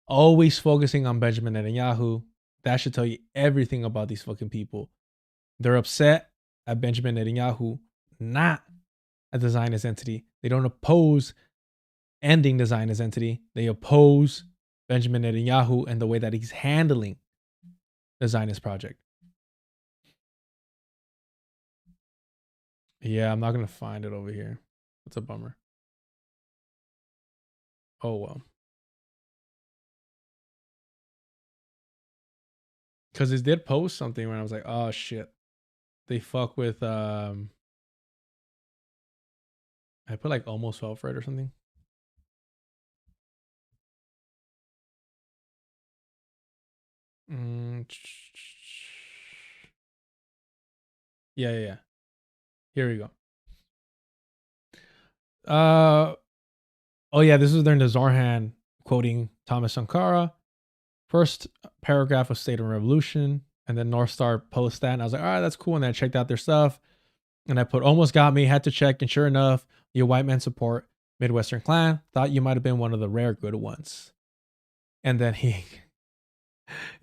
Speaker 1: always focusing on Benjamin Netanyahu, that should tell you everything about these fucking people. They're upset at Benjamin Netanyahu, not at the Zionist entity. They don't oppose ending the Zionist entity. They oppose Benjamin Netanyahu and the way that he's handling the Zionist project. Yeah, I'm not going to find it over here. That's a bummer. Oh, well. Because it did post something when I was like, oh, shit. They fuck with... I put like almost fell for it or something. Yeah. Here we go. Oh yeah, this is during the Zohran quoting Thomas Sankara. First paragraph was State and Revolution, and then North Star post that, and I was like, all right, that's cool. And then I checked out their stuff, and I put almost got me, had to check, and sure enough, your white men support Midwestern clan. Thought you might have been one of the rare good ones. And then he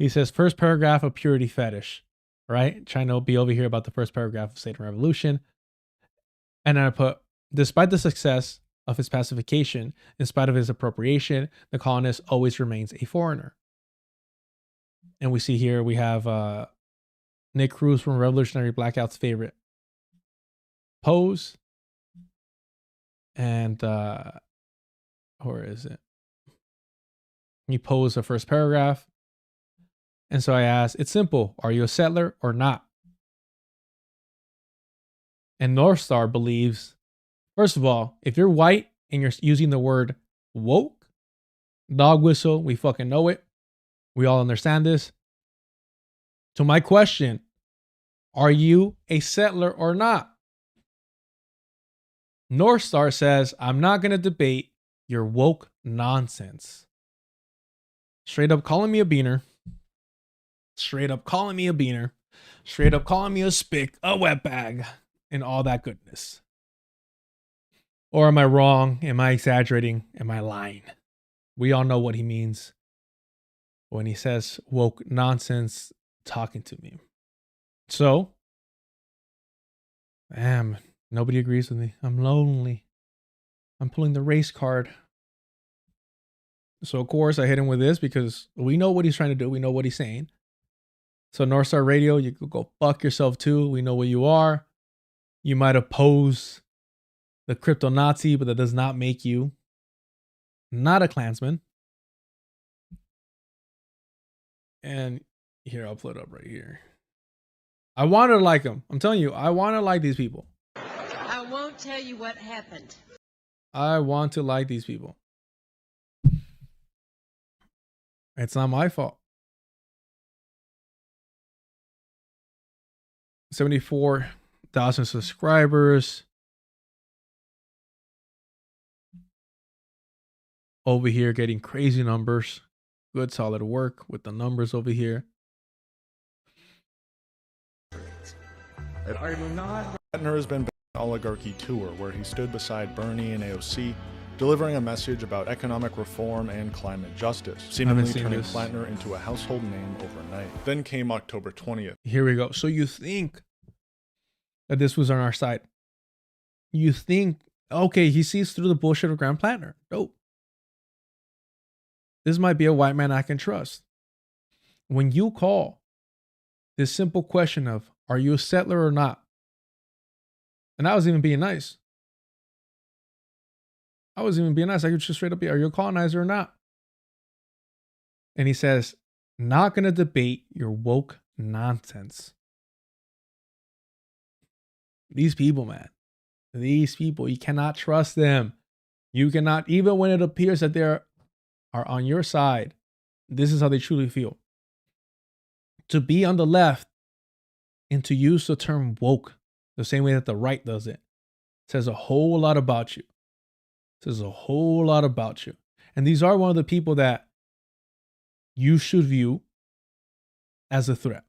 Speaker 1: says, first paragraph of purity fetish, right? Trying to be over here about the first paragraph of State and Revolution. And then I put, despite the success of his pacification, in spite of his appropriation, the colonist always remains a foreigner. And we see here, we have Nick Cruz from Revolutionary Blackout's favorite pose. And where is it? He posed the first paragraph. And so I asked, it's simple. Are you a settler or not? And North Star believes, first of all, if you're white and you're using the word woke, dog whistle, we fucking know it. We all understand this. So my question, are you a settler or not? North Star says, I'm not going to debate your woke nonsense. Straight up calling me a beaner. Straight up calling me a beaner. Straight up calling me a spick, a wetbag, and all that goodness. Or am I wrong? Am I exaggerating? Am I lying? We all know what he means when he says woke nonsense talking to me. So, damn, nobody agrees with me. I'm lonely. I'm pulling the race card. So, of course, I hit him with this because we know what he's trying to do. We know what he's saying. So, North Star Radio, you could go fuck yourself too. We know what you are. You might oppose the crypto Nazi, but that does not make you not a Klansman. And here, I'll put it up right here. I want to like them. I'm telling you, I want to like these people.
Speaker 15: I won't tell you what happened.
Speaker 1: I want to like these people. It's not my fault. 74,000 subscribers. Over here getting crazy numbers. Good solid work with the numbers over here.
Speaker 17: Platner has been on an oligarchy tour where he stood beside Bernie and AOC, delivering a message about economic reform and climate justice, seemingly turning Platner into a household name overnight. Then came October 20th.
Speaker 1: Here we go. So you think that this was on our side. You think, okay, he sees through the bullshit of Grant Platner. Dope. This might be a white man I can trust. When you call this simple question of, are you a settler or not? And I was even being nice. I could just straight up be, are you a colonizer or not? And he says, not going to debate your woke nonsense. These people, man. These people, you cannot trust them. You cannot, even when it appears that they are on your side, this is how they truly feel. To be on the left and to use the term woke the same way that the right does it says a whole lot about you. Says a whole lot about you. And these are one of the people that you should view as a threat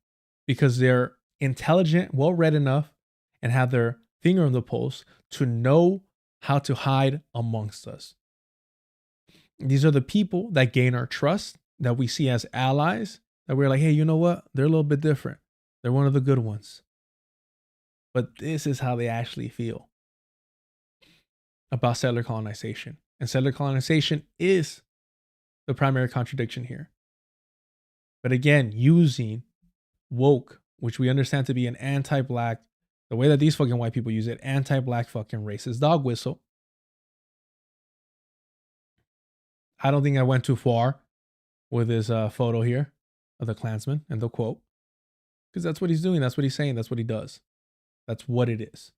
Speaker 1: because they're intelligent, well-read enough, and have their finger on the pulse to know how to hide amongst us. These are the people that gain our trust, that we see as allies, that we're like, hey, you know what? They're a little bit different. They're one of the good ones. But this is how they actually feel about settler colonization. And settler colonization is the primary contradiction here. But again, using woke, which we understand to be an anti-black, the way that these fucking white people use it, anti-black fucking racist dog whistle. I don't think I went too far with his photo here of the Klansman and the quote. Because that's what he's doing. That's what he's saying. That's what he does. That's what it is.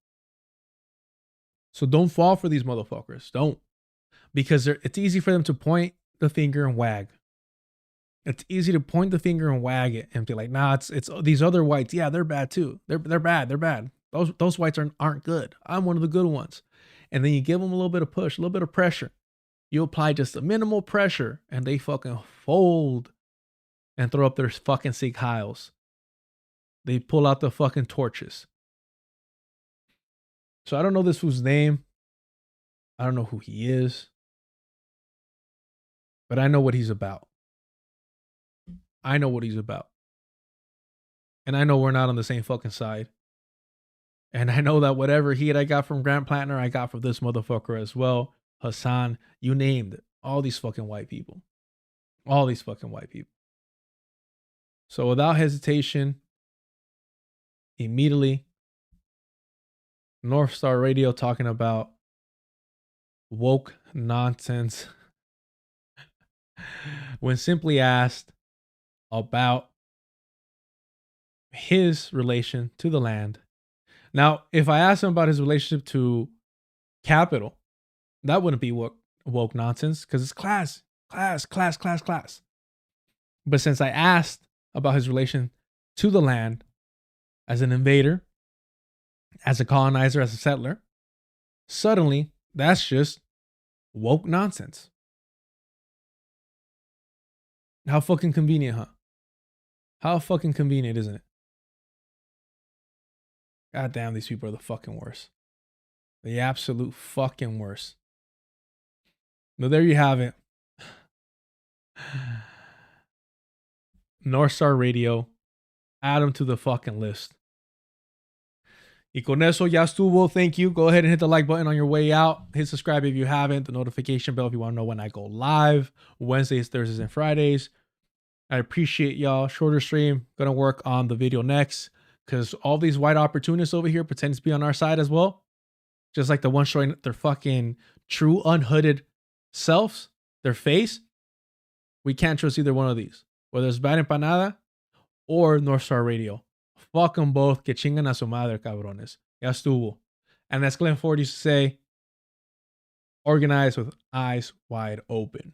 Speaker 1: So don't fall for these motherfuckers. Don't. Because it's easy for them to point the finger and wag. It's easy to point the finger and wag it and be like, nah, it's these other whites. Yeah, they're bad too. They're bad. They're bad. Those whites aren't good. I'm one of the good ones. And then you give them a little bit of push, a little bit of pressure. You apply just a minimal pressure and they fucking fold and throw up their fucking Sig Heils. They pull out the fucking torches. So I don't know this fool's name. I don't know who he is. But I know what he's about. I know what he's about. And I know we're not on the same fucking side. And I know that whatever heat I got from Grant Platner, I got from this motherfucker as well. Hasan, you named it. All these fucking white people. All these fucking white people. So without hesitation, immediately, North Star Radio talking about woke nonsense when simply asked about his relation to the land. Now, if I asked him about his relationship to capital, that wouldn't be woke nonsense because it's class. But since I asked about his relation to the land as an invader, as a colonizer, as a settler, suddenly that's just woke nonsense. How fucking convenient, huh? How fucking convenient, isn't it? God damn, these people are the fucking worst. The absolute fucking worst. But there you have it. North Star Radio. Add them to the fucking list. Y con eso ya estuvo. Thank you. Go ahead and hit the like button on your way out. Hit subscribe if you haven't. The notification bell if you want to know when I go live. Wednesdays, Thursdays, and Fridays. I appreciate y'all. Shorter stream. Gonna work on the video next. Because all these white opportunists over here pretend to be on our side as well. Just like the one showing their fucking true unhooded selves. Their face. We can't trust either one of these. Whether it's BadEmpanada or North Star Radio. Fuck them both. Que chingan a su madre, cabrones. Ya estuvo. And as Glenn Ford used to say, organize with eyes wide open.